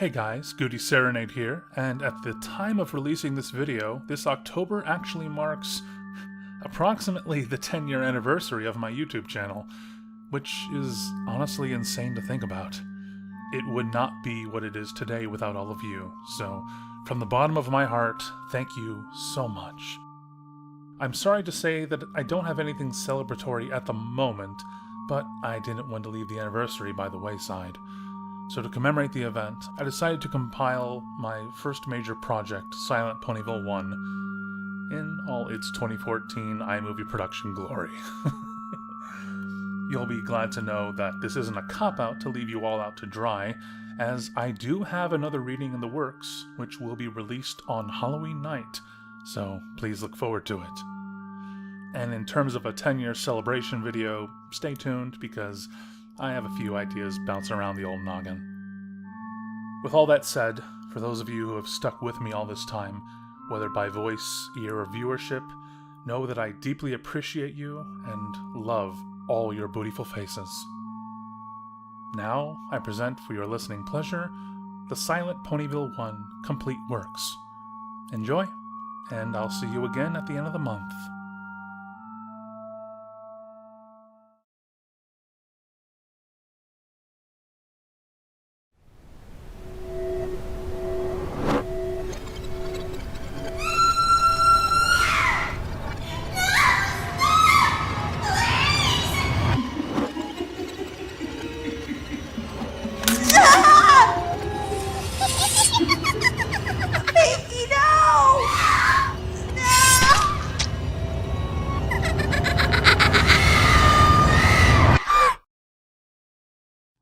Hey guys, Goody Serenade here, and at the time of releasing this video, this October actually marks approximately the 10-year anniversary of my YouTube channel, which is honestly insane to think about. It would not be what it is today without all of you, so from the bottom of my heart, thank you so much. I'm sorry to say that I don't have anything celebratory at the moment, but I didn't want to leave the anniversary by the wayside. So to commemorate the event, I decided to compile my first major project, Silent Ponyville 1, in all its 2014 iMovie production glory. You'll be glad to know that this isn't a cop-out to leave you all out to dry, as I do have another reading in the works, which will be released on Halloween night, so please look forward to it. And in terms of a 10-year celebration video, stay tuned because I have a few ideas bouncing around the old noggin. With all that said, for those of you who have stuck with me all this time, whether by voice, ear, or viewership, know that I deeply appreciate you and love all your beautiful faces. Now, I present for your listening pleasure, the Silent Ponyville 1 Complete Works. Enjoy, and I'll see you again at the end of the month.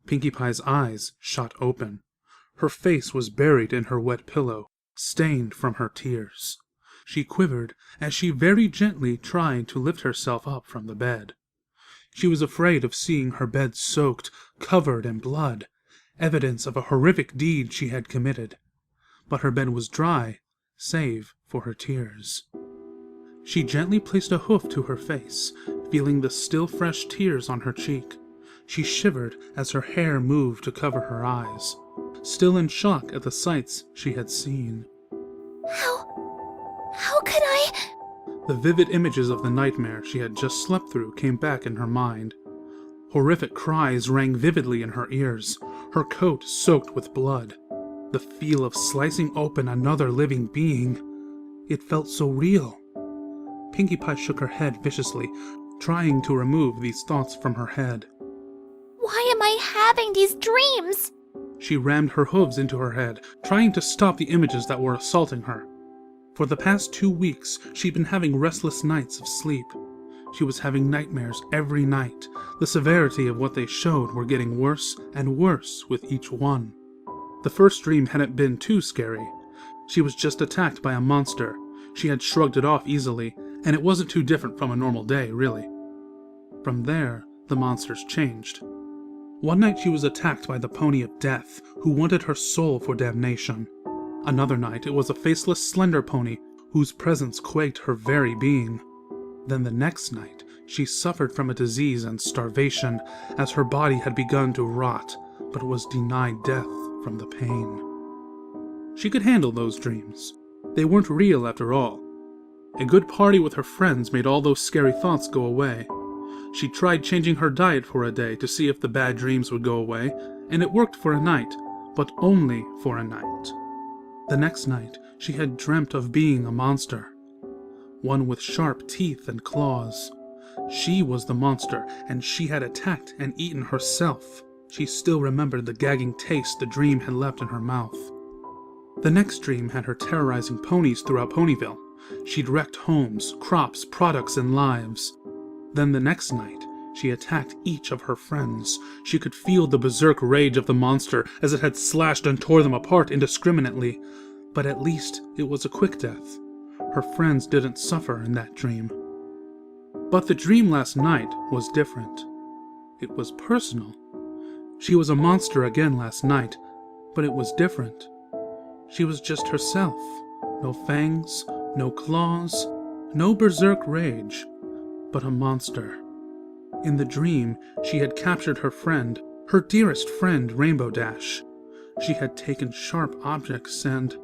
Pinkie Pie's eyes shot open. Her face was buried in her wet pillow, stained from her tears. She quivered as she very gently tried to lift herself up from the bed. She was afraid of seeing her bed soaked, covered in blood, evidence of a horrific deed she had committed. But her bed was dry, save for her tears. She gently placed a hoof to her face, feeling the still fresh tears on her cheek. She shivered as her hair moved to cover her eyes, still in shock at the sights she had seen. How could I? The vivid images of the nightmare she had just slept through came back in her mind. Horrific cries rang vividly in her ears, her coat soaked with blood. The feel of slicing open another living being. It felt so real. Pinkie Pie shook her head viciously, trying to remove these thoughts from her head. Why am I having these dreams? She rammed her hooves into her head, trying to stop the images that were assaulting her. For the past 2 weeks, she'd been having restless nights of sleep. She was having nightmares every night. The severity of what they showed were getting worse and worse with each one. The first dream hadn't been too scary. She was just attacked by a monster. She had shrugged it off easily, and it wasn't too different from a normal day, really. From there, the monsters changed. One night she was attacked by the Pony of Death, who wanted her soul for damnation. Another night it was a faceless slender pony, whose presence quaked her very being. Then the next night she suffered from a disease and starvation, as her body had begun to rot, but was denied death from the pain. She could handle those dreams. They weren't real after all. A good party with her friends made all those scary thoughts go away. She tried changing her diet for a day to see if the bad dreams would go away, and it worked for a night, but only for a night. The next night, she had dreamt of being a monster. One with sharp teeth and claws. She was the monster, and she had attacked and eaten herself. She still remembered the gagging taste the dream had left in her mouth. The next dream had her terrorizing ponies throughout Ponyville. She'd wrecked homes, crops, products, and lives. Then the next night, she attacked each of her friends. She could feel the berserk rage of the monster as it had slashed and tore them apart indiscriminately. But at least it was a quick death. Her friends didn't suffer in that dream. But the dream last night was different. It was personal. She was a monster again last night, but it was different. She was just herself. No fangs, no claws, no berserk rage. But a monster. In the dream, she had captured her friend, her dearest friend, Rainbow Dash. She had taken sharp objects and...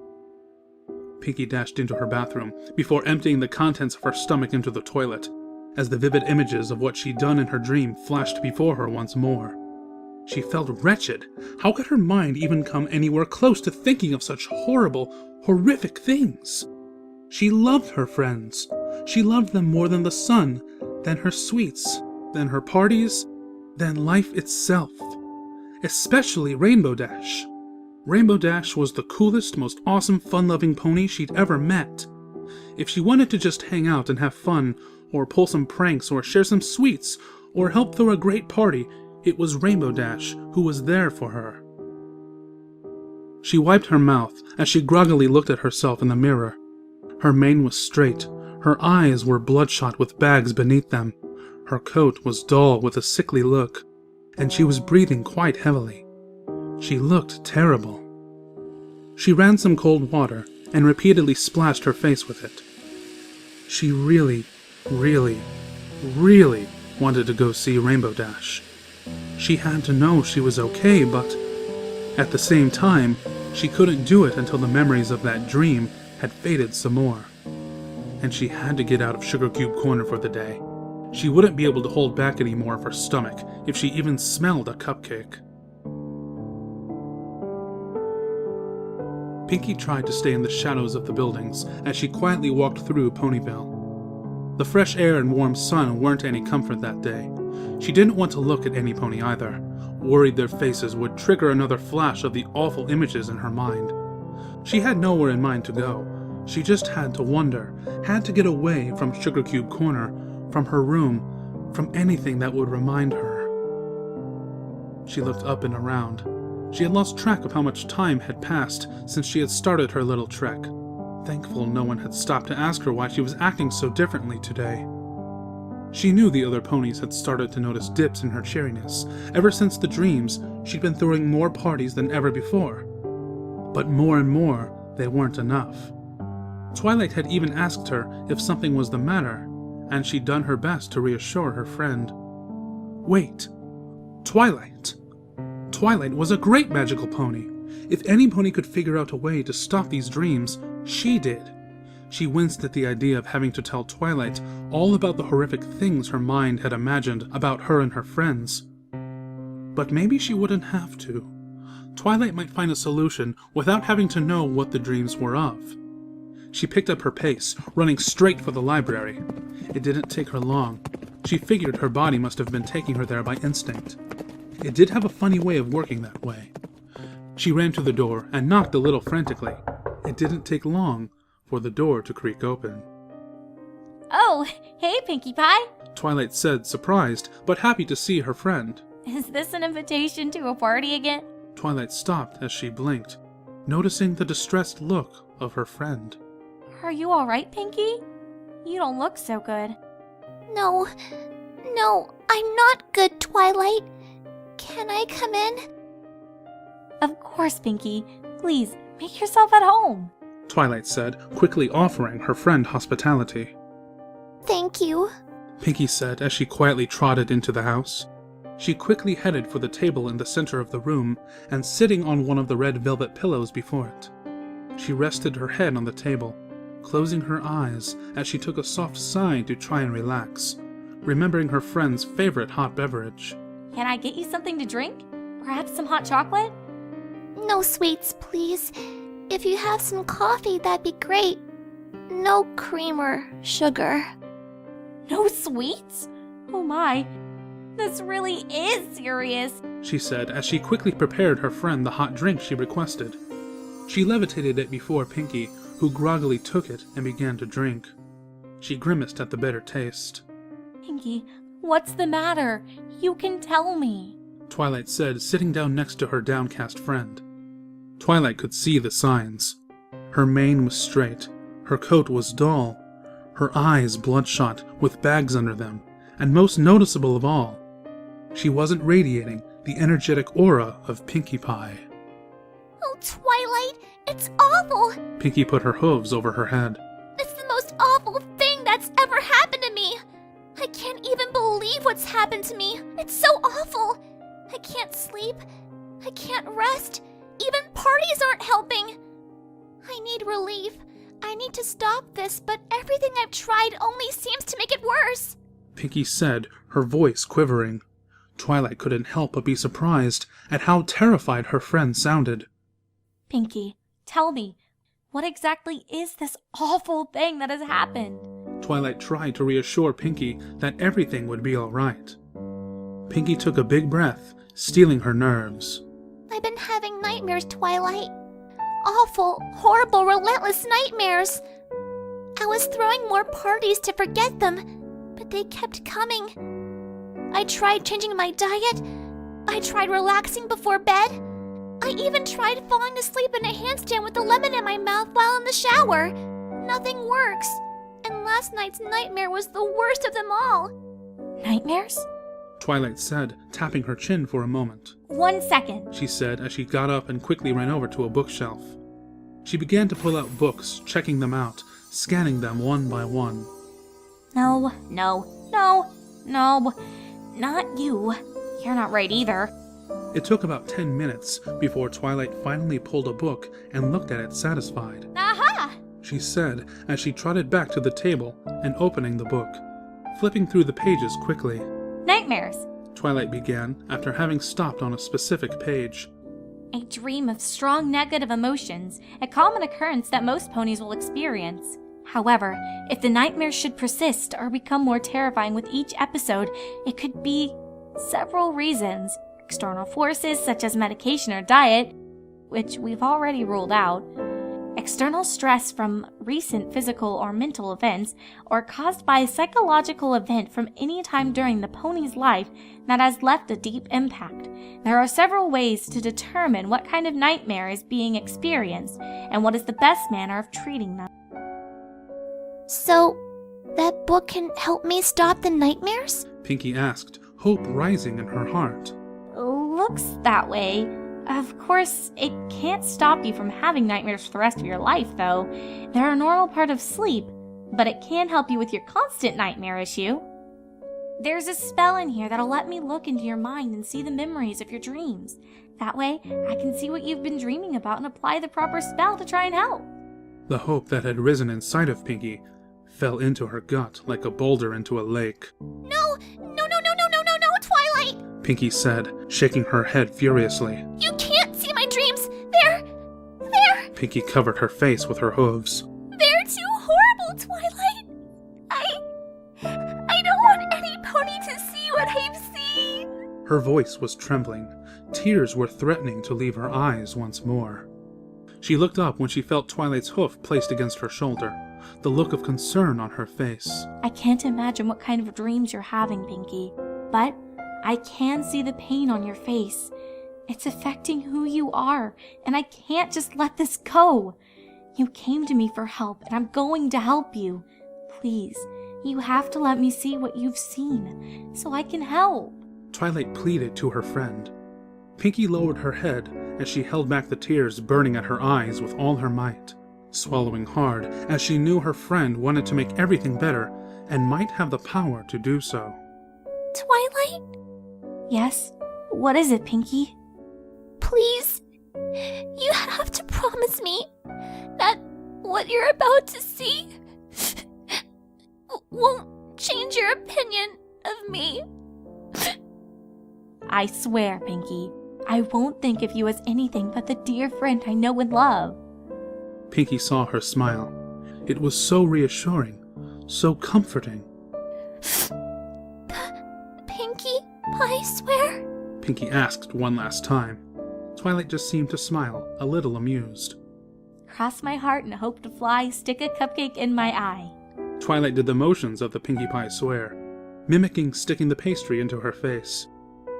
Pinky dashed into her bathroom before emptying the contents of her stomach into the toilet, as the vivid images of what she'd done in her dream flashed before her once more. She felt wretched. How could her mind even come anywhere close to thinking of such horrible, horrific things? She loved her friends. She loved them more than the sun, than her sweets, than her parties, than life itself. Especially Rainbow Dash. Rainbow Dash was the coolest, most awesome, fun-loving pony she'd ever met. If she wanted to just hang out and have fun, or pull some pranks, or share some sweets, or help throw a great party, it was Rainbow Dash who was there for her. She wiped her mouth as she groggily looked at herself in the mirror. Her mane was straight, her eyes were bloodshot with bags beneath them, her coat was dull with a sickly look, and she was breathing quite heavily. She looked terrible. She ran some cold water and repeatedly splashed her face with it. She really, really, really wanted to go see Rainbow Dash. She had to know she was okay, but at the same time, she couldn't do it until the memories of that dream had faded some more. And she had to get out of Sugar Cube Corner for the day. She wouldn't be able to hold back anymore of her stomach if she even smelled a cupcake. Pinky tried to stay in the shadows of the buildings as she quietly walked through Ponyville. The fresh air and warm sun weren't any comfort that day. She didn't want to look at any pony either, worried their faces would trigger another flash of the awful images in her mind. She had nowhere in mind to go. She just had to wander, had to get away from Sugar Cube Corner, from her room, from anything that would remind her. She looked up and around. She had lost track of how much time had passed since she had started her little trek. Thankful no one had stopped to ask her why she was acting so differently today. She knew the other ponies had started to notice dips in her cheeriness. Ever since the dreams, she'd been throwing more parties than ever before. But more and more, they weren't enough. Twilight had even asked her if something was the matter, and she'd done her best to reassure her friend. Wait, Twilight! Twilight was a great magical pony. If any pony could figure out a way to stop these dreams, she did. She winced at the idea of having to tell Twilight all about the horrific things her mind had imagined about her and her friends. But maybe she wouldn't have to. Twilight might find a solution without having to know what the dreams were of. She picked up her pace, running straight for the library. It didn't take her long. She figured her body must have been taking her there by instinct. It did have a funny way of working that way. She ran to the door and knocked a little frantically. It didn't take long for the door to creak open. Oh, hey, Pinkie Pie. Twilight said, surprised, but happy to see her friend. Is this an invitation to a party again? Twilight stopped as she blinked, noticing the distressed look of her friend. Are you all right, Pinkie? You don't look so good. No, I'm not good, Twilight. Can I come in? Of course, Pinkie. Please, make yourself at home. Twilight said, quickly offering her friend hospitality. Thank you, Pinkie said as she quietly trotted into the house. She quickly headed for the table in the center of the room and sitting on one of the red velvet pillows before it. She rested her head on the table, closing her eyes as she took a soft sigh to try and relax, remembering her friend's favorite hot beverage. Can I get you something to drink? Perhaps some hot chocolate? No sweets, please. If you have some coffee, that'd be great. No cream or sugar. No sweets? Oh my, this really is serious, she said as she quickly prepared her friend the hot drink she requested. She levitated it before Pinkie, who groggily took it and began to drink. She grimaced at the bitter taste. Pinkie, what's the matter? You can tell me, Twilight said, sitting down next to her downcast friend. Twilight could see the signs. Her mane was straight, her coat was dull, her eyes bloodshot with bags under them, and most noticeable of all, she wasn't radiating the energetic aura of Pinkie Pie. Oh, Twilight, it's awful! Pinkie put her hooves over her head. It's the most awful thing that's ever happened to me! I can't even believe what's happened to me! It's so awful! I can't sleep, I can't rest, Even parties aren't helping. I need relief. I need to stop this, but everything I've tried only seems to make it worse. Pinky said, her voice quivering. Twilight couldn't help but be surprised at how terrified her friend sounded. Pinky, tell me, what exactly is this awful thing that has happened? Twilight tried to reassure Pinky that everything would be all right. Pinky took a big breath, steeling her nerves. I've been having nightmares, Twilight. Awful, horrible, relentless nightmares. I was throwing more parties to forget them, but they kept coming. I tried changing my diet. I tried relaxing before bed. I even tried falling asleep in a handstand with a lemon in my mouth while in the shower. Nothing works. And last night's nightmare was the worst of them all. Nightmares? Twilight said, tapping her chin for a moment. 1 second. She said as she got up and quickly ran over to a bookshelf. She began to pull out books, checking them out, scanning them one by one. No, not you. You're not right either. It took about 10 minutes before Twilight finally pulled a book and looked at it satisfied. Aha! She said as she trotted back to the table and opening the book, flipping through the pages quickly. Nightmares. Twilight began after having stopped on a specific page. A dream of strong negative emotions, a common occurrence that most ponies will experience. However, if the nightmares should persist or become more terrifying with each episode, it could be several reasons. External forces such as medication or diet, which we've already ruled out, external stress from recent physical or mental events, or caused by a psychological event from any time during the pony's life that has left a deep impact. There are several ways to determine what kind of nightmare is being experienced and what is the best manner of treating them. So, that book can help me stop the nightmares? Pinky asked, hope rising in her heart. Looks that way. Of course, it can't stop you from having nightmares for the rest of your life, though. They're a normal part of sleep, but it can help you with your constant nightmare issue. There's a spell in here that'll let me look into your mind and see the memories of your dreams. That way, I can see what you've been dreaming about and apply the proper spell to try and help. The hope that had risen inside of Pinky fell into her gut like a boulder into a lake. No, Twilight! Pinky said, shaking her head furiously. You can't see my dreams! They're... Pinky covered her face with her hooves. They're too horrible, Twilight! I don't want any pony to see what I've seen! Her voice was trembling. Tears were threatening to leave her eyes once more. She looked up when she felt Twilight's hoof placed against her shoulder, the look of concern on her face. I can't imagine what kind of dreams you're having, Pinky, but I can see the pain on your face. It's affecting who you are, and I can't just let this go. You came to me for help, and I'm going to help you. Please, you have to let me see what you've seen, so I can help. Twilight pleaded to her friend. Pinky lowered her head as she held back the tears burning at her eyes with all her might, swallowing hard as she knew her friend wanted to make everything better and might have the power to do so. Twilight? Yes? What is it, Pinky? Please, you have to promise me that what you're about to see won't change your opinion of me. I swear, Pinky, I won't think of you as anything but the dear friend I know and love. Pinky saw her smile. It was so reassuring, so comforting. Pinky, I swear? Pinky asked one last time. Twilight just seemed to smile, a little amused. Cross my heart and hope to fly, stick a cupcake in my eye. Twilight did the motions of the Pinkie Pie swear, mimicking sticking the pastry into her face.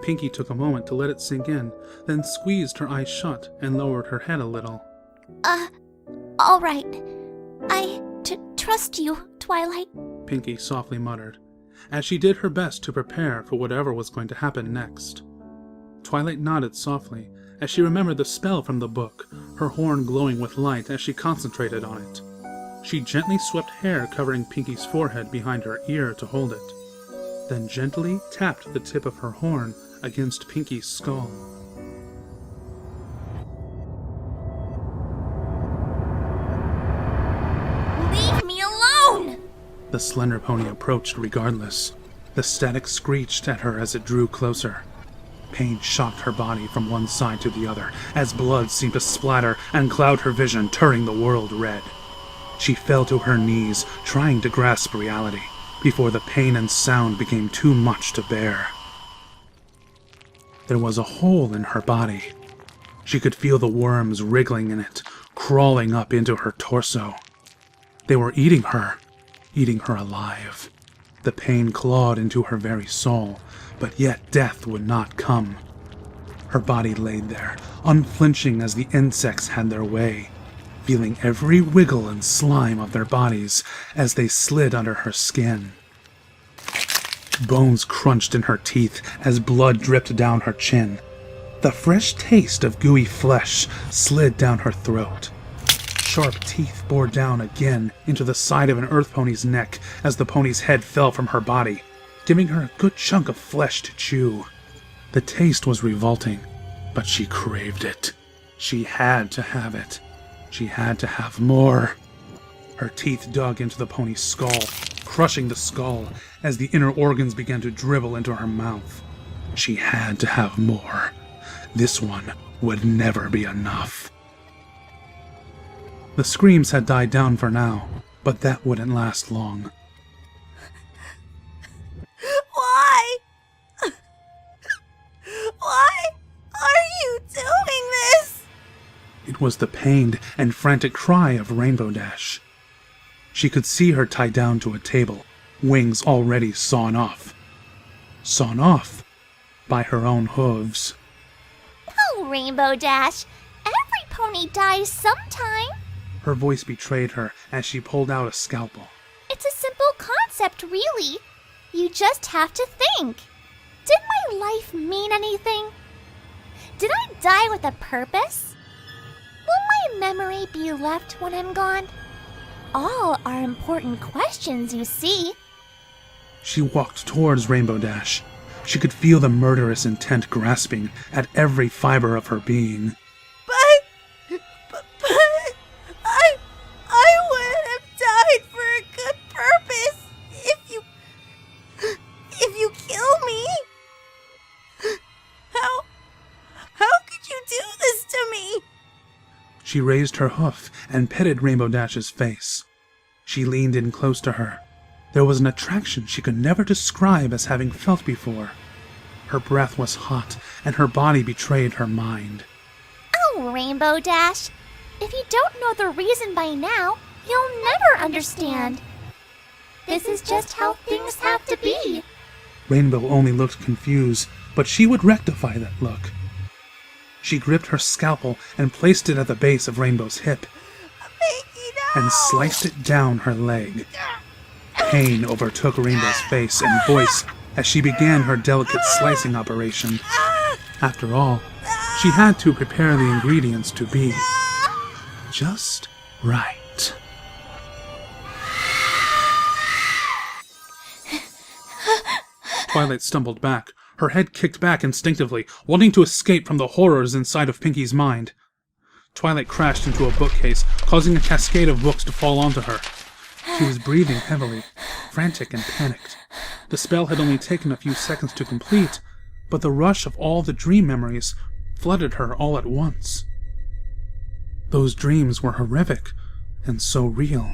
Pinky took a moment to let it sink in, then squeezed her eyes shut and lowered her head a little. All right. I trust you, Twilight. Pinky softly muttered, as she did her best to prepare for whatever was going to happen next. Twilight nodded softly as she remembered the spell from the book, her horn glowing with light as she concentrated on it. She gently swept hair covering Pinky's forehead behind her ear to hold it, then gently tapped the tip of her horn against Pinky's skull. The slender pony approached regardless. The static screeched at her as it drew closer. Pain shocked her body from one side to the other, as blood seemed to splatter and cloud her vision, turning the world red. She fell to her knees, trying to grasp reality, before the pain and sound became too much to bear. There was a hole in her body. She could feel the worms wriggling in it, crawling up into her torso. They were eating her alive. The pain clawed into her very soul, but yet death would not come. Her body laid there, unflinching as the insects had their way, feeling every wiggle and slime of their bodies as they slid under her skin. Bones crunched in her teeth as blood dripped down her chin. The fresh taste of gooey flesh slid down her throat. Sharp teeth bore down again into the side of an earth pony's neck as the pony's head fell from her body, giving her a good chunk of flesh to chew. The taste was revolting, but she craved it. She had to have it. She had to have more. Her teeth dug into the pony's skull, crushing the skull as the inner organs began to dribble into her mouth. She had to have more. This one would never be enough. The screams had died down for now, but that wouldn't last long. Why? Why are you doing this? It was the pained and frantic cry of Rainbow Dash. She could see her tied down to a table, wings already sawn off. Sawn off by her own hooves. Oh, Rainbow Dash, every pony dies sometime. Her voice betrayed her as she pulled out a scalpel. It's a simple concept, really. You just have to think. Did my life mean anything? Did I die with a purpose? Will my memory be left when I'm gone? All are important questions, you see. She walked towards Rainbow Dash. She could feel the murderous intent grasping at every fiber of her being. But I would have died for a good purpose if you kill me. How could you do this to me? She raised her hoof and petted Rainbow Dash's face. She leaned in close to her. There was an attraction she could never describe as having felt before. Her breath was hot, and her body betrayed her mind. Oh, Rainbow Dash, if you don't know the reason by now, you'll never understand. This is just how things have to be. Rainbow only looked confused, but she would rectify that look. She gripped her scalpel and placed it at the base of Rainbow's hip, and sliced it down her leg. Pain overtook Rainbow's face and voice as she began her delicate slicing operation. After all, she had to prepare the ingredients to be just right. Twilight stumbled back, her head kicked back instinctively, wanting to escape from the horrors inside of Pinky's mind. Twilight crashed into a bookcase, causing a cascade of books to fall onto her. She was breathing heavily, frantic and panicked. The spell had only taken a few seconds to complete, but the rush of all the dream memories flooded her all at once. Those dreams were horrific and so real,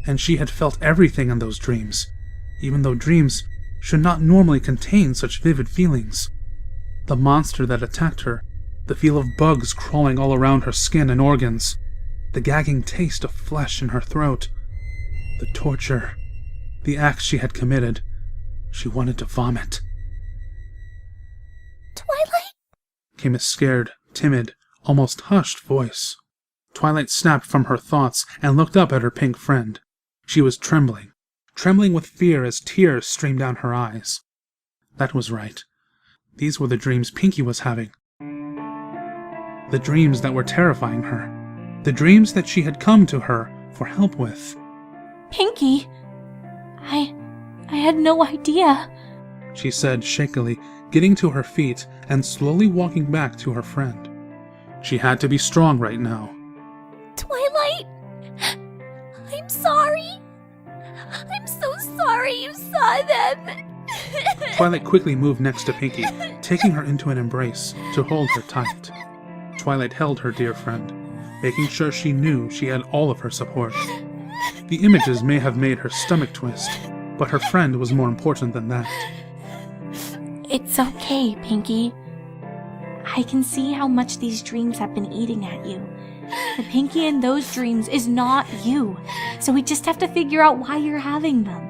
and she had felt everything in those dreams, even though dreams should not normally contain such vivid feelings. The monster that attacked her, the feel of bugs crawling all around her skin and organs, the gagging taste of flesh in her throat, the torture, the acts she had committed. She wanted to vomit. Twilight? Came a scared, timid, almost hushed voice. Twilight snapped from her thoughts and looked up at her pink friend. She was trembling with fear as tears streamed down her eyes. That was right. These were the dreams Pinky was having. The dreams that were terrifying her. The dreams that she had come to her for help with. Pinky, I had no idea. She said shakily, getting to her feet and slowly walking back to her friend. She had to be strong right now. Twilight? I'm sorry. I'm so sorry you saw them. Twilight quickly moved next to Pinkie, taking her into an embrace to hold her tight. Twilight held her dear friend, making sure she knew she had all of her support. The images may have made her stomach twist, but her friend was more important than that. It's okay, Pinkie. I can see how much these dreams have been eating at you. The Pinkie in those dreams is not you, so we just have to figure out why you're having them.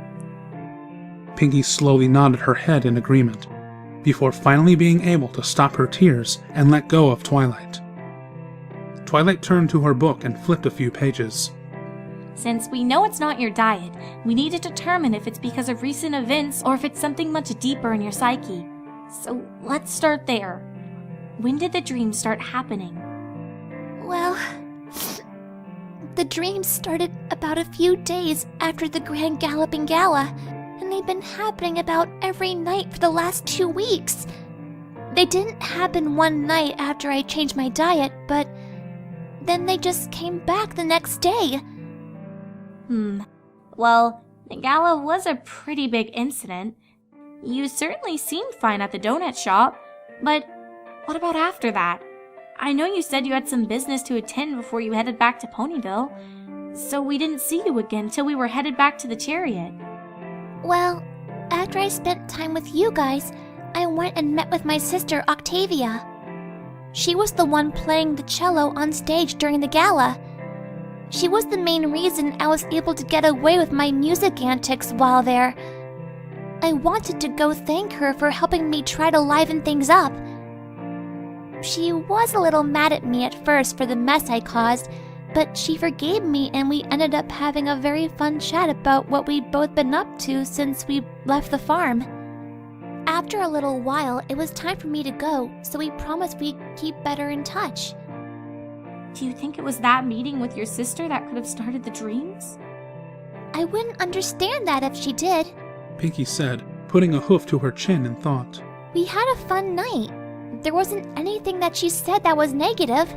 Pinkie slowly nodded her head in agreement, before finally being able to stop her tears and let go of Twilight. Twilight turned to her book and flipped a few pages. Since we know it's not your diet, we need to determine if it's because of recent events or if it's something much deeper in your psyche. So let's start there. When did the dreams start happening? Well, the dreams started about a few days after the Grand Galloping Gala, and they've been happening about every night for the last 2 weeks. They didn't happen one night after I changed my diet, but then they just came back the next day. Well, the gala was a pretty big incident. You certainly seemed fine at the donut shop, but what about after that? I know you said you had some business to attend before you headed back to Ponyville, so we didn't see you again till we were headed back to the chariot. Well, after I spent time with you guys, I went and met with my sister Octavia. She was the one playing the cello on stage during the gala. She was the main reason I was able to get away with my music antics while there. I wanted to go thank her for helping me try to liven things up. She was a little mad at me at first for the mess I caused, but she forgave me and we ended up having a very fun chat about what we'd both been up to since we left the farm. After a little while, it was time for me to go, so we promised we'd keep better in touch. Do you think it was that meeting with your sister that could have started the dreams? I wouldn't understand that if she did. Pinkie said, putting a hoof to her chin in thought. We had a fun night. There wasn't anything that she said that was negative.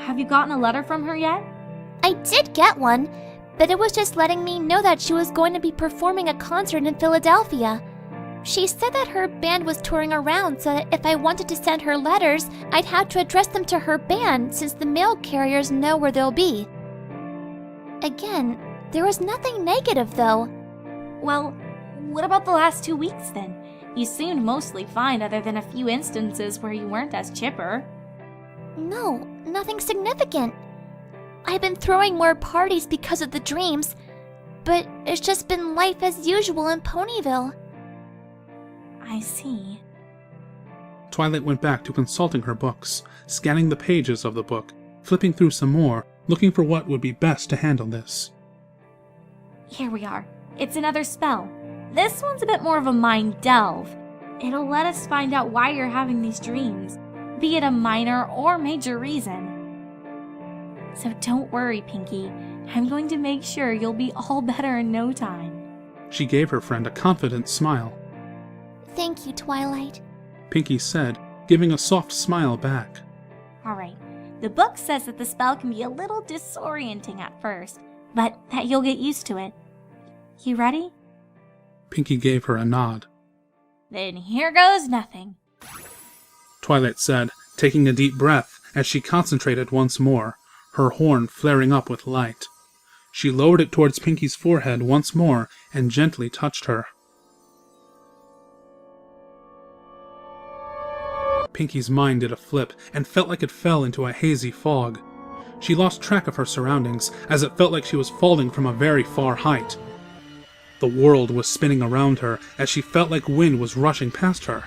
Have you gotten a letter from her yet? I did get one, but it was just letting me know that she was going to be performing a concert in Philadelphia. She said that her band was touring around, so that if I wanted to send her letters, I'd have to address them to her band since the mail carriers know where they'll be. Again, there was nothing negative though. Well, what about the last 2 weeks then? You seemed mostly fine other than a few instances where you weren't as chipper. No, nothing significant. I've been throwing more parties because of the dreams, but it's just been life as usual in Ponyville. I see. Twilight went back to consulting her books, scanning the pages of the book, flipping through some more, looking for what would be best to handle this. Here we are. It's another spell. This one's a bit more of a mind delve. It'll let us find out why you're having these dreams, be it a minor or major reason. So don't worry, Pinkie. I'm going to make sure you'll be all better in no time. She gave her friend a confident smile. Thank you, Twilight. Pinkie said, giving a soft smile back. Alright, the book says that the spell can be a little disorienting at first, but that you'll get used to it. You ready? Pinkie gave her a nod. Then here goes nothing. Twilight said, taking a deep breath as she concentrated once more, her horn flaring up with light. She lowered it towards Pinkie's forehead once more and gently touched her. Pinkie's mind did a flip and felt like it fell into a hazy fog. She lost track of her surroundings as it felt like she was falling from a very far height. The world was spinning around her as she felt like wind was rushing past her.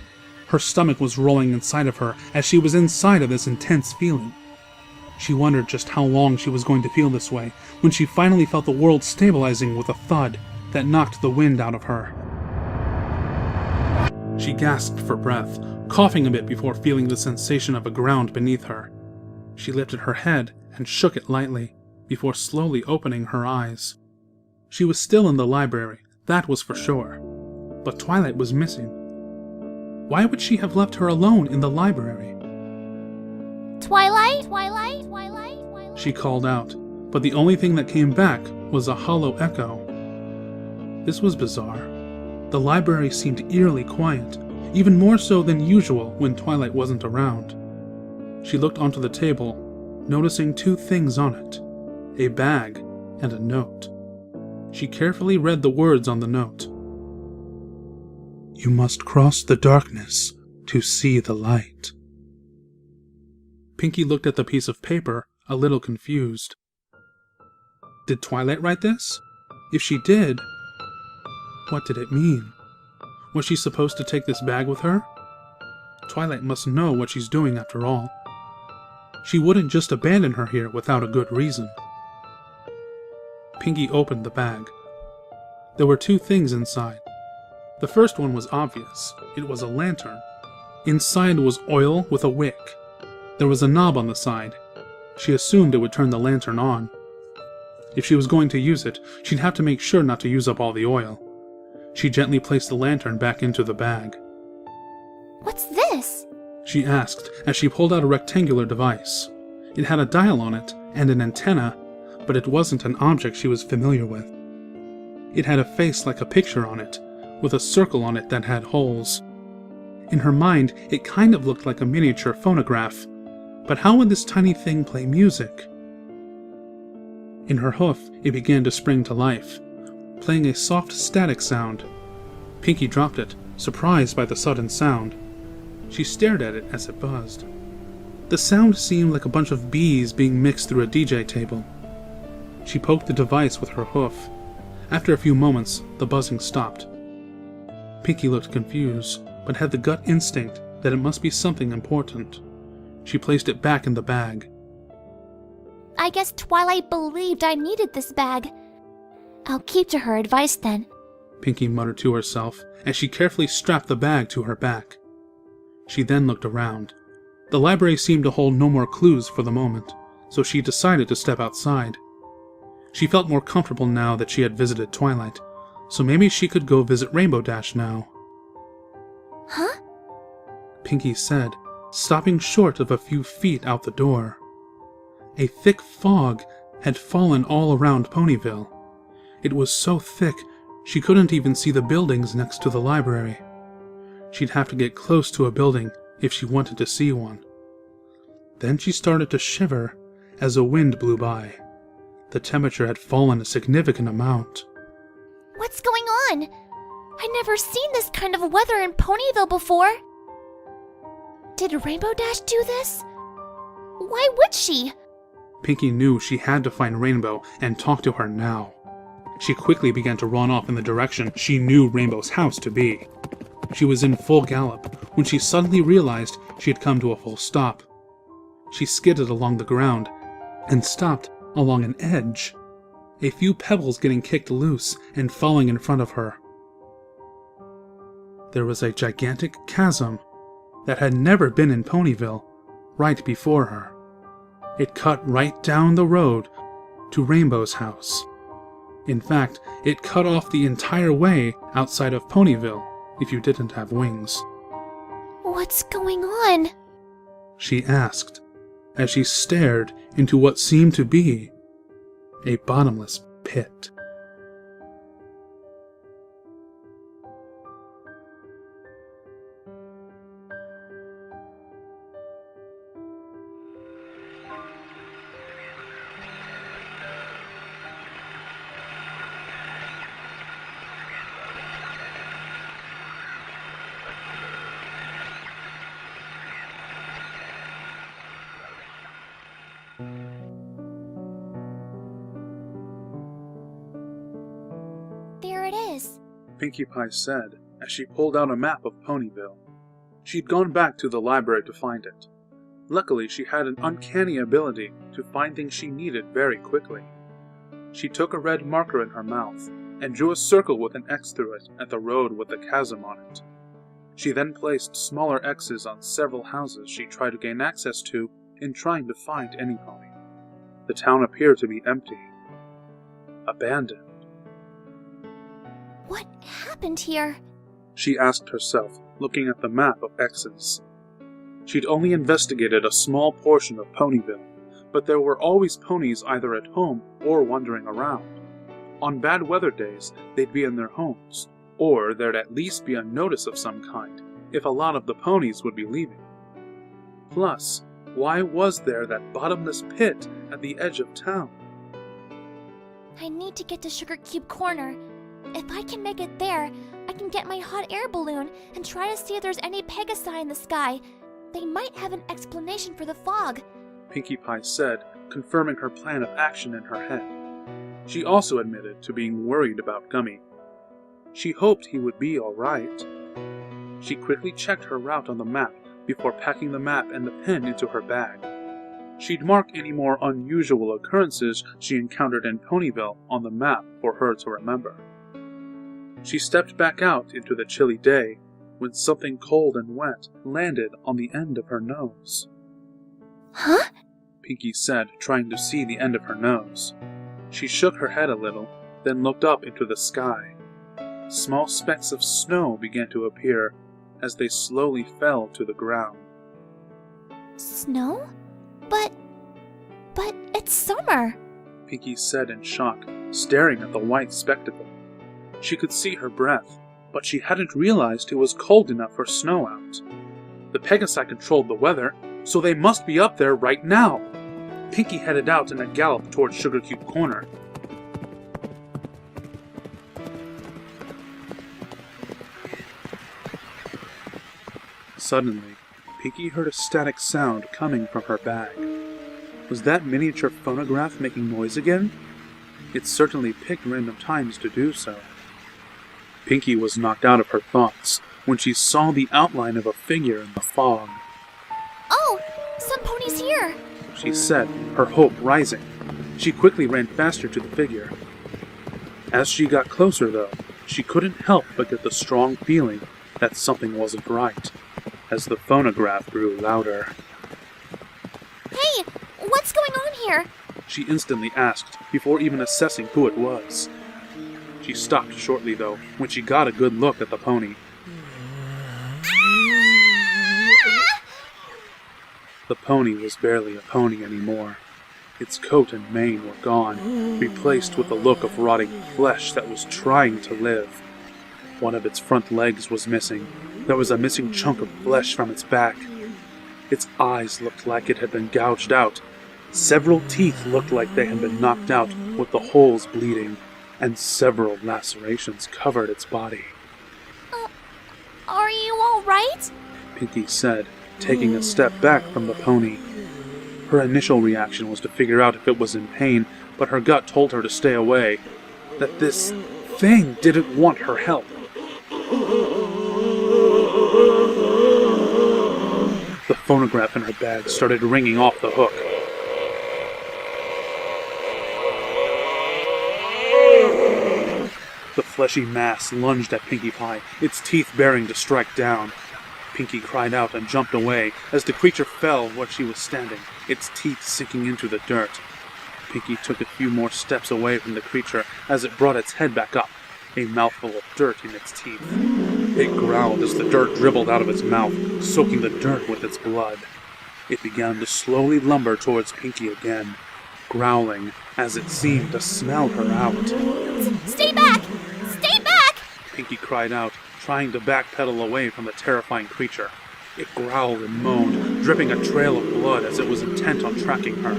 Her stomach was rolling inside of her as she was inside of this intense feeling. She wondered just how long she was going to feel this way when she finally felt the world stabilizing with a thud that knocked the wind out of her. She gasped for breath, coughing a bit before feeling the sensation of a ground beneath her. She lifted her head and shook it lightly, before slowly opening her eyes. She was still in the library, that was for sure. But Twilight was missing. Why would she have left her alone in the library? Twilight? Twilight? Twilight? Twilight? She called out, but the only thing that came back was a hollow echo. This was bizarre. The library seemed eerily quiet, even more so than usual when Twilight wasn't around. She looked onto the table, noticing two things on it: a bag and a note. She carefully read the words on the note. "You must cross the darkness to see the light." Pinky looked at the piece of paper, a little confused. Did Twilight write this? If she did, what did it mean? Was she supposed to take this bag with her? Twilight must know what she's doing after all. She wouldn't just abandon her here without a good reason. Pinky opened the bag. There were two things inside. The first one was obvious. It was a lantern. Inside was oil with a wick. There was a knob on the side. She assumed it would turn the lantern on. If she was going to use it, she'd have to make sure not to use up all the oil. She gently placed the lantern back into the bag. What's this? She asked as she pulled out a rectangular device. It had a dial on it and an antenna, but it wasn't an object she was familiar with. It had a face like a picture on it, with a circle on it that had holes. In her mind, it kind of looked like a miniature phonograph, but how would this tiny thing play music? In her hoof, it began to spring to life, playing a soft static sound. Pinky dropped it, surprised by the sudden sound. She stared at it as it buzzed. The sound seemed like a bunch of bees being mixed through a DJ table. She poked the device with her hoof. After a few moments, the buzzing stopped. Pinky looked confused, but had the gut instinct that it must be something important. She placed it back in the bag. I guess Twilight believed I needed this bag. I'll keep to her advice then. Pinky muttered to herself as she carefully strapped the bag to her back. She then looked around. The library seemed to hold no more clues for the moment, so she decided to step outside. She felt more comfortable now that she had visited Twilight, so maybe she could go visit Rainbow Dash now. Huh? Pinky said, stopping short of a few feet out the door. A thick fog had fallen all around Ponyville. It was so thick she couldn't even see the buildings next to the library. She'd have to get close to a building if she wanted to see one. Then she started to shiver as a wind blew by. The temperature had fallen a significant amount. What's going on? I've never seen this kind of weather in Ponyville before. Did Rainbow Dash do this? Why would she? Pinky knew she had to find Rainbow and talk to her now. She quickly began to run off in the direction she knew Rainbow's house to be. She was in full gallop when she suddenly realized she had come to a full stop. She skidded along the ground and stopped along an edge, a few pebbles getting kicked loose and falling in front of her. There was a gigantic chasm that had never been in Ponyville right before her. It cut right down the road to Rainbow's house. In fact, it cut off the entire way outside of Ponyville if you didn't have wings. What's going on? She asked, as she stared into what seemed to be a bottomless pit. There it is. Pinkie Pie said as she pulled out a map of Ponyville. She'd gone back to the library to find it. Luckily, she had an uncanny ability to find things she needed very quickly. She took a red marker in her mouth and drew a circle with an X through it at the road with the chasm on it. She then placed smaller X's on several houses she tried to gain access to in trying to find any pony. The town appeared to be empty. Abandoned. What happened here? She asked herself, looking at the map of X's. She'd only investigated a small portion of Ponyville, but there were always ponies either at home or wandering around. On bad weather days, they'd be in their homes, or there'd at least be a notice of some kind if a lot of the ponies would be leaving. Plus, why was there that bottomless pit at the edge of town? I need to get to Sugar Cube Corner. If I can make it there, I can get my hot air balloon and try to see if there's any Pegasi in the sky. They might have an explanation for the fog. Pinkie Pie said, confirming her plan of action in her head. She also admitted to being worried about Gummy. She hoped he would be all right. She quickly checked her route on the map before packing the map and the pen into her bag. She'd mark any more unusual occurrences she encountered in Ponyville on the map for her to remember. She stepped back out into the chilly day when something cold and wet landed on the end of her nose. Huh? Pinkie said, trying to see the end of her nose. She shook her head a little, then looked up into the sky. Small specks of snow began to appear as they slowly fell to the ground. Snow? But it's summer. Pinkie said in shock, staring at the white spectacle. She could see her breath, but she hadn't realized it was cold enough for snow out. The Pegasi controlled the weather, so they must be up there right now. Pinkie headed out in a gallop towards Sugar Cube Corner. Suddenly, Pinkie heard a static sound coming from her bag. Was that miniature phonograph making noise again? It certainly picked random times to do so. Pinkie was knocked out of her thoughts when she saw the outline of a figure in the fog. Oh, some ponies here. She said, her hope rising. She quickly ran faster to the figure. As she got closer, though, she couldn't help but get the strong feeling that something wasn't right, as the phonograph grew louder. Hey, what's going on here? She instantly asked, before even assessing who it was. She stopped shortly, though, when she got a good look at the pony. The pony was barely a pony anymore. Its coat and mane were gone, replaced with a look of rotting flesh that was trying to live. One of its front legs was missing. There was a missing chunk of flesh from its back. Its eyes looked like it had been gouged out. Several teeth looked like they had been knocked out, with the holes bleeding, and several lacerations covered its body. Are you all right? Pinkie said, taking a step back from the pony. Her initial reaction was to figure out if it was in pain, but her gut told her to stay away, that this thing didn't want her help. The phonograph in her bag started ringing off the hook. The fleshy mass lunged at Pinkie Pie, its teeth baring to strike down. Pinkie cried out and jumped away as the creature fell where she was standing, its teeth sinking into the dirt. Pinkie took a few more steps away from the creature as it brought its head back up, a mouthful of dirt in its teeth. It growled as the dirt dribbled out of its mouth, soaking the dirt with its blood. It began to slowly lumber towards Pinkie again, growling as it seemed to smell her out. Stay back! Stay back! Pinkie cried out, trying to backpedal away from the terrifying creature. It growled and moaned, dripping a trail of blood as it was intent on tracking her.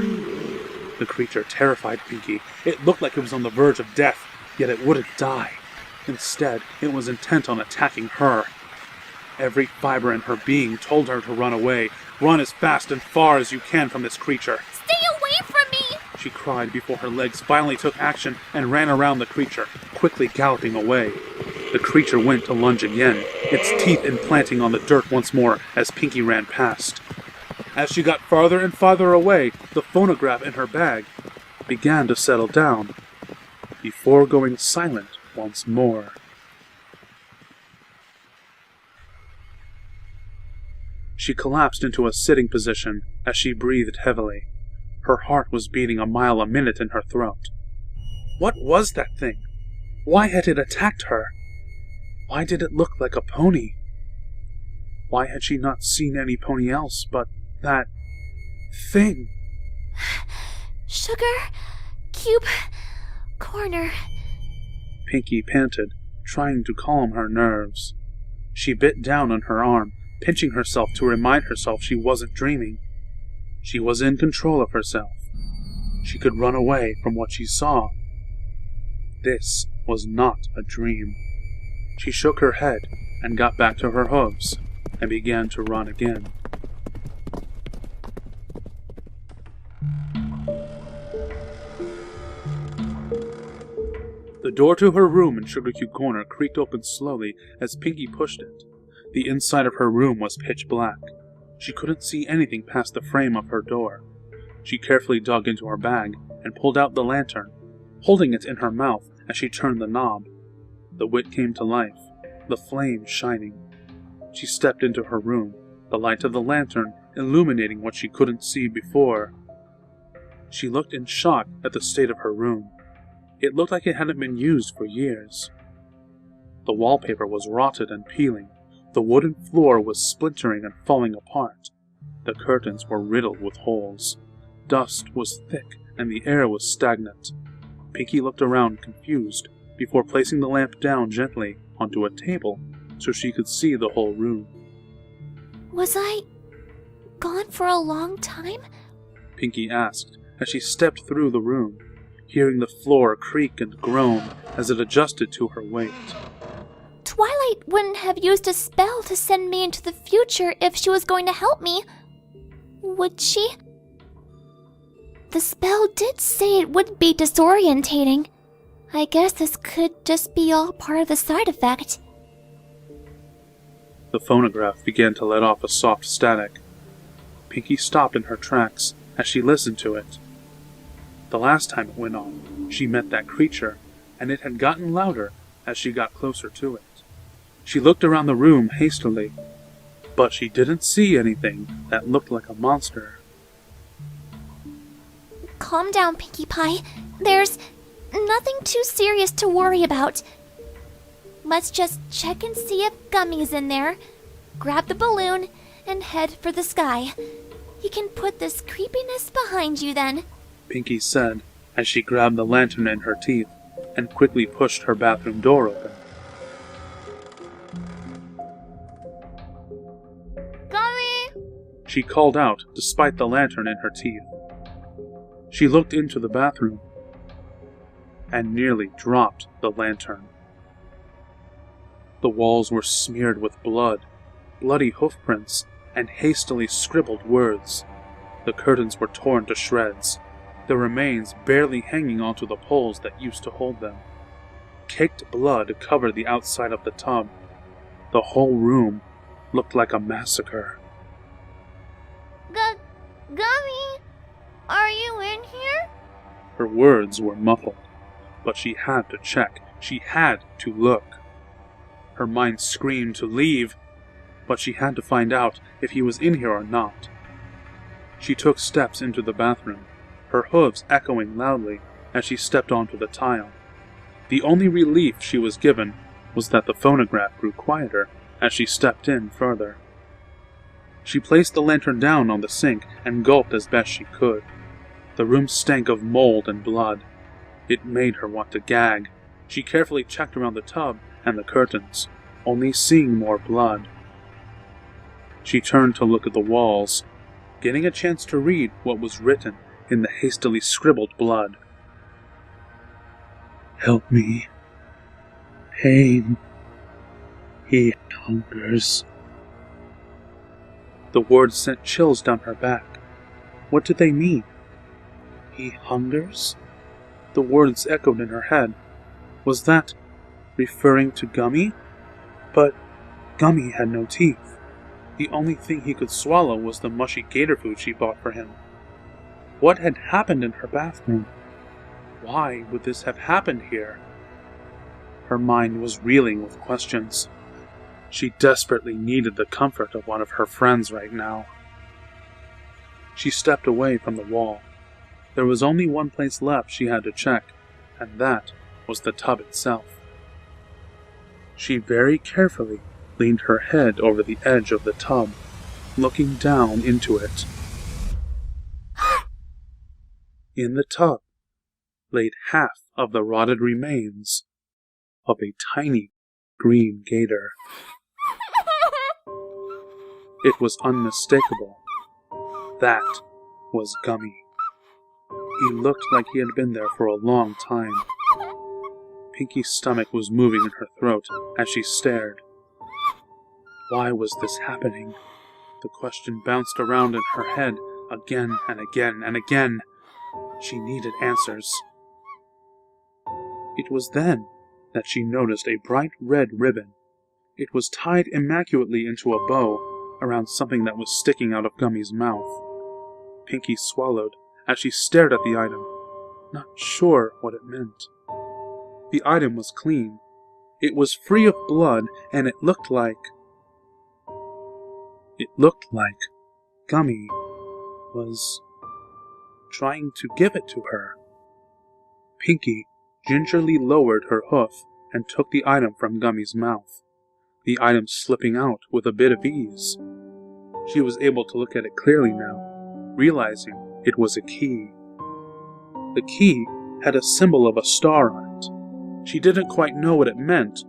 The creature terrified Pinkie. It looked like it was on the verge of death, yet it wouldn't die. Instead, it was intent on attacking her. Every fiber in her being told her to run away. Run as fast and far as you can from this creature. Stay away from me! She cried before her legs finally took action and ran around the creature, quickly galloping away. The creature went to lunge again, its teeth implanting on the dirt once more as Pinkie ran past. As she got farther and farther away, the phonograph in her bag began to settle down, before going silent once more. She collapsed into a sitting position as she breathed heavily. Her heart was beating a mile a minute in her throat. What was that thing? Why had it attacked her? Why did it look like a pony? Why had she not seen any pony else but that thing? Sugar Cube Corner. Pinky panted, trying to calm her nerves. She bit down on her arm, pinching herself to remind herself she wasn't dreaming. She was in control of herself. She could run away from what she saw. This was not a dream. She shook her head and got back to her hooves and began to run again. The door to her room in Sugarcube Corner creaked open slowly as Pinky pushed it. The inside of her room was pitch black. She couldn't see anything past the frame of her door. She carefully dug into her bag and pulled out the lantern, holding it in her mouth as she turned the knob. The wick came to life, the flame shining. She stepped into her room, the light of the lantern illuminating what she couldn't see before. She looked in shock at the state of her room. It looked like it hadn't been used for years. The wallpaper was rotted and peeling. The wooden floor was splintering and falling apart. The curtains were riddled with holes. Dust was thick and the air was stagnant. Pinky looked around confused before placing the lamp down gently onto a table so she could see the whole room. Was I gone for a long time? Pinky asked as she stepped through the room, hearing the floor creak and groan as it adjusted to her weight. Twilight wouldn't have used a spell to send me into the future if she was going to help me. Would she? The spell did say it would be disorientating. I guess this could just be all part of the side effect. The phonograph began to let off a soft static. Pinky stopped in her tracks as she listened to it. The last time it went on, she met that creature, and it had gotten louder as she got closer to it. She looked around the room hastily, but she didn't see anything that looked like a monster. Calm down, Pinkie Pie. There's nothing too serious to worry about. Let's just check and see if Gummy's in there, grab the balloon, and head for the sky. You can put this creepiness behind you then, Pinky said as she grabbed the lantern in her teeth and quickly pushed her bathroom door open. Gummy! She called out despite the lantern in her teeth. She looked into the bathroom and nearly dropped the lantern. The walls were smeared with blood, bloody hoofprints, and hastily scribbled words. The curtains were torn to shreds, the remains barely hanging onto the poles that used to hold them. Caked blood covered the outside of the tub. The whole room looked like a massacre. Gummy, are you in here? Her words were muffled, but she had to check. She had to look. Her mind screamed to leave, but she had to find out if he was in here or not. She took steps into the bathroom, her hooves echoing loudly as she stepped onto the tile. The only relief she was given was that the phonograph grew quieter as she stepped in further. She placed the lantern down on the sink and gulped as best she could. The room stank of mold and blood. It made her want to gag. She carefully checked around the tub and the curtains, only seeing more blood. She turned to look at the walls, getting a chance to read what was written in the hastily scribbled blood. "Help me. Pain. He hungers." The words sent chills down her back. What did they mean? He hungers? The words echoed in her head. Was that referring to Gummy? But Gummy had no teeth. The only thing he could swallow was the mushy gator food she bought for him. What had happened in her bathroom? Why would this have happened here? Her mind was reeling with questions. She desperately needed the comfort of one of her friends right now. She stepped away from the wall. There was only one place left she had to check, and that was the tub itself. She very carefully leaned her head over the edge of the tub, looking down into it. In the tub laid half of the rotted remains of a tiny green gator. It was unmistakable. That was Gummy. He looked like he had been there for a long time. Pinky's stomach was moving in her throat as she stared. Why was this happening? The question bounced around in her head again and again and again. She needed answers. It was then that she noticed a bright red ribbon. It was tied immaculately into a bow around something that was sticking out of Gummy's mouth. Pinky swallowed as she stared at the item, not sure what it meant. The item was clean. It was free of blood, and it looked like Gummy was trying to give it to her. Pinky gingerly lowered her hoof and took the item from Gummy's mouth, the item slipping out with a bit of ease. She was able to look at it clearly now, realizing it was a key. The key had a symbol of a star on it. She didn't quite know what it meant,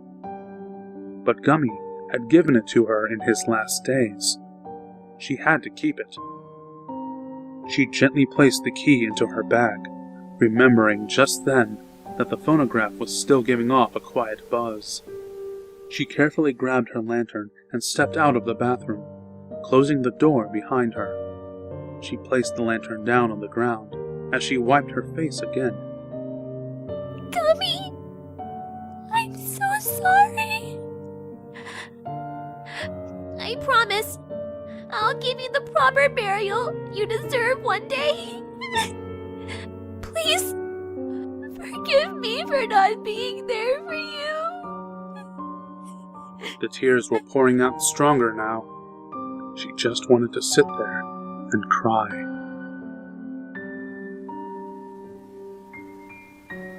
but Gummy had given it to her in his last days. She had to keep it. She gently placed the key into her bag, remembering just then that the phonograph was still giving off a quiet buzz. She carefully grabbed her lantern and stepped out of the bathroom, closing the door behind her. She placed the lantern down on the ground as she wiped her face again. Gummy! I'm so sorry. I promise I'll give you the proper burial you deserve one day. Please forgive me for not being there for you. The tears were pouring out stronger now. She just wanted to sit there and cry.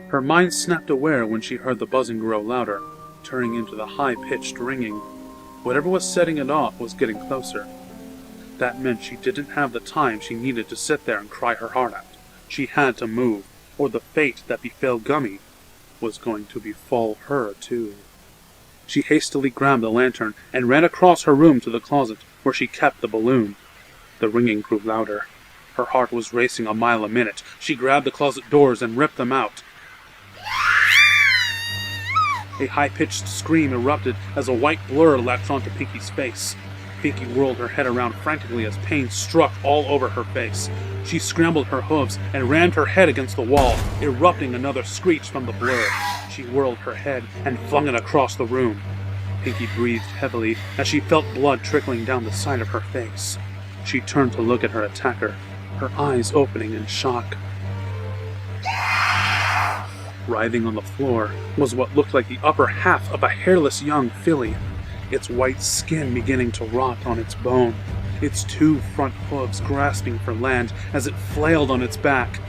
Her mind snapped aware when she heard the buzzing grow louder, turning into the high-pitched ringing. Whatever was setting it off was getting closer. That meant she didn't have the time she needed to sit there and cry her heart out. She had to move, or the fate that befell Gummy was going to befall her too. She hastily grabbed the lantern and ran across her room to the closet where she kept the balloon. The ringing grew louder. Her heart was racing a mile a minute. She grabbed the closet doors and ripped them out. A high-pitched scream erupted as a white blur latched onto Pinky's face. Pinky whirled her head around frantically as pain struck all over her face. She scrambled her hooves and rammed her head against the wall, erupting another screech from the blur. She whirled her head and flung it across the room. Pinky breathed heavily as she felt blood trickling down the side of her face. She turned to look at her attacker, her eyes opening in shock. Writhing on the floor was what looked like the upper half of a hairless young filly, its white skin beginning to rot on its bone, its two front hooves grasping for land as it flailed on its back,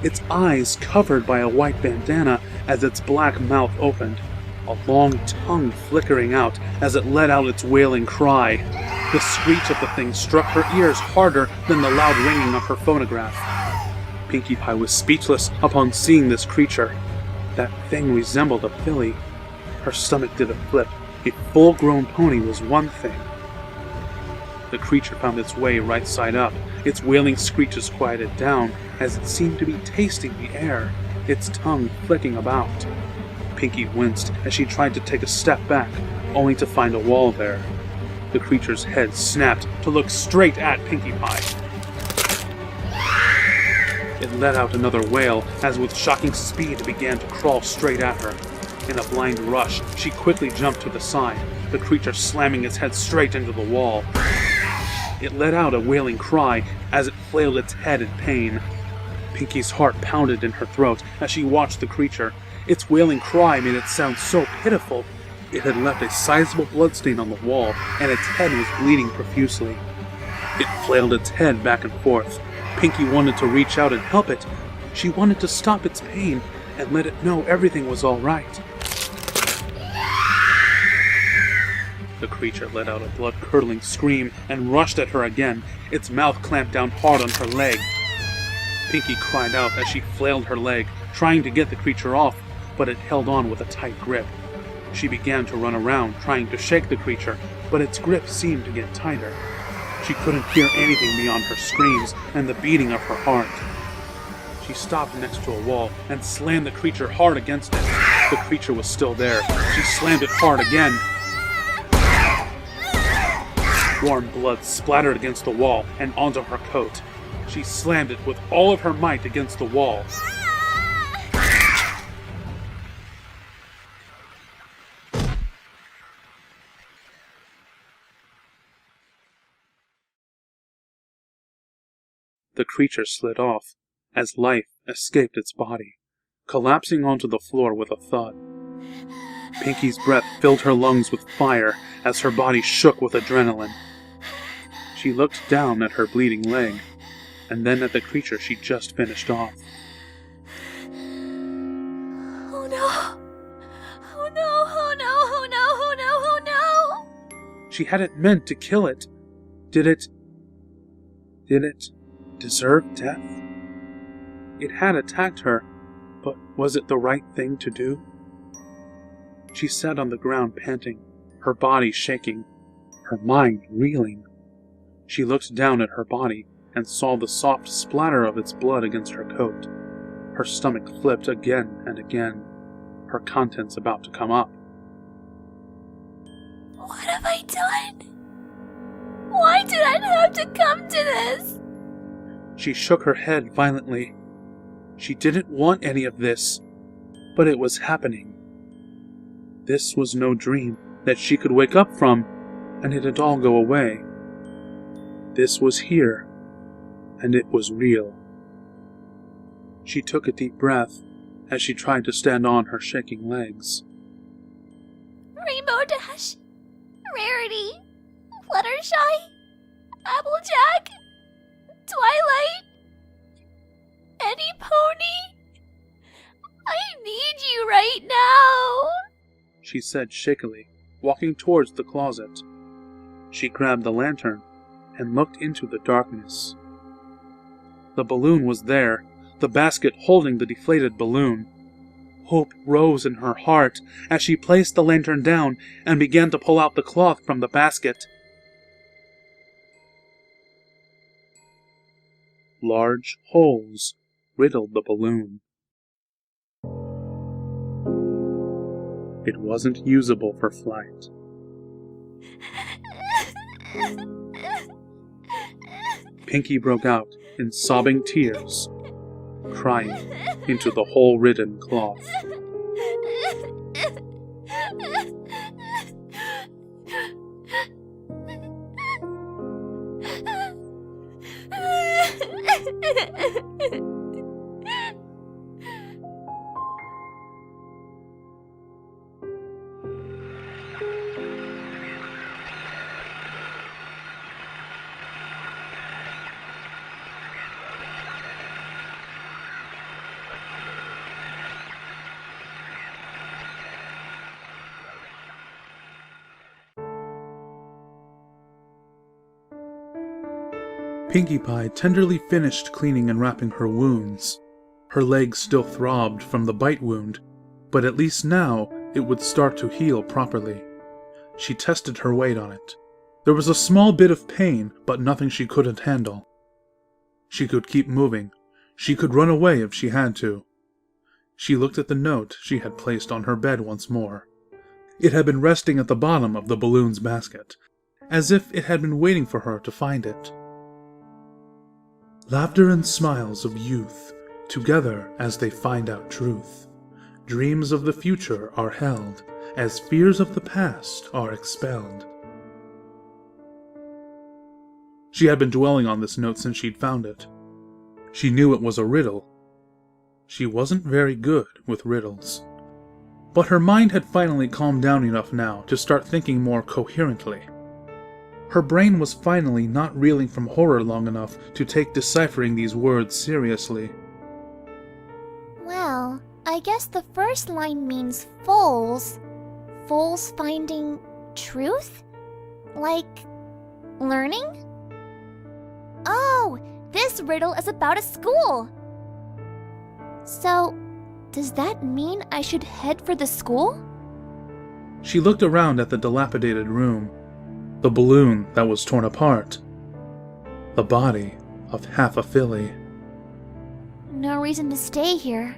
its eyes covered by a white bandana as its black mouth opened, a long tongue flickering out as it let out its wailing cry. The screech of the thing struck her ears harder than the loud ringing of her phonograph. Pinkie Pie was speechless upon seeing this creature. That thing resembled a filly. Her stomach did a flip. A full-grown pony was one thing. The creature found its way right side up. Its wailing screeches quieted down as it seemed to be tasting the air, its tongue flicking about. Pinkie winced as she tried to take a step back, only to find a wall there. The creature's head snapped to look straight at Pinkie Pie. It let out another wail as with shocking speed it began to crawl straight at her. In a blind rush, she quickly jumped to the side, the creature slamming its head straight into the wall. It let out a wailing cry as it flailed its head in pain. Pinkie's heart pounded in her throat as she watched the creature. Its wailing cry made it sound so pitiful. It had left a sizable bloodstain on the wall, and its head was bleeding profusely. It flailed its head back and forth. Pinkie wanted to reach out and help it. She wanted to stop its pain and let it know everything was all right. The creature let out a blood-curdling scream and rushed at her again, its mouth clamped down hard on her leg. Pinkie cried out as she flailed her leg, trying to get the creature off, but it held on with a tight grip. She began to run around, trying to shake the creature, but its grip seemed to get tighter. She couldn't hear anything beyond her screams and the beating of her heart. She stopped next to a wall and slammed the creature hard against it. The creature was still there. She slammed it hard again. Warm blood splattered against the wall and onto her coat. She slammed it with all of her might against the wall. The creature slid off as life escaped its body, collapsing onto the floor with a thud. Pinky's breath filled her lungs with fire as her body shook with adrenaline. She looked down at her bleeding leg, and then at the creature she just finished off. Oh no! Oh no! Oh no! Oh no! Oh no! Oh no! She hadn't meant to kill it. Did it deserve death? It had attacked her, but was it the right thing to do? She sat on the ground panting, her body shaking, her mind reeling. She looked down at her body and saw the soft splatter of its blood against her coat. Her stomach flipped again and again, her contents about to come up. What have I done? Why did I have to come to this? She shook her head violently. She didn't want any of this, but it was happening. This was no dream that she could wake up from, and it'd all go away. This was here, and it was real. She took a deep breath as she tried to stand on her shaking legs. Rainbow Dash, Rarity, Fluttershy, Applejack, Twilight, Eddie Pony, I need you right now, she said shakily, walking towards the closet. She grabbed the lantern and looked into the darkness. The balloon was there, the basket holding the deflated balloon. Hope rose in her heart as she placed the lantern down and began to pull out the cloth from the basket. Large holes riddled the balloon. It wasn't usable for flight. Pinky broke out in sobbing tears, crying into the hole-ridden cloth. Pinkie Pie tenderly finished cleaning and wrapping her wounds. Her leg still throbbed from the bite wound, but at least now it would start to heal properly. She tested her weight on it. There was a small bit of pain, but nothing she couldn't handle. She could keep moving. She could run away if she had to. She looked at the note she had placed on her bed once more. It had been resting at the bottom of the balloon's basket, as if it had been waiting for her to find it. Laughter and smiles of youth, together as they find out truth. Dreams of the future are held, as fears of the past are expelled. She had been dwelling on this note since she'd found it. She knew it was a riddle. She wasn't very good with riddles. But her mind had finally calmed down enough now to start thinking more coherently. Her brain was finally not reeling from horror long enough to take deciphering these words seriously. Well, I guess the first line means foals. Foals finding truth? Like learning? Oh, this riddle is about a school. So, Does that mean I should head for the school? She looked around at the dilapidated room, the balloon that was torn apart, the body of half a filly. No reason to stay here.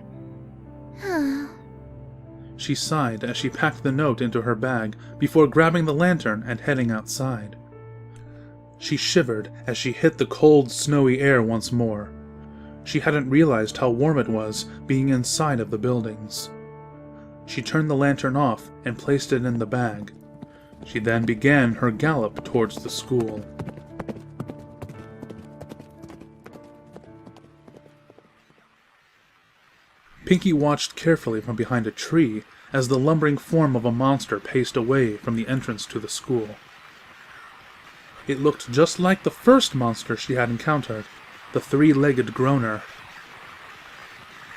She sighed as she packed the note into her bag before grabbing the lantern and heading outside. She shivered as she hit the cold, snowy air once more. She hadn't realized how warm it was being inside of the buildings. She turned the lantern off and placed it in the bag. She then began her gallop towards the school. Pinkie watched carefully from behind a tree as the lumbering form of a monster paced away from the entrance to the school. It looked just like the first monster she had encountered, the three-legged groaner.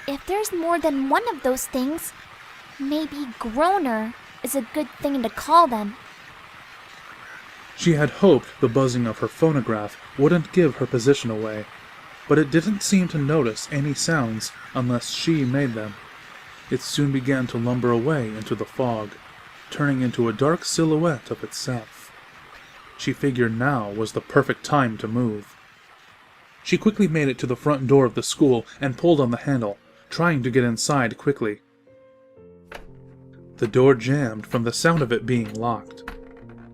If there's more than one of those things, maybe groaner is a good thing to call them. She had hoped the buzzing of her phonograph wouldn't give her position away, but it didn't seem to notice any sounds unless she made them. It soon began to lumber away into the fog, turning into a dark silhouette of itself. She figured now was the perfect time to move. She quickly made it to the front door of the school and pulled on the handle, trying to get inside quickly. The door jammed from the sound of it being locked.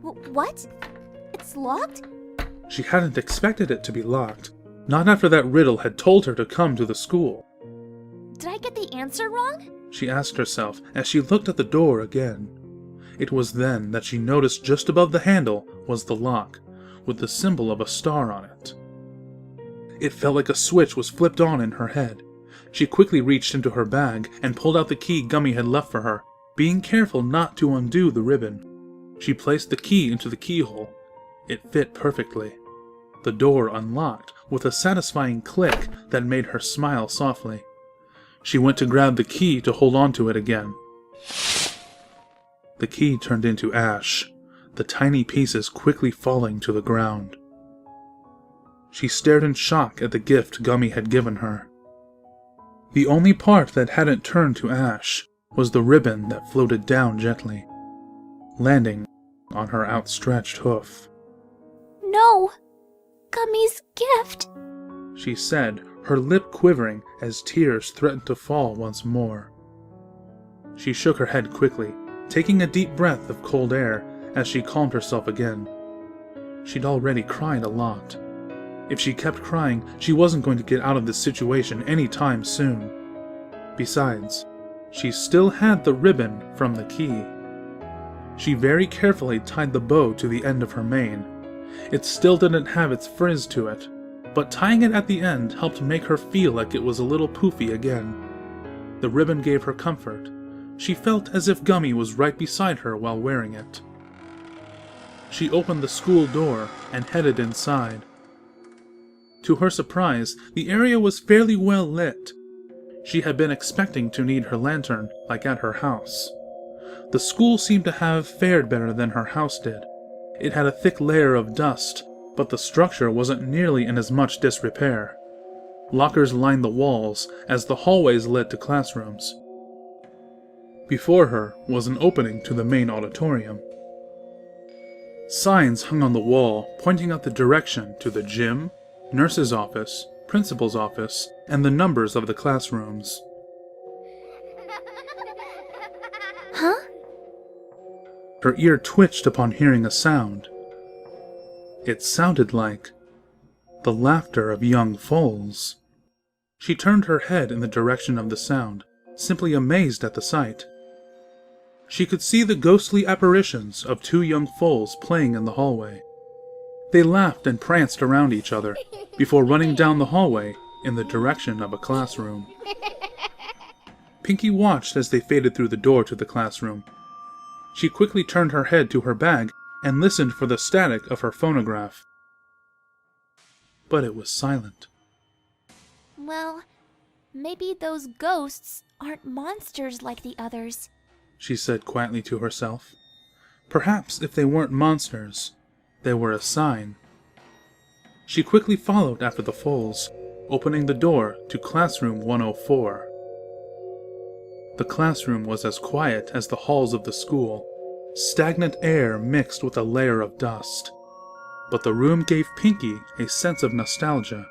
What? It's locked? She hadn't expected it to be locked, not after that riddle had told her to come to the school. Did I get the answer wrong? She asked herself as she looked at the door again. It was then that she noticed just above the handle was the lock, with the symbol of a star on it. It felt like a switch was flipped on in her head. She quickly reached into her bag and pulled out the key Gummy had left for her, being careful not to undo the ribbon. She placed the key into the keyhole. It fit perfectly. The door unlocked with a satisfying click that made her smile softly. She went to grab the key to hold on to it again. The key turned into ash, the tiny pieces quickly falling to the ground. She stared in shock at the gift Gummy had given her. The only part that hadn't turned to ash was the ribbon that floated down gently, landing on her outstretched hoof. No! Gummy's gift! She said, her lip quivering as tears threatened to fall once more. She shook her head quickly, taking a deep breath of cold air as she calmed herself again. She'd already cried a lot. If she kept crying, she wasn't going to get out of this situation any time soon. Besides, she still had the ribbon from the key. She very carefully tied the bow to the end of her mane. It still didn't have its frizz to it, but tying it at the end helped make her feel like it was a little poofy again. The ribbon gave her comfort. She felt as if Gummy was right beside her while wearing it. She opened the school door and headed inside. To her surprise, the area was fairly well lit. She had been expecting to need her lantern, like at her house. The school seemed to have fared better than her house did. It had a thick layer of dust, but the structure wasn't nearly in as much disrepair. Lockers lined the walls as the hallways led to classrooms. Before her was an opening to the main auditorium. Signs hung on the wall pointing out the direction to the gym, nurse's office, principal's office, and the numbers of the classrooms. Huh? Her ear twitched upon hearing a sound. It sounded like the laughter of young foals. She turned her head in the direction of the sound, simply amazed at the sight. She could see the ghostly apparitions of two young foals playing in the hallway. They laughed and pranced around each other before running down the hallway in the direction of a classroom. Pinkie watched as they faded through the door to the classroom. She quickly turned her head to her bag and listened for the static of her phonograph. But it was silent. Well, maybe those ghosts aren't monsters like the others, she said quietly to herself. Perhaps if they weren't monsters, they were a sign. She quickly followed after the foals, opening the door to classroom 104. The classroom was as quiet as the halls of the school, stagnant air mixed with a layer of dust. But the room gave Pinkie a sense of nostalgia.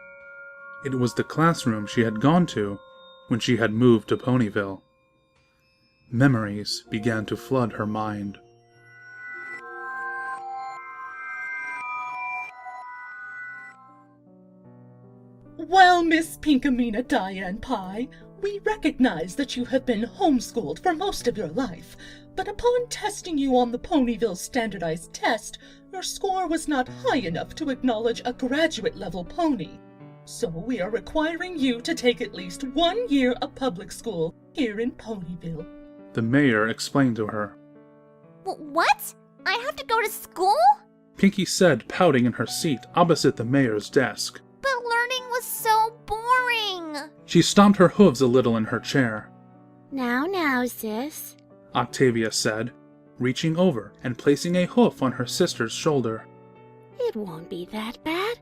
It was the classroom she had gone to when she had moved to Ponyville. Memories began to flood her mind. Well, Miss Pinkamena Diane Pie, we recognize that you have been homeschooled for most of your life, but upon testing you on the Ponyville standardized test, your score was not high enough to acknowledge a graduate-level pony. So we are requiring you to take at least 1 year of public school here in Ponyville. The mayor explained to her. What? I have to go to school? Pinkie said, pouting in her seat opposite the mayor's desk. But learning was so boring. She stomped her hooves a little in her chair. Now, sis. Octavia said, reaching over and placing a hoof on her sister's shoulder. It won't be that bad.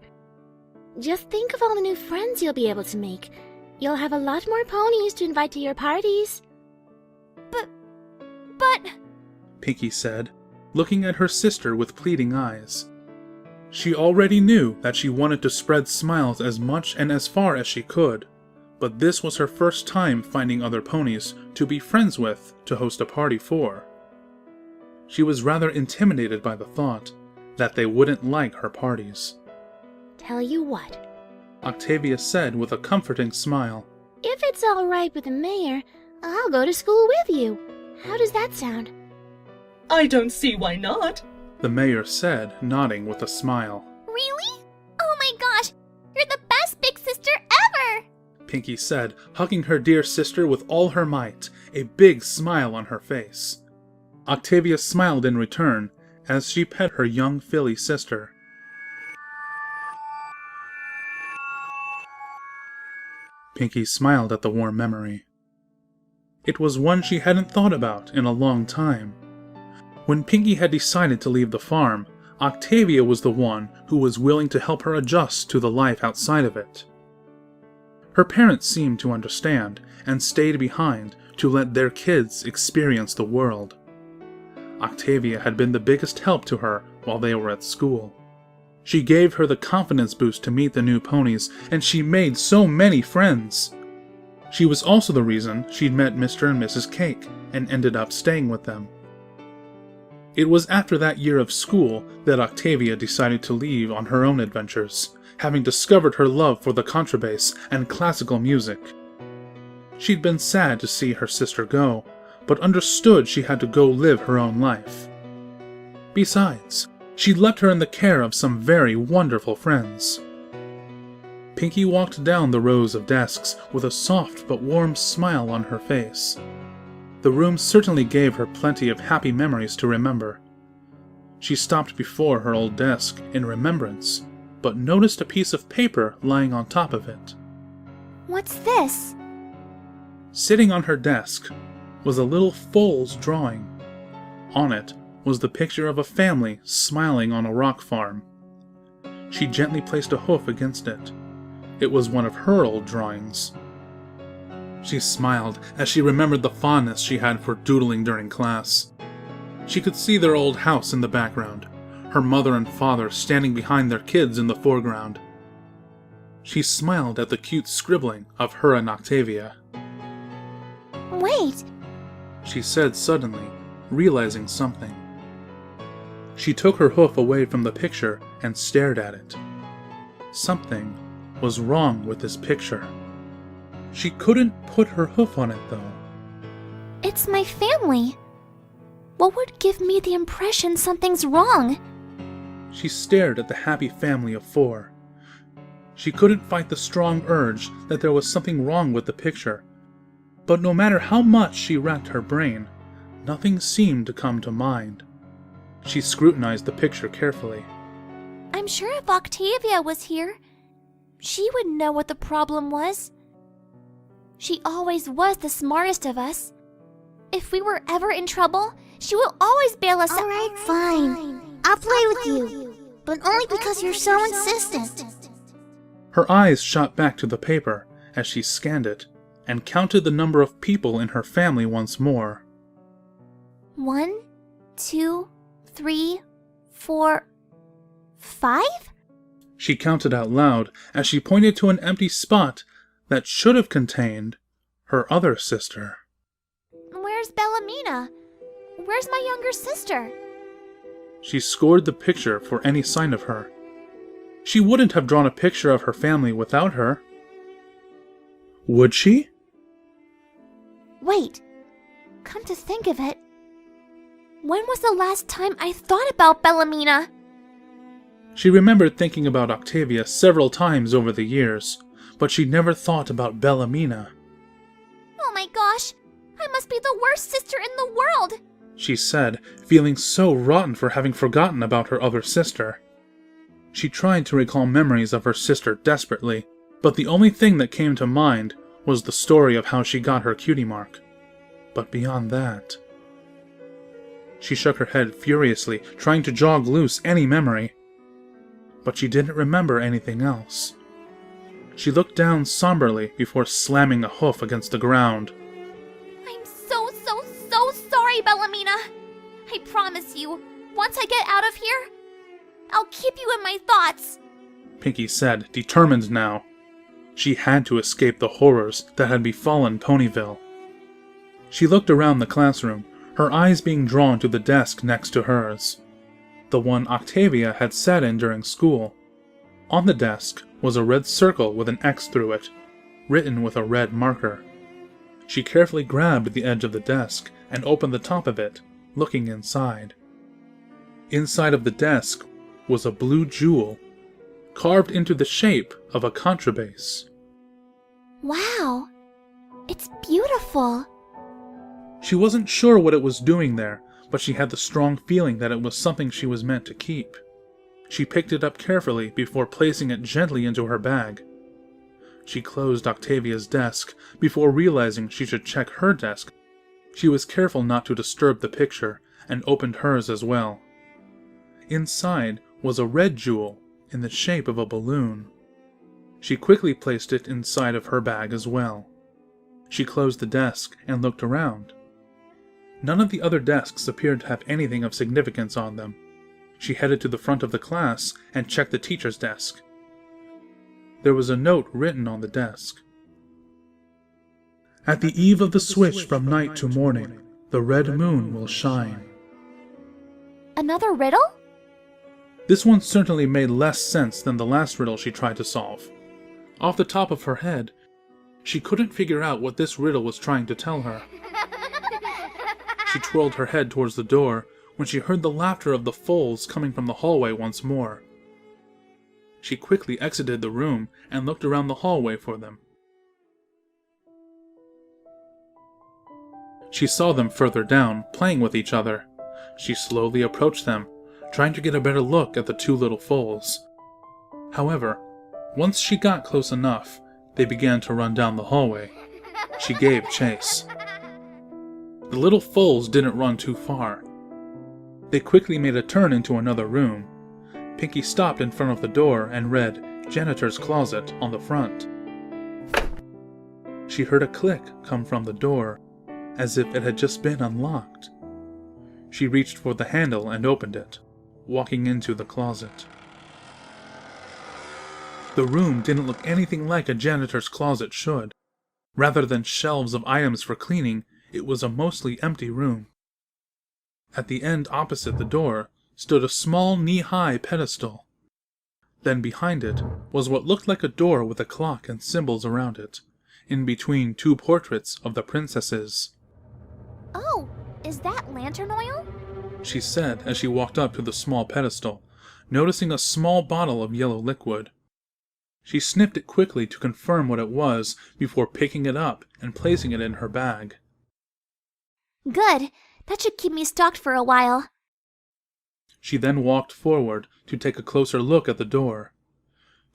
Just think of all the new friends you'll be able to make. You'll have a lot more ponies to invite to your parties. But... Pinkie said, looking at her sister with pleading eyes. She already knew that she wanted to spread smiles as much and as far as she could, but this was her first time finding other ponies to be friends with to host a party for. She was rather intimidated by the thought that they wouldn't like her parties. Tell you what, Octavia said with a comforting smile. if it's all right with the mayor, I'll go to school with you. How does that sound? I don't see why not. The mayor said, nodding with a smile. Really? Oh my gosh! You're the best big sister ever! Pinkie said, hugging her dear sister with all her might, a big smile on her face. Octavia smiled in return as she pet her young filly sister. Pinkie smiled at the warm memory. It was one she hadn't thought about in a long time. When Pinkie had decided to leave the farm, Octavia was the one who was willing to help her adjust to the life outside of it. Her parents seemed to understand and stayed behind to let their kids experience the world. Octavia had been the biggest help to her while they were at school. She gave her the confidence boost to meet the new ponies, and she made so many friends. She was also the reason she'd met Mr. and Mrs. Cake and ended up staying with them. It was after that year of school that Octavia decided to leave on her own adventures, having discovered her love for the contrabass and classical music. She'd been sad to see her sister go, but understood she had to go live her own life. Besides, she'd left her in the care of some very wonderful friends. Pinkie walked down the rows of desks with a soft but warm smile on her face. The room certainly gave her plenty of happy memories to remember. She stopped before her old desk in remembrance, but noticed a piece of paper lying on top of it. What's this? Sitting on her desk was a little foal's drawing. On it was the picture of a family smiling on a rock farm. She gently placed a hoof against it. It was one of her old drawings. She smiled as she remembered the fondness she had for doodling during class. She could see their old house in the background, her mother and father standing behind their kids in the foreground. She smiled at the cute scribbling of her and Octavia. Wait, She said suddenly, realizing something. She took her hoof away from the picture and stared at it. Something was wrong with this picture. She couldn't put her hoof on it, though. it's my family. What would give me the impression something's wrong? She stared at the happy family of 4. She couldn't fight the strong urge that there was something wrong with the picture. But no matter how much she racked her brain, nothing seemed to come to mind. She scrutinized the picture carefully. I'm sure if Octavia was here, she would know what the problem was. She always was the smartest of us. If we were ever in trouble, she will always bail us out. Alright, fine. I'll play with you. But only because you're so insistent. Her eyes shot back to the paper as she scanned it and counted the number of people in her family once more. 1, 2, 3, 4, 5? She counted out loud as she pointed to an empty spot that should have contained her other sister. Where's Bellamina? Where's my younger sister? She scored the picture for any sign of her. She wouldn't have drawn a picture of her family without her. Would she? Wait, come to think of it, when was the last time I thought about Bellamina? She remembered thinking about Octavia several times over the years, but she never thought about Bellamina. Oh my gosh, I must be the worst sister in the world! She said, feeling so rotten for having forgotten about her other sister. She tried to recall memories of her sister desperately, but the only thing that came to mind was the story of how she got her cutie mark. But beyond that... She shook her head furiously, trying to jog loose any memory. But she didn't remember anything else. She looked down somberly before slamming a hoof against the ground. I'm so sorry, Bellamina. I promise you, once I get out of here, I'll keep you in my thoughts. Pinky said, determined now. She had to escape the horrors that had befallen Ponyville. She looked around the classroom, her eyes being drawn to the desk next to hers, the one Octavia had sat in during school. On the desk was a red circle with an X through it, written with a red marker. She carefully grabbed the edge of the desk and opened the top of it, looking inside. Inside of the desk was a blue jewel, carved into the shape of a contrabass. Wow, it's beautiful. She wasn't sure what it was doing there, but she had the strong feeling that it was something she was meant to keep. She picked it up carefully before placing it gently into her bag. She closed Octavia's desk before realizing she should check her desk. She was careful not to disturb the picture and opened hers as well. Inside was a red jewel in the shape of a balloon. She quickly placed it inside of her bag as well. She closed the desk and looked around. None of the other desks appeared to have anything of significance on them. She headed to the front of the class and checked the teacher's desk. There was a note written on the desk. At the eve of the switch from night to morning, the red moon will shine. Another riddle? This one certainly made less sense than the last riddle she tried to solve. Off the top of her head, she couldn't figure out what this riddle was trying to tell her. She twirled her head towards the door when she heard the laughter of the foals coming from the hallway once more. She quickly exited the room and looked around the hallway for them. She saw them further down, playing with each other. She slowly approached them, trying to get a better look at the two little foals. However, once she got close enough, they began to run down the hallway. She gave chase. The little foals didn't run too far. They quickly made a turn into another room. Pinky stopped in front of the door and read "Janitor's Closet" on the front. She heard a click come from the door, as if it had just been unlocked. She reached for the handle and opened it, walking into the closet. The room didn't look anything like a janitor's closet should. Rather than shelves of items for cleaning, it was a mostly empty room. At the end opposite the door stood a small knee-high pedestal. Then behind it was what looked like a door with a clock and symbols around it, in between two portraits of the princesses. Oh, is that lantern oil? She said as she walked up to the small pedestal, noticing a small bottle of yellow liquid. She sniffed it quickly to confirm what it was before picking it up and placing it in her bag. Good. That should keep me stocked for a while. She then walked forward to take a closer look at the door.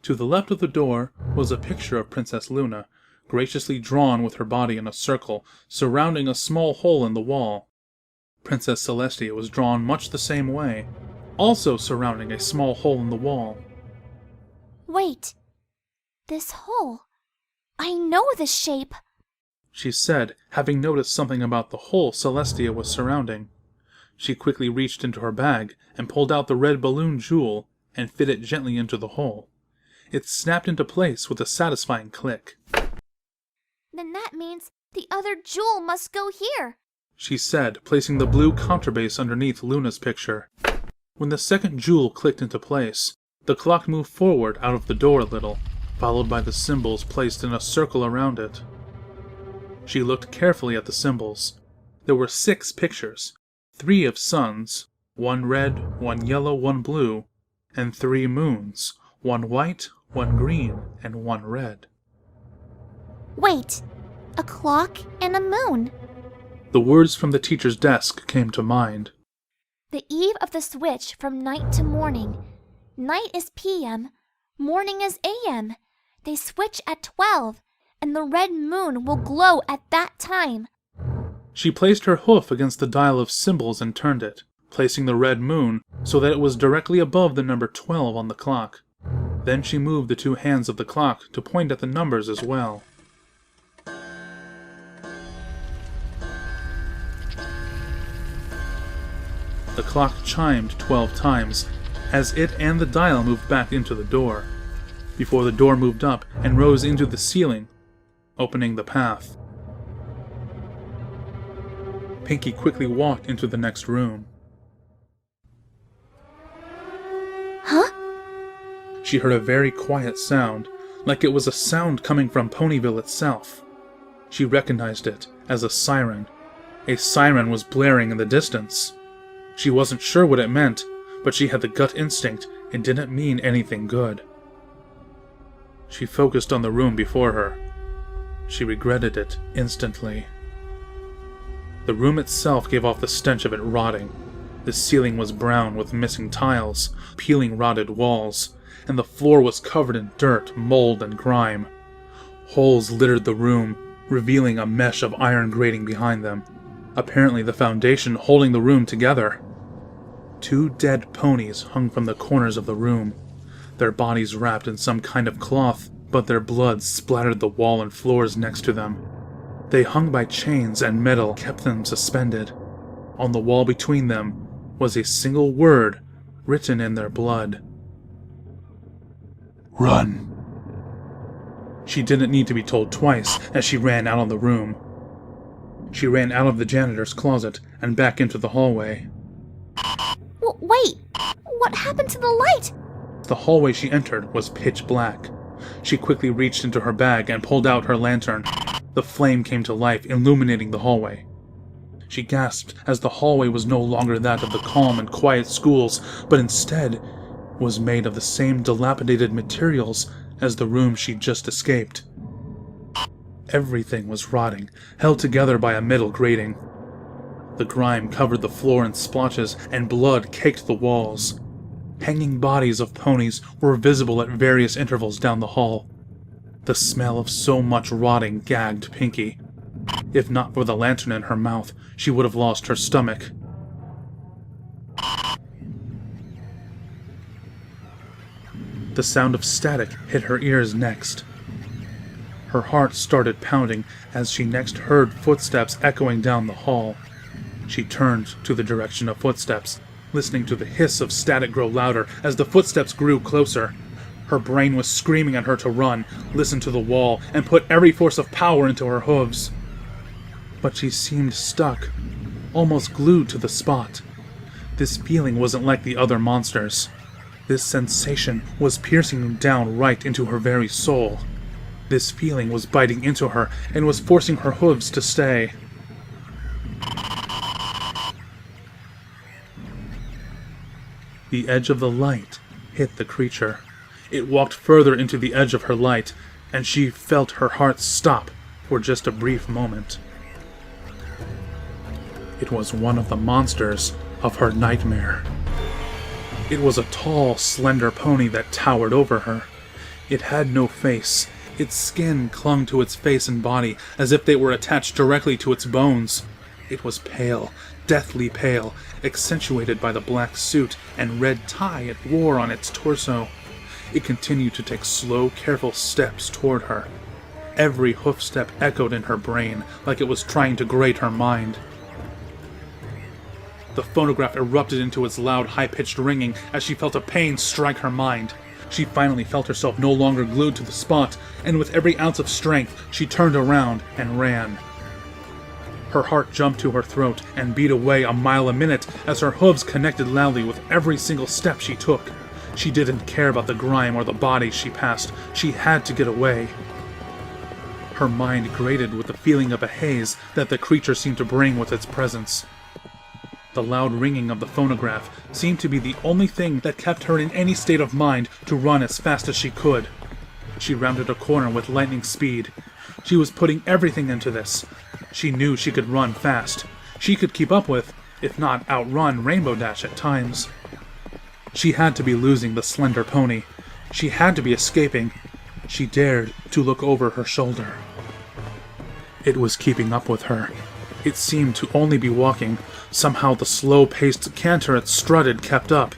To the left of the door was a picture of Princess Luna, graciously drawn with her body in a circle surrounding a small hole in the wall. Princess Celestia was drawn much the same way, also surrounding a small hole in the wall. Wait. This hole. I know this shape. she said, having noticed something about the hole Celestia was surrounding. She quickly reached into her bag and pulled out the red balloon jewel and fit it gently into the hole. It snapped into place with a satisfying click. Then that means the other jewel must go here, she said, placing the blue counterbase underneath Luna's picture. When the second jewel clicked into place, the clock moved forward out of the door a little, followed by the symbols placed in a circle around it. She looked carefully at the symbols. There were 6 pictures, 3 of suns, 1 red, 1 yellow, 1 blue, and 3 moons, 1 white, 1 green, and 1 red. Wait, a clock and a moon. The words from the teacher's desk came to mind. The eve of the switch from night to morning. Night is PM, morning is AM. They switch at 12, and the red moon will glow at that time. She placed her hoof against the dial of symbols and turned it, placing the red moon so that it was directly above the number 12 on the clock. Then she moved the 2 hands of the clock to point at the numbers as well. The clock chimed 12 times, as it and the dial moved back into the door, before the door moved up and rose into the ceiling, opening the path. Pinky quickly walked into the next room. Huh? She heard a very quiet sound, like it was a sound coming from Ponyville itself. She recognized it as a siren. A siren was blaring in the distance. She wasn't sure what it meant, but she had the gut instinct it didn't mean anything good. She focused on the room before her. She regretted it instantly. The room itself gave off the stench of it rotting. The ceiling was brown with missing tiles, peeling rotted walls, and the floor was covered in dirt, mold, and grime. Holes littered the room, revealing a mesh of iron grating behind them. Apparently the foundation holding the room together. 2 dead ponies hung from the corners of the room, their bodies wrapped in some kind of cloth, but their blood splattered the wall and floors next to them. They hung by chains, and metal kept them suspended. On the wall between them was a single word written in their blood. Run. She didn't need to be told twice as she ran out of the room. She ran out of the janitor's closet and back into the hallway. Wait! What happened to the light? The hallway she entered was pitch black. She quickly reached into her bag and pulled out her lantern. The flame came to life, illuminating the hallway. She gasped as the hallway was no longer that of the calm and quiet schools, but instead was made of the same dilapidated materials as the room she'd just escaped. Everything was rotting, held together by a metal grating. The grime covered the floor in splotches, and blood caked the walls. Hanging bodies of ponies were visible at various intervals down the hall. The smell of so much rotting gagged Pinky. If not for the lantern in her mouth, she would have lost her stomach. The sound of static hit her ears next. Her heart started pounding as she next heard footsteps echoing down the hall. She turned to the direction of footsteps, listening to the hiss of static grow louder as the footsteps grew closer. Her brain was screaming at her to run, listen to the wall, and put every force of power into her hooves. But she seemed stuck, almost glued to the spot. This feeling wasn't like the other monsters. This sensation was piercing down right into her very soul. This feeling was biting into her and was forcing her hooves to stay. The edge of the light hit the creature. It walked further into the edge of her light, and she felt her heart stop for just a brief moment. It was one of the monsters of her nightmare. It was a tall, slender pony that towered over her. It had no face. Its skin clung to its face and body as if they were attached directly to its bones. It was pale, deathly pale, accentuated by the black suit and red tie it wore on its torso. It continued to take slow, careful steps toward her. Every hoofstep echoed in her brain like it was trying to grate her mind. The phonograph erupted into its loud, high-pitched ringing as she felt a pain strike her mind. She finally felt herself no longer glued to the spot, and with every ounce of strength, she turned around and ran. Her heart jumped to her throat and beat away a mile a minute as her hooves connected loudly with every single step she took. She didn't care about the grime or the bodies she passed. She had to get away. Her mind grated with the feeling of a haze that the creature seemed to bring with its presence. The loud ringing of the phonograph seemed to be the only thing that kept her in any state of mind to run as fast as she could. She rounded a corner with lightning speed. She was putting everything into this. She knew she could run fast. She could keep up with, if not outrun, Rainbow Dash at times. She had to be losing the slender pony. She had to be escaping. She dared to look over her shoulder. It was keeping up with her. It seemed to only be walking. Somehow the slow-paced canter it strutted kept up,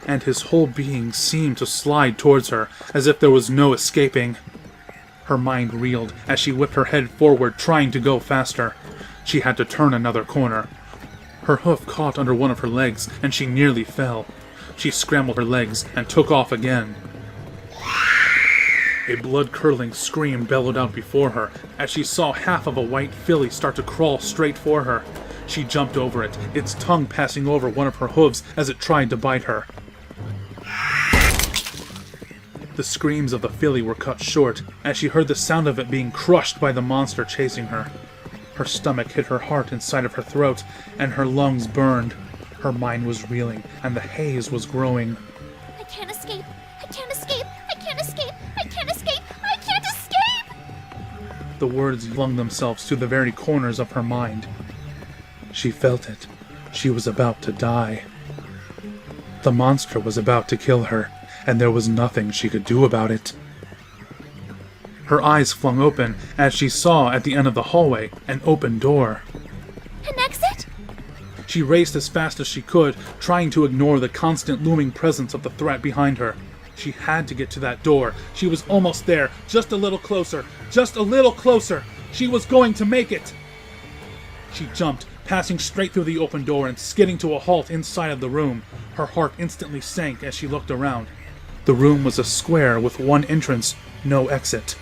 and his whole being seemed to slide towards her, as if there was no escaping. Her mind reeled as she whipped her head forward, trying to go faster. She had to turn another corner. Her hoof caught under one of her legs, and she nearly fell. She scrambled her legs and took off again. A blood-curdling scream bellowed out before her as she saw half of a white filly start to crawl straight for her. She jumped over it, its tongue passing over one of her hooves as it tried to bite her. The screams of the filly were cut short as she heard the sound of it being crushed by the monster chasing her. Her stomach hit her heart inside of her throat, and her lungs burned. Her mind was reeling, and the haze was growing. I can't escape! I can't escape! I can't escape! I can't escape! I can't escape! The words flung themselves to the very corners of her mind. She felt it. She was about to die. The monster was about to kill her, and there was nothing she could do about it. Her eyes flung open as she saw at the end of the hallway an open door. An exit? She raced as fast as she could, trying to ignore the constant looming presence of the threat behind her. She had to get to that door. She was almost there, just a little closer, just a little closer. She was going to make it. She jumped, passing straight through the open door and skidding to a halt inside of the room. Her heart instantly sank as she looked around. The room was a square with one entrance, no exit.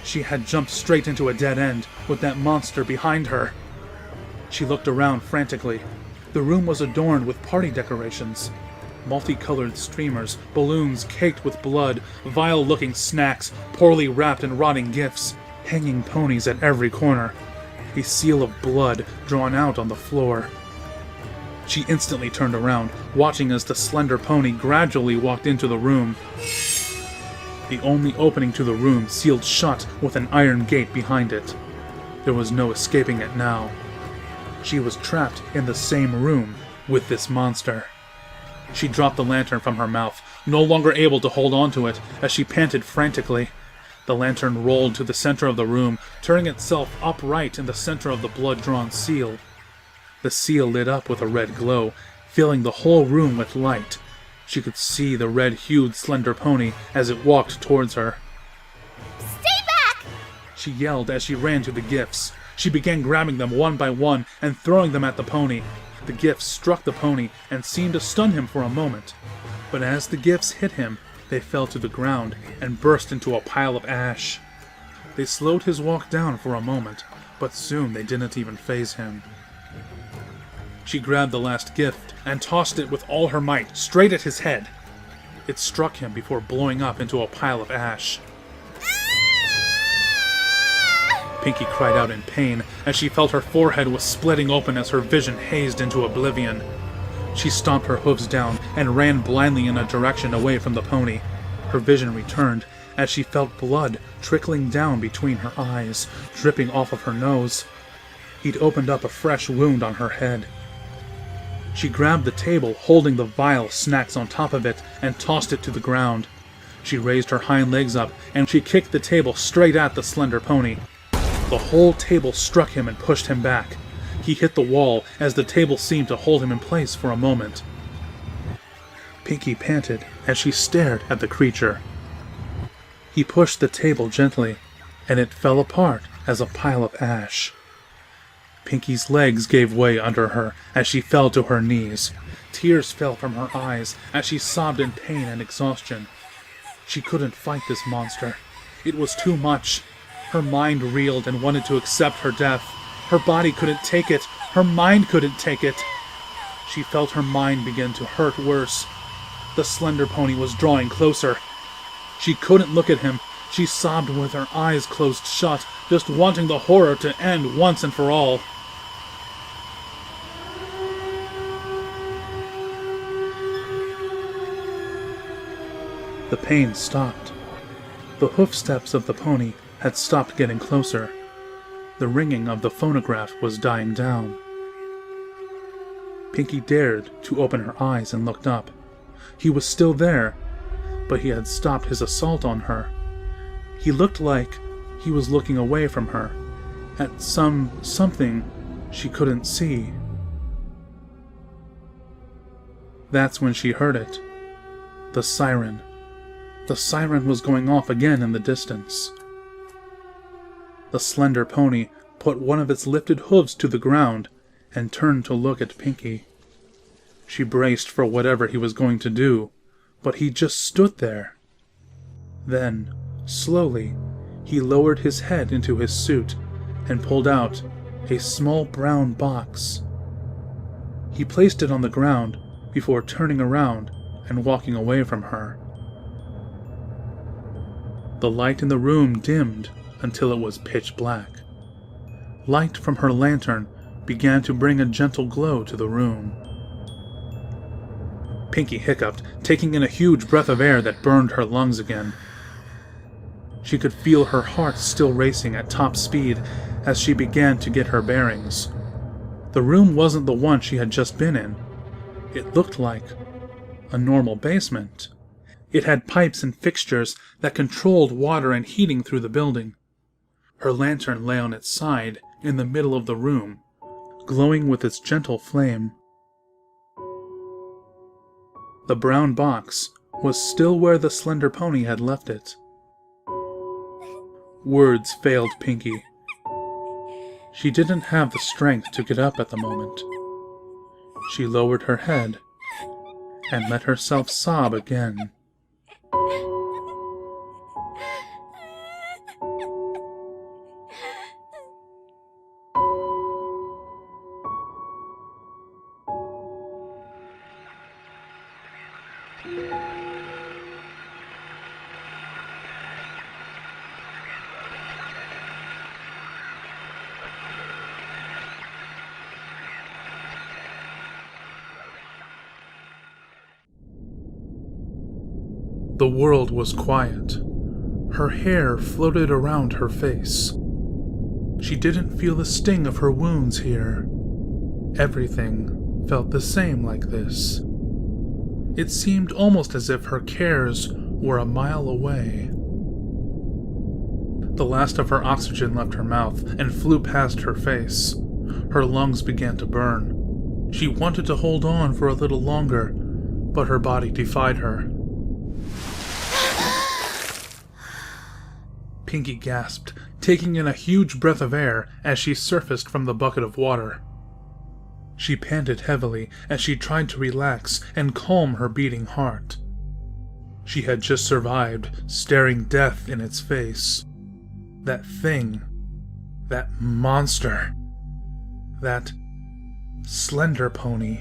She had jumped straight into a dead end, with that monster behind her. She looked around frantically. The room was adorned with party decorations. Multicolored streamers, balloons caked with blood, vile-looking snacks, poorly wrapped and rotting gifts, hanging ponies at every corner. A seal of blood drawn out on the floor. She instantly turned around, watching as the slender pony gradually walked into the room. The only opening to the room sealed shut with an iron gate behind it. There was no escaping it now. She was trapped in the same room with this monster. She dropped the lantern from her mouth, no longer able to hold on to it, as she panted frantically. The lantern rolled to the center of the room, turning itself upright in the center of the blood-drawn seal. The seal lit up with a red glow, filling the whole room with light. She could see the red-hued slender pony as it walked towards her. Stay back! She yelled as she ran to the gifts. She began grabbing them one by one and throwing them at the pony. The gifts struck the pony and seemed to stun him for a moment. But as the gifts hit him, they fell to the ground and burst into a pile of ash. They slowed his walk down for a moment, but soon they didn't even faze him. She grabbed the last gift and tossed it with all her might straight at his head. It struck him before blowing up into a pile of ash. Pinky cried out in pain as she felt her forehead was splitting open as her vision hazed into oblivion. She stomped her hooves down and ran blindly in a direction away from the pony. Her vision returned as she felt blood trickling down between her eyes, dripping off of her nose. He'd opened up a fresh wound on her head. She grabbed the table holding the vile snacks on top of it and tossed it to the ground. She raised her hind legs up and she kicked the table straight at the slender pony. The whole table struck him and pushed him back. He hit the wall as the table seemed to hold him in place for a moment. Pinky panted as she stared at the creature. He pushed the table gently, and it fell apart as a pile of ash. Pinky's legs gave way under her as she fell to her knees. Tears fell from her eyes as she sobbed in pain and exhaustion. She couldn't fight this monster. It was too much. Her mind reeled and wanted to accept her death. Her body couldn't take it. Her mind couldn't take it. She felt her mind begin to hurt worse. The slender pony was drawing closer. She couldn't look at him. She sobbed with her eyes closed shut, just wanting the horror to end once and for all. The pain stopped. The hoofsteps of the pony had stopped getting closer. The ringing of the phonograph was dying down. Pinky dared to open her eyes and looked up. He was still there, but he had stopped his assault on her. He looked like he was looking away from her, at something she couldn't see. That's when she heard it. The siren. The siren was going off again in the distance. The slender pony put one of its lifted hooves to the ground and turned to look at Pinky. She braced for whatever he was going to do, but he just stood there. Then, slowly, he lowered his head into his suit and pulled out a small brown box. He placed it on the ground before turning around and walking away from her. The light in the room dimmed until it was pitch black. Light from her lantern began to bring a gentle glow to the room. Pinky hiccuped, taking in a huge breath of air that burned her lungs again. She could feel her heart still racing at top speed as she began to get her bearings. The room wasn't the one she had just been in. It looked like a normal basement. It had pipes and fixtures that controlled water and heating through the building. Her lantern lay on its side in the middle of the room, glowing with its gentle flame. The brown box was still where the slender pony had left it. Words failed Pinky. She didn't have the strength to get up at the moment. She lowered her head and let herself sob again. The world was quiet. Her hair floated around her face. She didn't feel the sting of her wounds here. Everything felt the same like this. It seemed almost as if her cares were a mile away. The last of her oxygen left her mouth and flew past her face. Her lungs began to burn. She wanted to hold on for a little longer, but her body defied her. Pinky gasped, taking in a huge breath of air as she surfaced from the bucket of water. She panted heavily as she tried to relax and calm her beating heart. She had just survived, staring death in its face. That thing, that monster, that slender pony.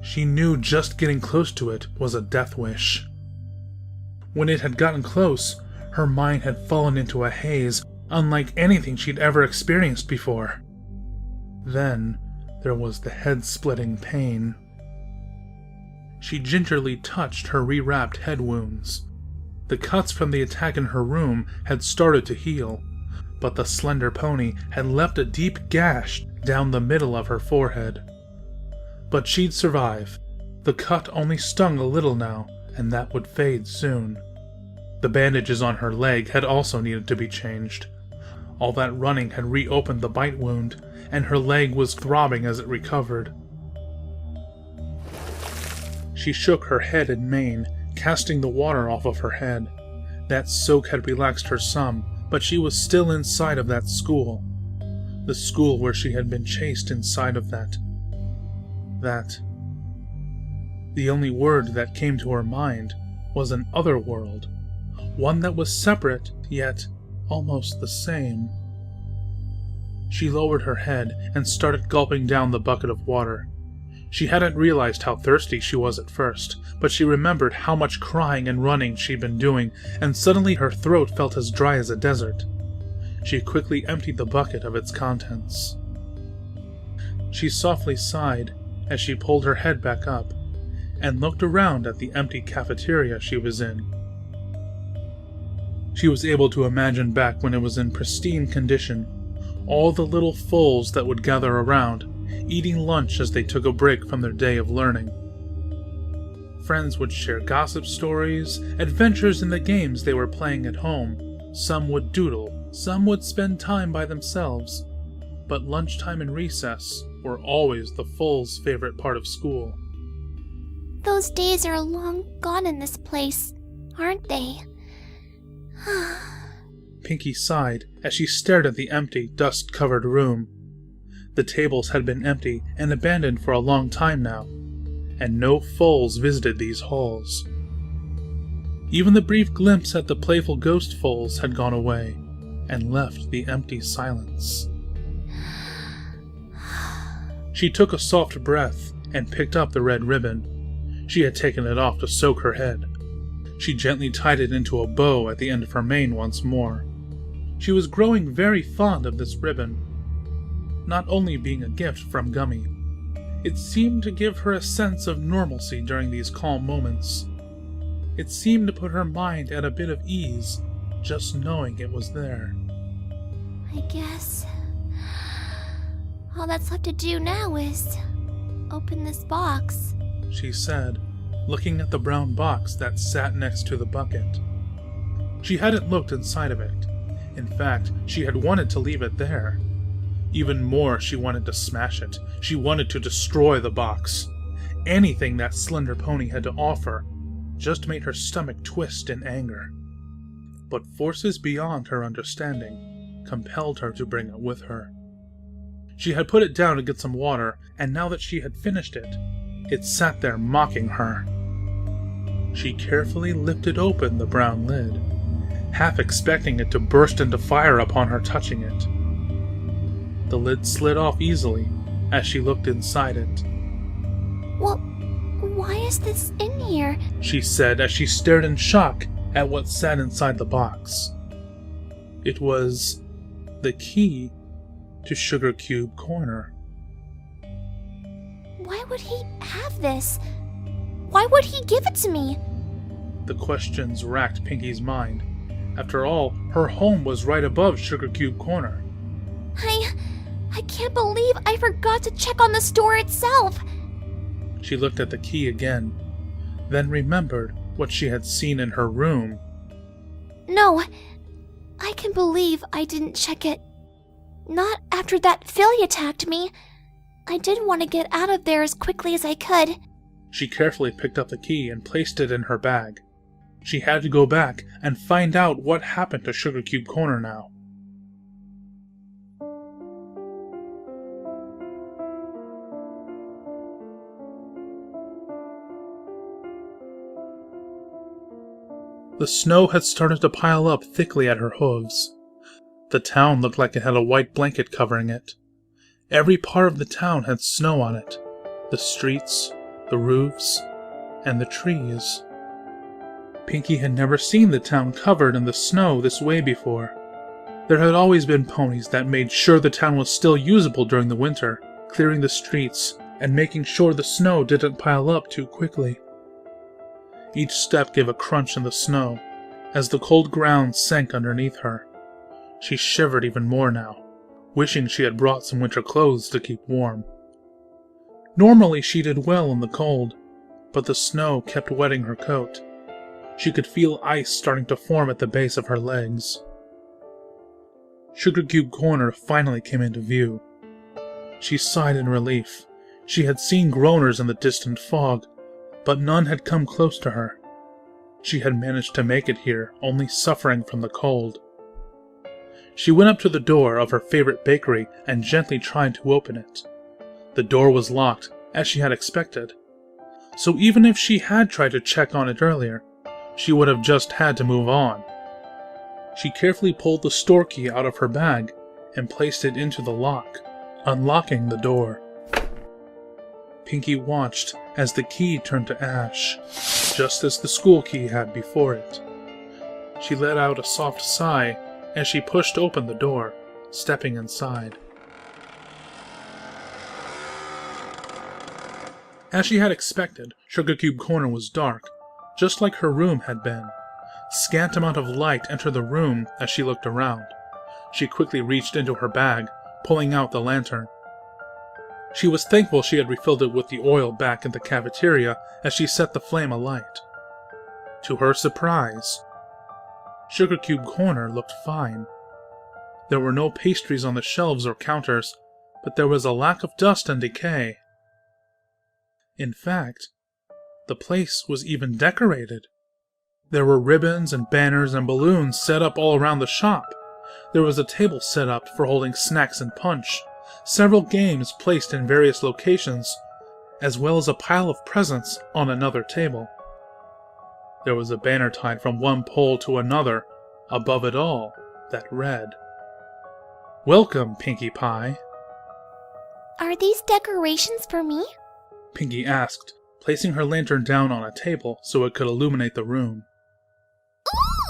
She knew just getting close to it was a death wish. When it had gotten close, her mind had fallen into a haze unlike anything she'd ever experienced before. Then there was the head-splitting pain. She gingerly touched her rewrapped head wounds. The cuts from the attack in her room had started to heal, but the slender pony had left a deep gash down the middle of her forehead. But she'd survive. The cut only stung a little now, and that would fade soon. The bandages on her leg had also needed to be changed. All that running had reopened the bite wound, and her leg was throbbing as it recovered. She shook her head and mane, casting the water off of her head. That soak had relaxed her some, but she was still inside of that school. The school where she had been chased inside of that. The only word that came to her mind was an other world, one that was separate, yet almost the same. She lowered her head and started gulping down the bucket of water. She hadn't realized how thirsty she was at first, but she remembered how much crying and running she'd been doing, and suddenly her throat felt as dry as a desert. She quickly emptied the bucket of its contents. She softly sighed as she pulled her head back up and looked around at the empty cafeteria she was in. She was able to imagine back when it was in pristine condition, all the little foals that would gather around, eating lunch as they took a break from their day of learning. Friends would share gossip stories, adventures in the games they were playing at home. Some would doodle, some would spend time by themselves, but lunchtime and recess were always the foals' favorite part of school. Those days are long gone in this place, aren't they? Pinky sighed as she stared at the empty, dust-covered room. The tables had been empty and abandoned for a long time now, and no foals visited these halls. Even the brief glimpse at the playful ghost foals had gone away, and left the empty silence. She took a soft breath and picked up the red ribbon. She had taken it off to soak her head. She gently tied it into a bow at the end of her mane once more. She was growing very fond of this ribbon, not only being a gift from Gummy. It seemed to give her a sense of normalcy during these calm moments. It seemed to put her mind at a bit of ease, just knowing it was there. I guess all that's left to do now is open this box, she said, looking at the brown box that sat next to the bucket. She hadn't looked inside of it. In fact, she had wanted to leave it there. Even more, she wanted to smash it. She wanted to destroy the box. Anything that slender pony had to offer just made her stomach twist in anger. But forces beyond her understanding compelled her to bring it with her. She had put it down to get some water, and now that she had finished it, it sat there mocking her. She carefully lifted open the brown lid, half expecting it to burst into fire upon her touching it. The lid slid off easily as she looked inside it. Well, why is this in here? She said as she stared in shock at what sat inside the box. It was the key to Sugar Cube Corner. Why would he have this? Why would he give it to me? The questions racked Pinky's mind. After all, her home was right above Sugar Cube Corner. I can't believe I forgot to check on the store itself. She looked at the key again, then remembered what she had seen in her room. No, I can believe I didn't check it. Not after that filly attacked me. I did want to get out of there as quickly as I could. She carefully picked up the key and placed it in her bag. She had to go back and find out what happened to Sugar Cube Corner now. The snow had started to pile up thickly at her hooves. The town looked like it had a white blanket covering it. Every part of the town had snow on it. The streets, the roofs, and the trees. Pinky had never seen the town covered in the snow this way before. There had always been ponies that made sure the town was still usable during the winter, clearing the streets and making sure the snow didn't pile up too quickly. Each step gave a crunch in the snow as the cold ground sank underneath her. She shivered even more now, wishing she had brought some winter clothes to keep warm. Normally she did well in the cold, but the snow kept wetting her coat. She could feel ice starting to form at the base of her legs. Sugar Cube Corner finally came into view. She sighed in relief. She had seen groaners in the distant fog, but none had come close to her. She had managed to make it here, only suffering from the cold. She went up to the door of her favorite bakery and gently tried to open it. The door was locked, as she had expected. So even if she had tried to check on it earlier, she would have just had to move on. She carefully pulled the store key out of her bag and placed it into the lock, unlocking the door. Pinkie watched as the key turned to ash, just as the school key had before it. She let out a soft sigh as she pushed open the door, stepping inside. As she had expected, Sugar Cube Corner was dark, just like her room had been. Scant amount of light entered the room as she looked around. She quickly reached into her bag, pulling out the lantern. She was thankful she had refilled it with the oil back in the cafeteria as she set the flame alight. To her surprise, Sugar Cube Corner looked fine. There were no pastries on the shelves or counters, but there was a lack of dust and decay. In fact, the place was even decorated. There were ribbons and banners and balloons set up all around the shop. There was a table set up for holding snacks and punch, several games placed in various locations, as well as a pile of presents on another table. There was a banner tied from one pole to another, above it all, that read, "Welcome, Pinkie Pie." Are these decorations for me? Pinkie asked, placing her lantern down on a table so it could illuminate the room.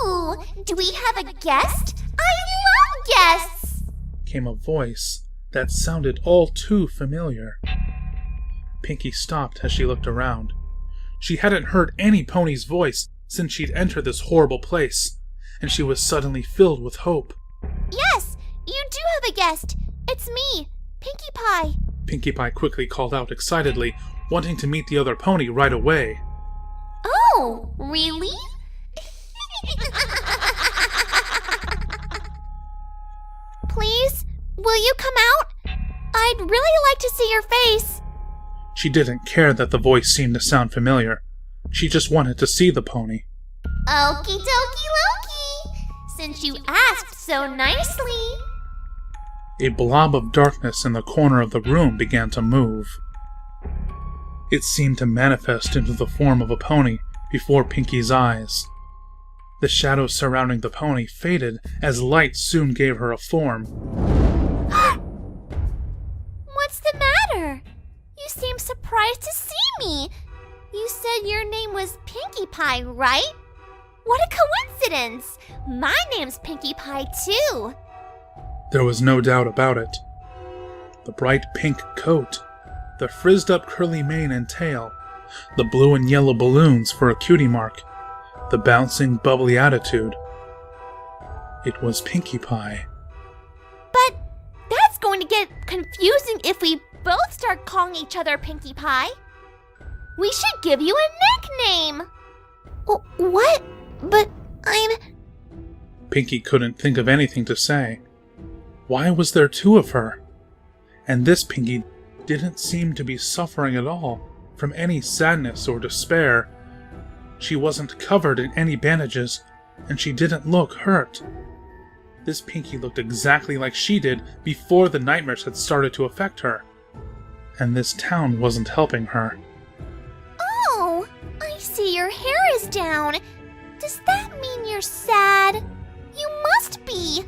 Ooh! Do we have a guest? I love guests! Came a voice that sounded all too familiar. Pinkie stopped as she looked around. She hadn't heard any pony's voice since she'd entered this horrible place, and she was suddenly filled with hope. Yes! You do have a guest! It's me, Pinkie Pie. Pinkie Pie quickly called out excitedly, wanting to meet the other pony right away. Oh, really? Please, will you come out? I'd really like to see your face. She didn't care that the voice seemed to sound familiar. She just wanted to see the pony. Okie dokie Loki, since you asked so nicely. A blob of darkness in the corner of the room began to move. It seemed to manifest into the form of a pony before Pinkie's eyes. The shadows surrounding the pony faded as light soon gave her a form. What's the matter? You seem surprised to see me. You said your name was Pinkie Pie, right? What a coincidence! My name's Pinkie Pie, too. There was no doubt about it. The bright pink coat, the frizzed-up curly mane and tail, the blue and yellow balloons for a cutie mark, the bouncing, bubbly attitude. It was Pinkie Pie. But that's going to get confusing if we both start calling each other Pinkie Pie. We should give you a nickname. What? But I'm... Pinkie couldn't think of anything to say. Why was there two of her? And this Pinkie didn't seem to be suffering at all from any sadness or despair. She wasn't covered in any bandages, and she didn't look hurt. This Pinkie looked exactly like she did before the nightmares had started to affect her. And this town wasn't helping her. Oh, I see your hair is down. Does that mean you're sad? You must be.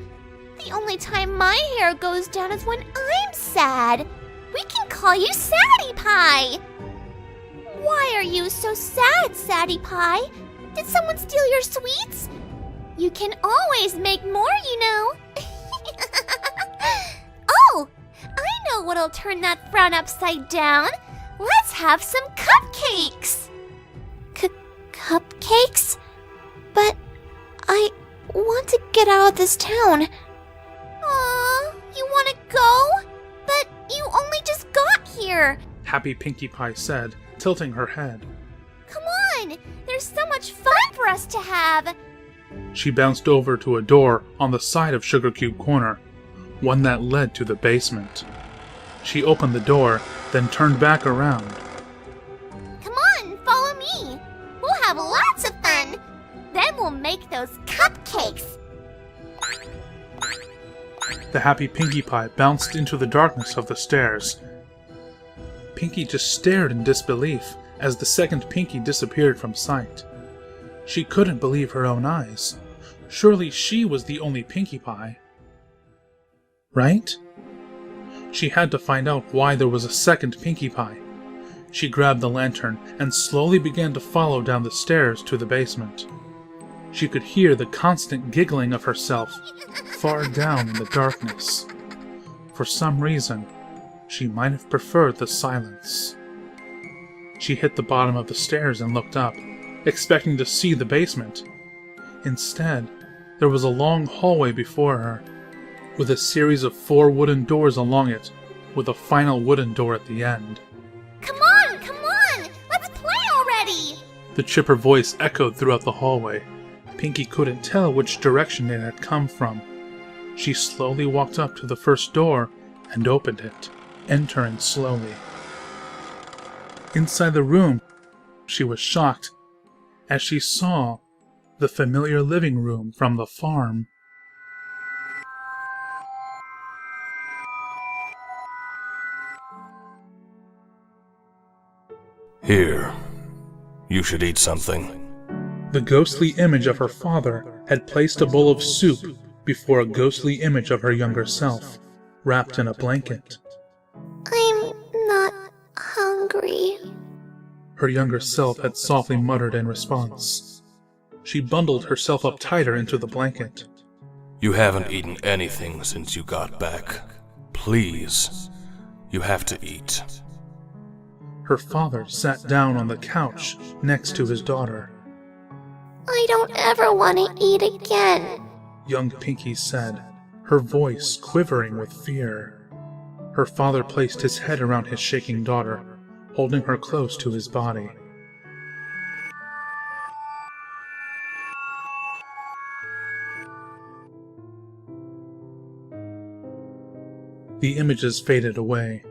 The only time my hair goes down is when I'm sad. We can call you Sadie Pie. Why are you so sad, Sadie Pie? Did someone steal your sweets? You can always make more, you know. Oh, I know what'll turn that frown upside down. Let's have some cupcakes. Cupcakes? But I want to get out of this town. Aw, you want to go? But you only just got here. Happy Pinkie Pie said, tilting her head. Come on, there's so much fun for us to have. She bounced over to a door on the side of Sugar Cube Corner, one that led to the basement. She opened the door, then turned back around. Come on, follow me. We'll have lots of fun. Then we'll make those cupcakes. The happy Pinkie Pie bounced into the darkness of the stairs. Pinkie just stared in disbelief as the second Pinkie disappeared from sight. She couldn't believe her own eyes. Surely she was the only Pinkie Pie. Right? She had to find out why there was a second Pinkie Pie. She grabbed the lantern and slowly began to follow down the stairs to the basement. She could hear the constant giggling of herself far down in the darkness. For some reason, she might have preferred the silence. She hit the bottom of the stairs and looked up, expecting to see the basement. Instead, there was a long hallway before her, with a series of 4 wooden doors along it, with a final wooden door at the end. Come on! Let's play already! The chipper voice echoed throughout the hallway. Pinkie couldn't tell which direction it had come from. She slowly walked up to the first door and opened it, entering slowly. Inside the room, she was shocked as she saw the familiar living room from the farm. Here, you should eat something. The ghostly image of her father had placed a bowl of soup before a ghostly image of her younger self, wrapped in a blanket. I'm not hungry. Her younger self had softly muttered in response. She bundled herself up tighter into the blanket. You haven't eaten anything since you got back. Please, you have to eat. Her father sat down on the couch next to his daughter. I don't ever want to eat again. Young Pinkie said, her voice quivering with fear. Her father placed his head around his shaking daughter, holding her close to his body. The images faded away.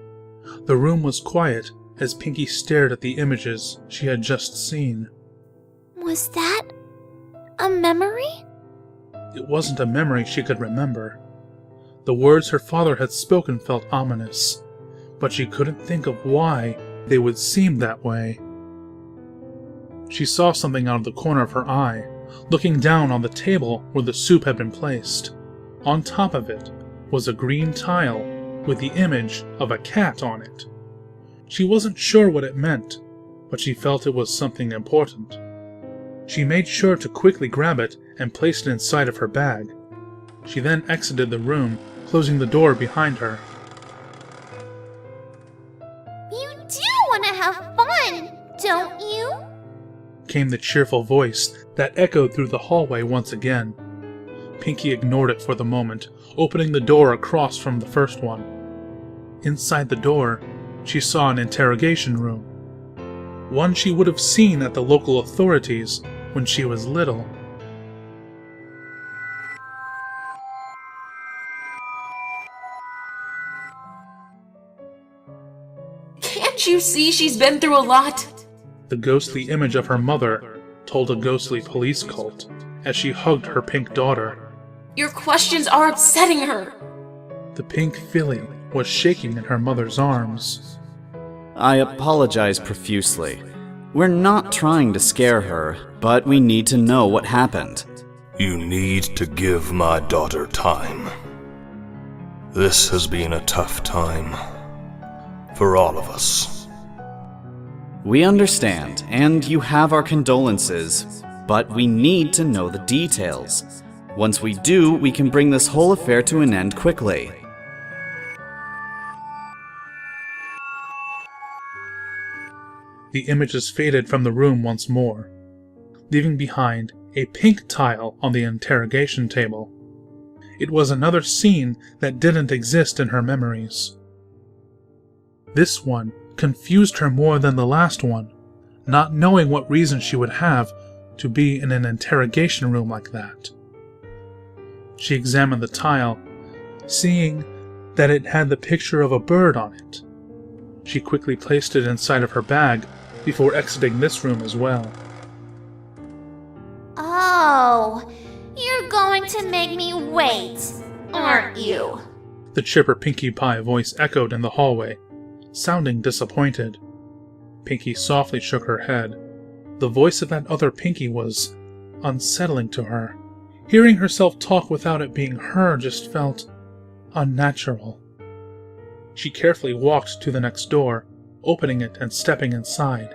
The room was quiet as Pinkie stared at the images she had just seen. Was that a memory? It wasn't a memory she could remember. The words her father had spoken felt ominous, but she couldn't think of why they would seem that way. She saw something out of the corner of her eye, looking down on the table where the soup had been placed. On top of it was a green tile with the image of a cat on it. She wasn't sure what it meant, but she felt it was something important. She made sure to quickly grab it and place it inside of her bag. She then exited the room, closing the door behind her. You do want to have fun, don't you? Came the cheerful voice that echoed through the hallway once again. Pinkie ignored it for the moment, opening the door across from the first one. Inside the door, she saw an interrogation room. One she would have seen at the local authorities when she was little. Can't you see she's been through a lot? The ghostly image of her mother told a ghostly police cult as she hugged her pink daughter. Your questions are upsetting her. The pink filly was shaking in her mother's arms. I apologize profusely. We're not trying to scare her, but we need to know what happened. You need to give my daughter time. This has been a tough time for all of us. We understand, and you have our condolences, but we need to know the details. Once we do, we can bring this whole affair to an end quickly. The images faded from the room once more, leaving behind a pink tile on the interrogation table. It was another scene that didn't exist in her memories. This one confused her more than the last one, not knowing what reason she would have to be in an interrogation room like that. She examined the tile, seeing that it had the picture of a bird on it. She quickly placed it inside of her bag before exiting this room as well. Oh, you're going to make me wait, aren't you? The chipper Pinkie Pie voice echoed in the hallway, sounding disappointed. Pinkie softly shook her head. The voice of that other Pinkie was unsettling to her. Hearing herself talk without it being her just felt unnatural. She carefully walked to the next door, opening it and stepping inside.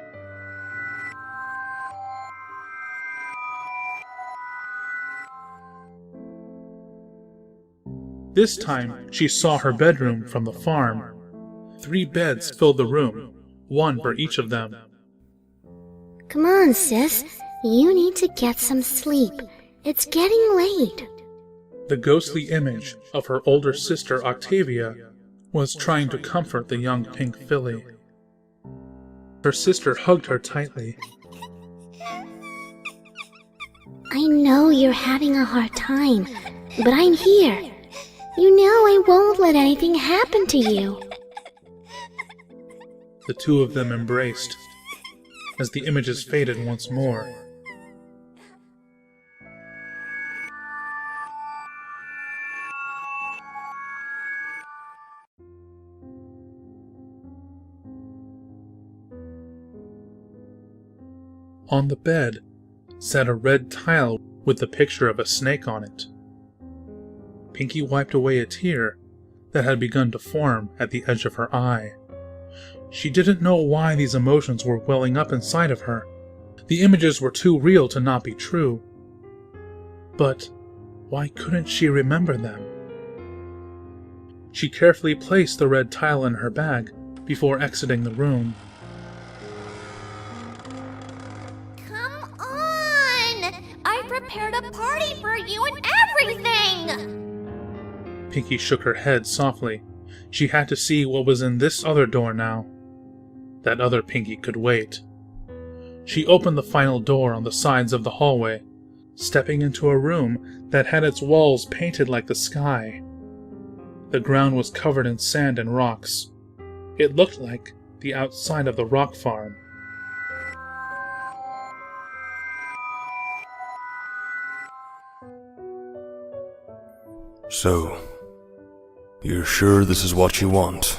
This time, she saw her bedroom from the farm. 3 beds filled the room, 1 for each of them. Come on, sis. You need to get some sleep. It's getting late. The ghostly image of her older sister Octavia was trying to comfort the young pink filly. Her sister hugged her tightly. I know you're having a hard time, but I'm here. You know I won't let anything happen to you. The 2 of them embraced as the images faded once more. On the bed sat a red tile with the picture of a snake on it. Pinkie wiped away a tear that had begun to form at the edge of her eye. She didn't know why these emotions were welling up inside of her. The images were too real to not be true. But why couldn't she remember them? She carefully placed the red tile in her bag before exiting the room. Come on! I prepared a party for you and everything! Pinkie shook her head softly. She had to see what was in this other door now. That other Pinkie could wait. She opened the final door on the sides of the hallway, stepping into a room that had its walls painted like the sky. The ground was covered in sand and rocks. It looked like the outside of the rock farm. So, you're sure this is what you want?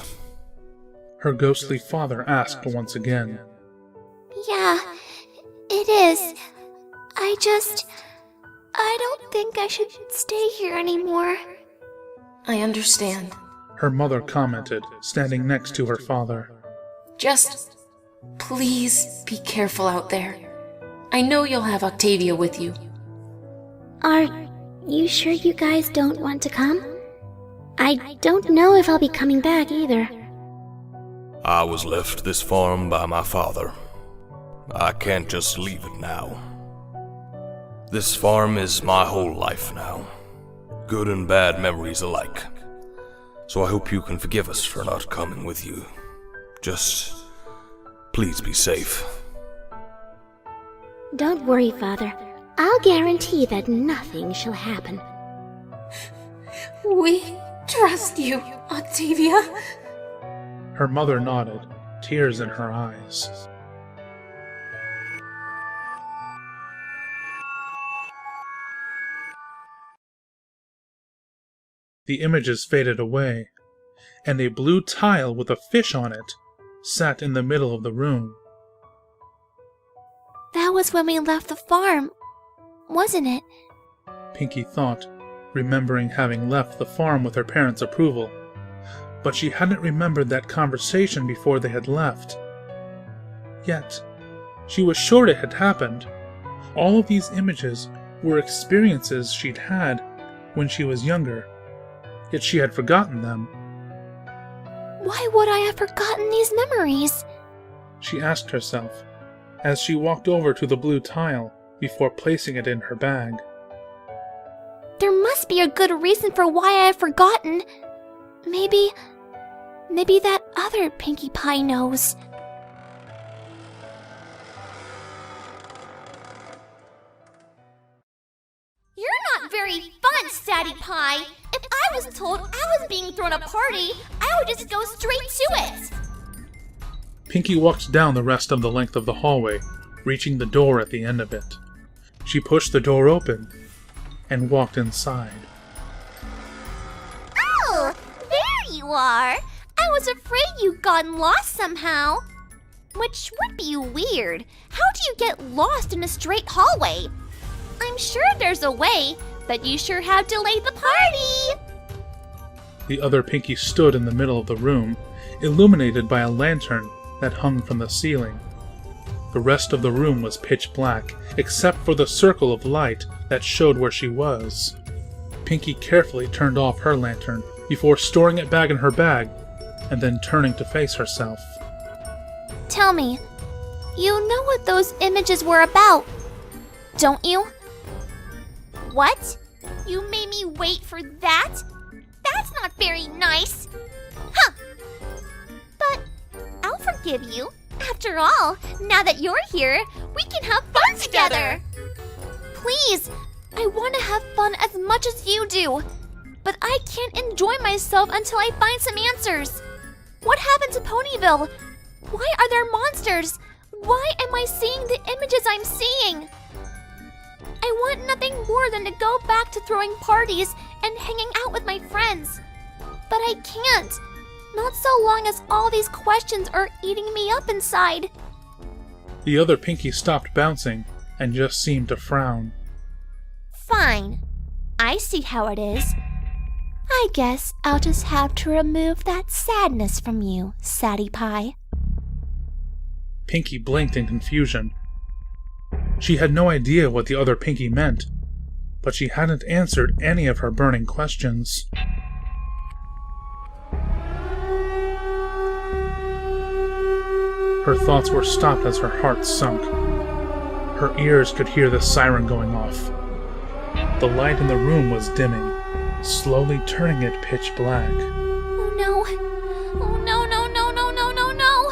Her ghostly father asked once again. Yeah, it is. I don't think I should stay here anymore. I understand. Her mother commented, standing next to her father. Just please be careful out there. I know you'll have Octavia with you. Are you sure you guys don't want to come? I don't know if I'll be coming back either. I was left this farm by my father. I can't just leave it now. This farm is my whole life now. Good and bad memories alike. So I hope you can forgive us for not coming with you. Just please be safe. Don't worry, Father. I'll guarantee that nothing shall happen. We trust you, Octavia. Her mother nodded, tears in her eyes. The images faded away, and a blue tile with a fish on it sat in the middle of the room. That was when we left the farm, wasn't it? Pinkie thought, remembering having left the farm with her parents' approval. But she hadn't remembered that conversation before they had left. Yet, she was sure it had happened. All of these images were experiences she'd had when she was younger, yet she had forgotten them. Why would I have forgotten these memories? She asked herself, as she walked over to the blue tile before placing it in her bag. There must be a good reason for why I have forgotten. Maybe that other Pinkie Pie knows. You're not very fun, Sadie Pie. If I was told I was being thrown a party, I would just go straight to it. Pinkie walked down the rest of the length of the hallway, reaching the door at the end of it. She pushed the door open and walked inside. Oh, you are. I was afraid you'd gotten lost somehow. Which would be weird. How do you get lost in a straight hallway? I'm sure there's a way, but you sure have delayed the party. The other Pinky stood in the middle of the room, illuminated by a lantern that hung from the ceiling. The rest of the room was pitch black, except for the circle of light that showed where she was. Pinky carefully turned off her lantern before storing it back in her bag, and then turning to face herself. Tell me, you know what those images were about, don't you? What? You made me wait for that? That's not very nice. Huh. But I'll forgive you. After all, now that you're here, we can have fun together. Please, I want to have fun as much as you do. But I can't enjoy myself until I find some answers. What happened to Ponyville? Why are there monsters? Why am I seeing the images I'm seeing? I want nothing more than to go back to throwing parties and hanging out with my friends. But I can't. Not so long as all these questions are eating me up inside. The other Pinky stopped bouncing and just seemed to frown. Fine. I see how it is. I guess I'll just have to remove that sadness from you, Sadie Pie. Pinky blinked in confusion. She had no idea what the other Pinky meant, but she hadn't answered any of her burning questions. Her thoughts were stopped as her heart sunk. Her ears could hear the siren going off. The light in the room was dimming, slowly turning it pitch black. Oh no! Oh no, no, no, no, no, no, no!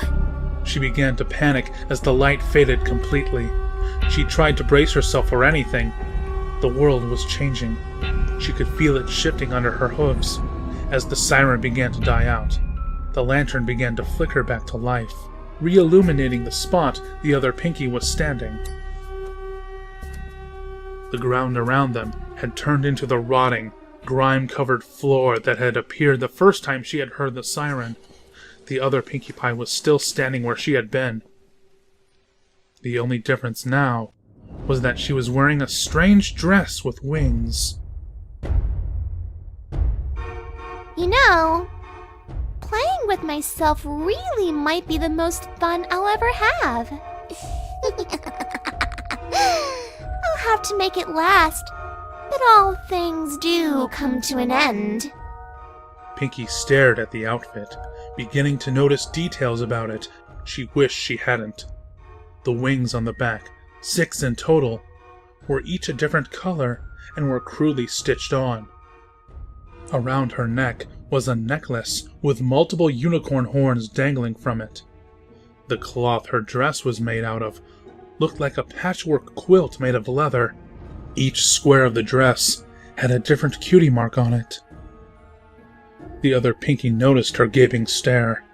She began to panic as the light faded completely. She tried to brace herself for anything. The world was changing. She could feel it shifting under her hooves. As the siren began to die out, the lantern began to flicker back to life, re-illuminating the spot the other Pinky was standing. The ground around them had turned into the rotting, grime-covered floor that had appeared the first time she had heard the siren. The other Pinkie Pie was still standing where she had been. The only difference now was that she was wearing a strange dress with wings. You know, playing with myself really might be the most fun I'll ever have. I'll have to make it last, but all things do come to an end. Pinky stared at the outfit, beginning to notice details about it she wished she hadn't. The wings on the back, 6 in total, were each a different color and were crudely stitched on. Around her neck was a necklace with multiple unicorn horns dangling from it. The cloth her dress was made out of looked like a patchwork quilt made of leather. Each square of the dress had a different cutie mark on it. The other Pinky noticed her gaping stare.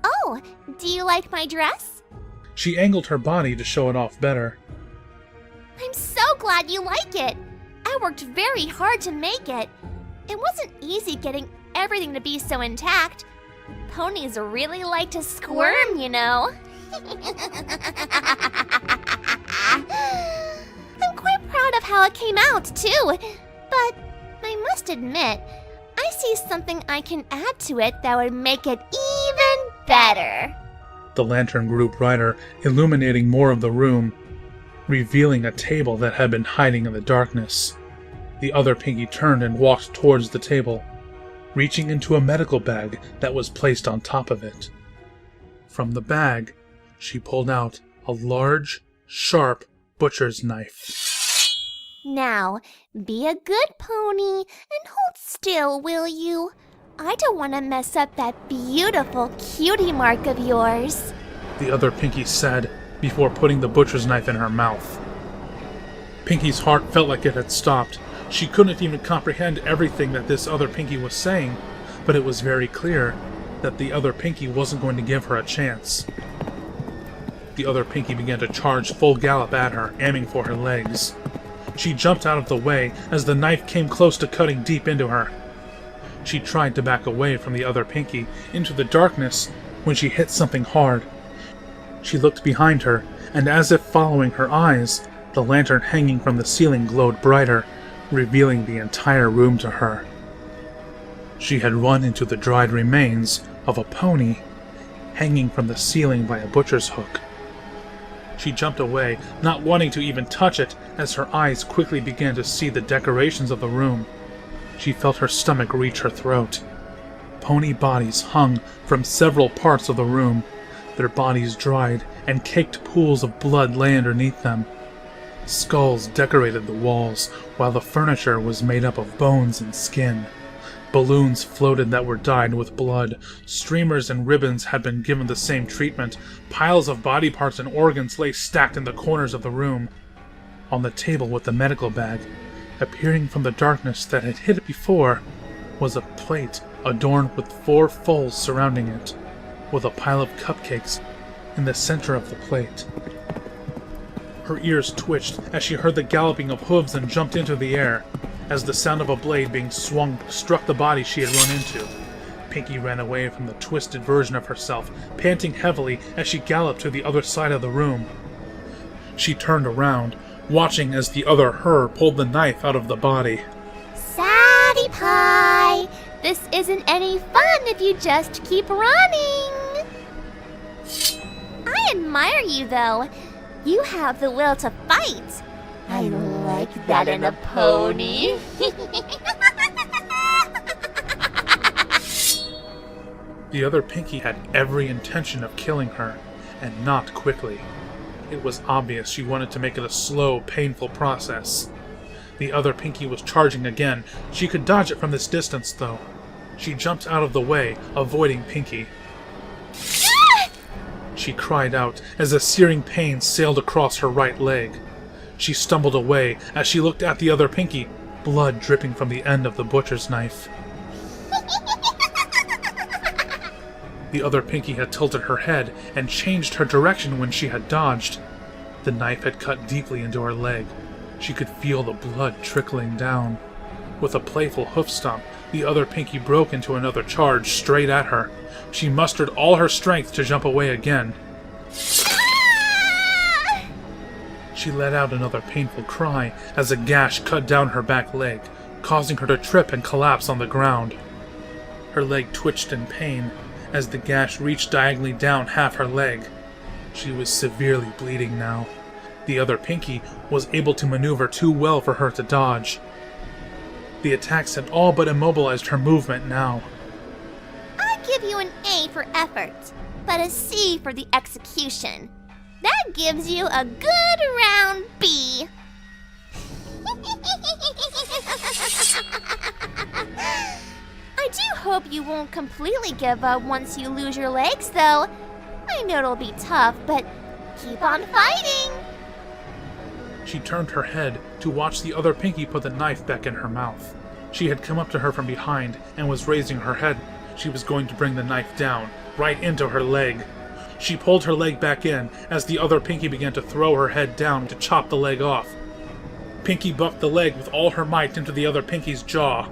Oh, do you like my dress? She angled her body to show it off better. I'm so glad you like it. I worked very hard to make it. It wasn't easy getting everything to be so intact. Ponies really like to squirm, you know. I'm quite proud of how it came out, too. But I must admit, I see something I can add to it that would make it even better. The lantern grew brighter, illuminating more of the room, revealing a table that had been hiding in the darkness. The other Pinky turned and walked towards the table, reaching into a medical bag that was placed on top of it. From the bag, she pulled out a large, sharp butcher's knife. Now, be a good pony and hold still, will you? I don't want to mess up that beautiful cutie mark of yours. The other Pinky said before putting the butcher's knife in her mouth. Pinky's heart felt like it had stopped. She couldn't even comprehend everything that this other Pinky was saying, but it was very clear that the other Pinky wasn't going to give her a chance. The other Pinky began to charge full gallop at her, aiming for her legs. She jumped out of the way as the knife came close to cutting deep into her. She tried to back away from the other Pinky into the darkness when she hit something hard. She looked behind her, and as if following her eyes, the lantern hanging from the ceiling glowed brighter, revealing the entire room to her. She had run into the dried remains of a pony hanging from the ceiling by a butcher's hook. She jumped away, not wanting to even touch it, as her eyes quickly began to see the decorations of the room. She felt her stomach reach her throat. Pony bodies hung from several parts of the room. Their bodies dried, and caked pools of blood lay underneath them. Skulls decorated the walls, while the furniture was made up of bones and skin. Balloons floated that were dyed with blood. Streamers and ribbons had been given the same treatment. Piles of body parts and organs lay stacked in the corners of the room. On the table with the medical bag, appearing from the darkness that had hid it before, was a plate adorned with 4 foals surrounding it, with a pile of cupcakes in the center of the plate. Her ears twitched as she heard the galloping of hooves and jumped into the air, as the sound of a blade being swung struck the body she had run into. Pinky ran away from the twisted version of herself, panting heavily as she galloped to the other side of the room. She turned around, watching as the other her pulled the knife out of the body. Sadie Pie! This isn't any fun if you just keep running! I admire you, though. You have the will to fight. I like that in a pony. The other Pinky had every intention of killing her, and not quickly. It was obvious she wanted to make it a slow, painful process. The other Pinky was charging again. She could dodge it from this distance, though. She jumped out of the way, avoiding Pinky. She cried out as a searing pain sailed across her right leg. She stumbled away as she looked at the other Pinky, blood dripping from the end of the butcher's knife. The other Pinky had tilted her head and changed her direction when she had dodged. The knife had cut deeply into her leg. She could feel the blood trickling down. With a playful hoof stomp, the other Pinky broke into another charge straight at her. She mustered all her strength to jump away again. She let out another painful cry as a gash cut down her back leg, causing her to trip and collapse on the ground. Her leg twitched in pain as the gash reached diagonally down half her leg. She was severely bleeding now. The other Pinky was able to maneuver too well for her to dodge. The attacks had all but immobilized her movement now. I give you an A for effort, but a C for the execution. That gives you a good round B. I do hope you won't completely give up once you lose your legs, though. I know it'll be tough, but keep on fighting. She turned her head to watch the other Pinky put the knife back in her mouth. She had come up to her from behind and was raising her head. She was going to bring the knife down, right into her leg. She pulled her leg back in as the other Pinky began to throw her head down to chop the leg off. Pinky bucked the leg with all her might into the other Pinky's jaw.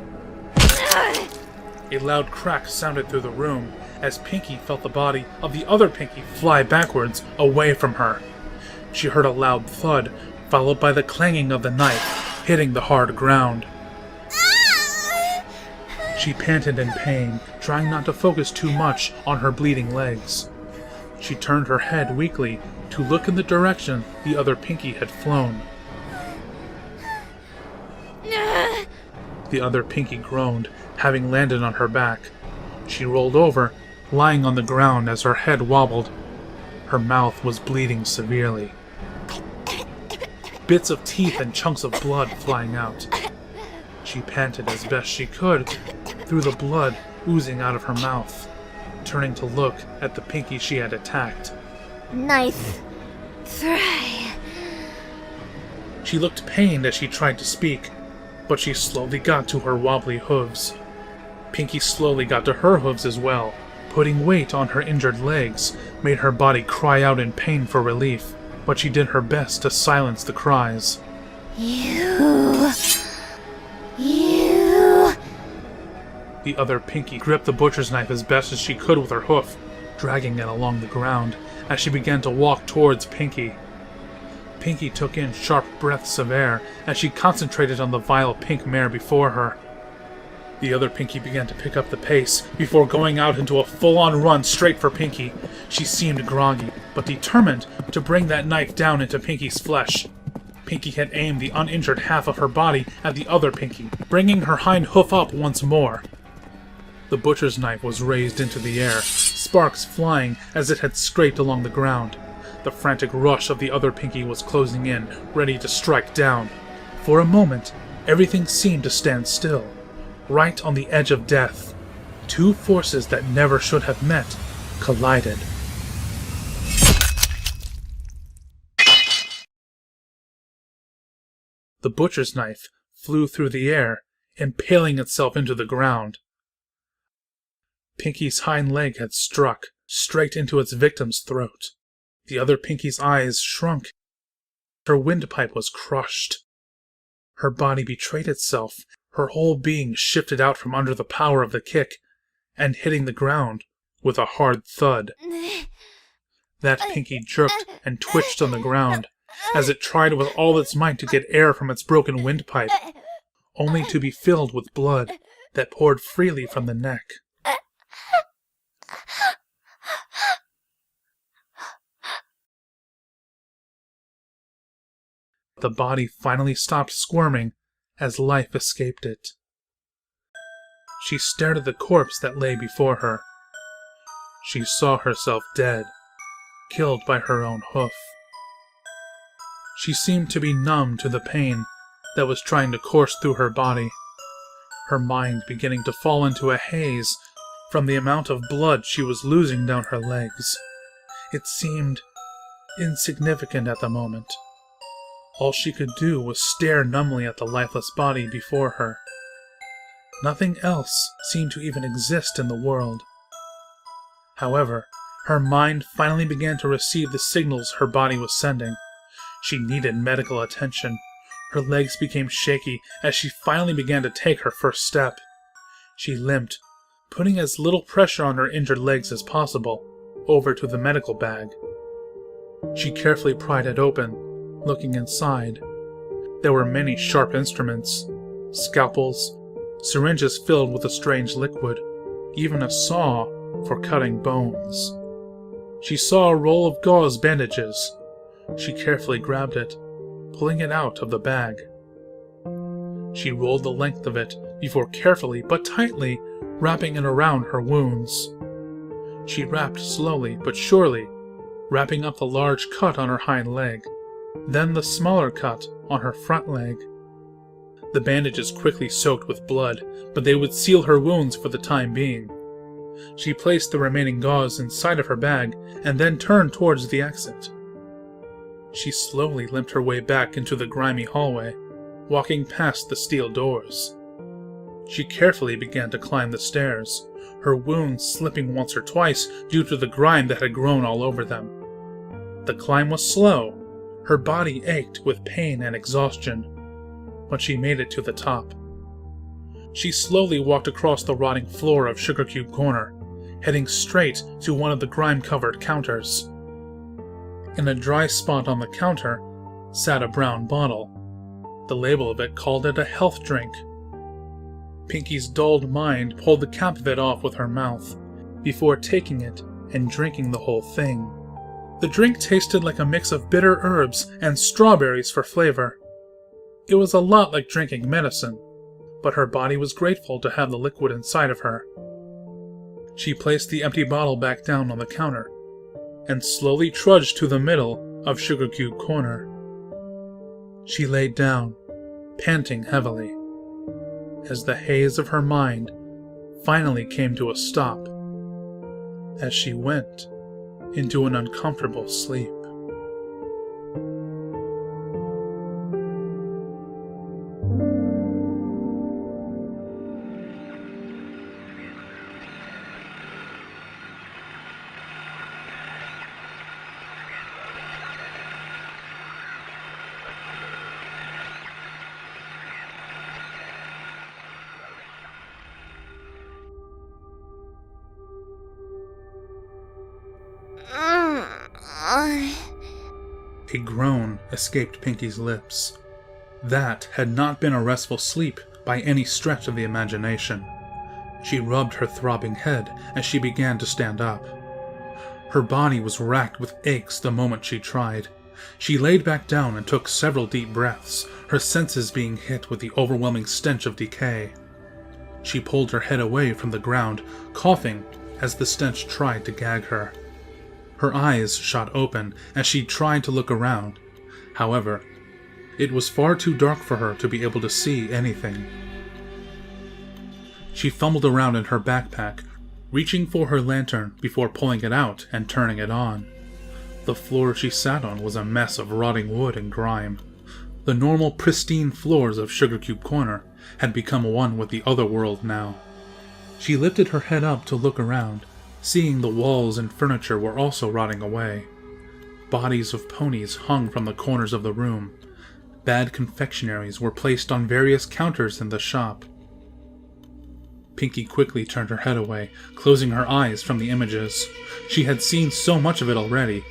A loud crack sounded through the room as Pinky felt the body of the other Pinky fly backwards away from her. She heard a loud thud, followed by the clanging of the knife hitting the hard ground. She panted in pain, trying not to focus too much on her bleeding legs. She turned her head weakly to look in the direction the other Pinky had flown. The other Pinky groaned, having landed on her back. She rolled over, lying on the ground as her head wobbled. Her mouth was bleeding severely. Bits of teeth and chunks of blood flying out. She panted as best she could through the blood oozing out of her mouth, turning to look at the Pinky she had attacked. Nice try. She looked pained as she tried to speak, but she slowly got to her wobbly hooves. Pinky slowly got to her hooves as well. Putting weight on her injured legs made her body cry out in pain for relief, but she did her best to silence the cries. The other Pinky gripped the butcher's knife as best as she could with her hoof, dragging it along the ground as she began to walk towards Pinky. Pinky took in sharp breaths of air as she concentrated on the vile pink mare before her. The other Pinky began to pick up the pace before going out into a full-on run straight for Pinky. She seemed groggy, but determined to bring that knife down into Pinky's flesh. Pinky had aimed the uninjured half of her body at the other Pinky, bringing her hind hoof up once more. The butcher's knife was raised into the air, sparks flying as it had scraped along the ground. The frantic rush of the other Pinky was closing in, ready to strike down. For a moment, everything seemed to stand still, right on the edge of death. Two forces that never should have met collided. The butcher's knife flew through the air, impaling itself into the ground. Pinky's hind leg had struck straight into its victim's throat. The other Pinky's eyes shrunk. Her windpipe was crushed. Her body betrayed itself. Her whole being shifted out from under the power of the kick, and hitting the ground with a hard thud. That Pinky jerked and twitched on the ground as it tried with all its might to get air from its broken windpipe, only to be filled with blood that poured freely from the neck. The body finally stopped squirming as life escaped it. She stared at the corpse that lay before her. She saw herself dead, killed by her own hoof. She seemed to be numb to the pain that was trying to course through her body, her mind beginning to fall into a haze from the amount of blood she was losing down her legs. It seemed insignificant at the moment. All she could do was stare numbly at the lifeless body before her. Nothing else seemed to even exist in the world. However, her mind finally began to receive the signals her body was sending. She needed medical attention. Her legs became shaky as she finally began to take her first step. She limped, putting as little pressure on her injured legs as possible, over to the medical bag. She carefully pried it open, looking inside. There were many sharp instruments, scalpels, syringes filled with a strange liquid, even a saw for cutting bones. She saw a roll of gauze bandages. She carefully grabbed it, pulling it out of the bag. She rolled the length of it before carefully but tightly wrapping it around her wounds. She wrapped slowly but surely, wrapping up the large cut on her hind leg, then the smaller cut on her front leg. The bandages quickly soaked with blood, but they would seal her wounds for the time being. She placed the remaining gauze inside of her bag and then turned towards the exit. She slowly limped her way back into the grimy hallway, walking past the steel doors. She carefully began to climb the stairs, her wounds slipping once or twice due to the grime that had grown all over them. The climb was slow. Her body ached with pain and exhaustion, but she made it to the top. She slowly walked across the rotting floor of Sugar Cube Corner, heading straight to one of the grime-covered counters. In a dry spot on the counter sat a brown bottle. The label of it called it a health drink. Pinky's dulled mind pulled the cap of it off with her mouth, before taking it and drinking the whole thing. The drink tasted like a mix of bitter herbs and strawberries for flavor. It was a lot like drinking medicine, but her body was grateful to have the liquid inside of her. She placed the empty bottle back down on the counter, and slowly trudged to the middle of Sugar Cube Corner. She laid down, panting heavily, as the haze of her mind finally came to a stop, as she went into an uncomfortable sleep. A groan escaped Pinky's lips. That had not been a restful sleep by any stretch of the imagination. She rubbed her throbbing head as she began to stand up. Her body was racked with aches the moment she tried. She laid back down and took several deep breaths, her senses being hit with the overwhelming stench of decay. She pulled her head away from the ground, coughing as the stench tried to gag her. Her eyes shot open as she tried to look around. However, it was far too dark for her to be able to see anything. She fumbled around in her backpack, reaching for her lantern before pulling it out and turning it on. The floor she sat on was a mess of rotting wood and grime. The normal pristine floors of Sugar Cube Corner had become one with the other world now. She lifted her head up to look around, seeing the walls and furniture were also rotting away. Bodies of ponies hung from the corners of the room. Bad confectionaries were placed on various counters in the shop. Pinky quickly turned her head away, closing her eyes from the images. She had seen so much of it already,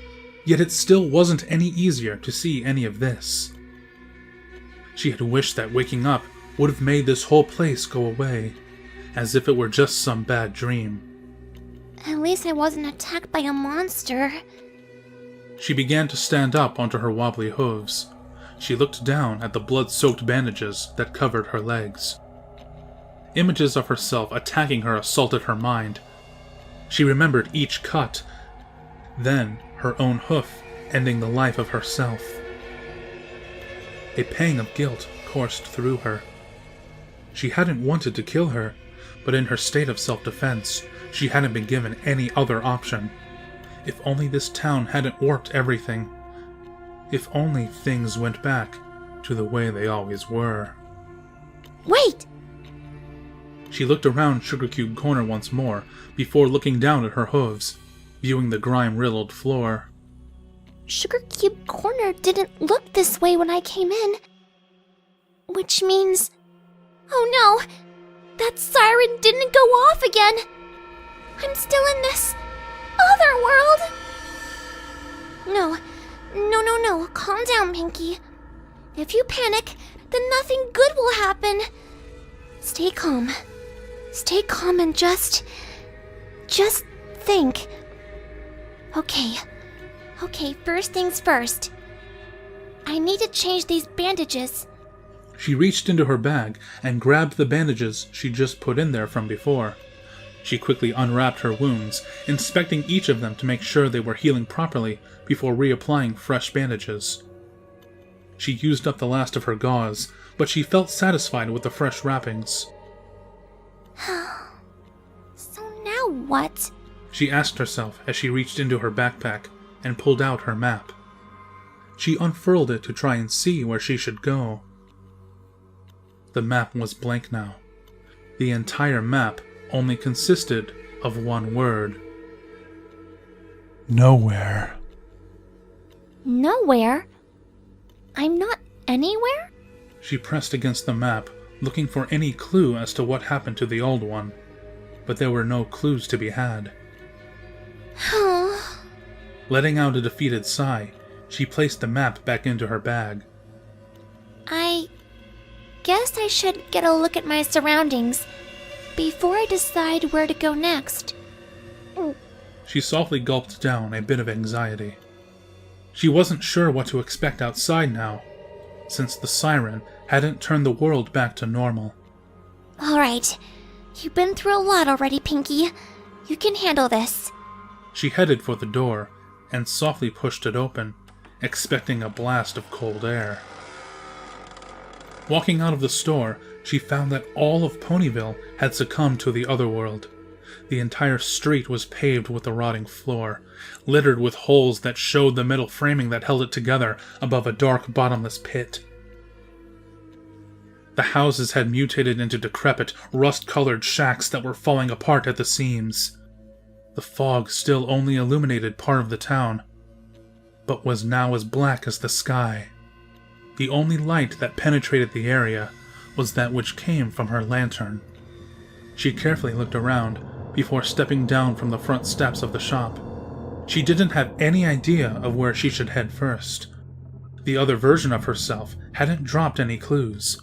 yet it still wasn't any easier to see any of this. She had wished that waking up would have made this whole place go away, as if it were just some bad dream. At least I wasn't attacked by a monster. She began to stand up onto her wobbly hooves. She looked down at the blood-soaked bandages that covered her legs. Images of herself attacking her assaulted her mind. She remembered each cut, then her own hoof ending the life of herself. A pang of guilt coursed through her. She hadn't wanted to kill her, but in her state of self-defense, she hadn't been given any other option. If only this town hadn't warped everything. If only things went back to the way they always were. Wait! She looked around Sugar Cube Corner once more, before looking down at her hooves, viewing the grime-riddled floor. Sugar Cube Corner didn't look this way when I came in. Which means... Oh no! That siren didn't go off again! I'm still in this... other world! No. Calm down, Pinky. If you panic, then nothing good will happen. Stay calm. Stay calm and just think. Okay, first things first. I need to change these bandages. She reached into her bag and grabbed the bandages she just put in there from before. She quickly unwrapped her wounds, inspecting each of them to make sure they were healing properly before reapplying fresh bandages. She used up the last of her gauze, but she felt satisfied with the fresh wrappings. So now what? She asked herself as she reached into her backpack and pulled out her map. She unfurled it to try and see where she should go. The map was blank now. The entire map only consisted of one word. Nowhere. Nowhere? I'm not anywhere? She pressed against the map, looking for any clue as to what happened to the old one, but there were no clues to be had. Letting out a defeated sigh, she placed the map back into her bag. I guess I should get a look at my surroundings before I decide where to go next. She softly gulped down a bit of anxiety. She wasn't sure what to expect outside now, since the siren hadn't turned the world back to normal. Alright, you've been through a lot already, Pinky. You can handle this. She headed for the door and softly pushed it open, expecting a blast of cold air. Walking out of the store, she found that all of Ponyville had succumbed to the other world. The entire street was paved with the rotting floor, littered with holes that showed the metal framing that held it together above a dark, bottomless pit. The houses had mutated into decrepit, rust-colored shacks that were falling apart at the seams. The fog still only illuminated part of the town, but was now as black as the sky. The only light that penetrated the area was that which came from her lantern. She carefully looked around before stepping down from the front steps of the shop. She didn't have any idea of where she should head first, The other version of herself hadn't dropped any clues.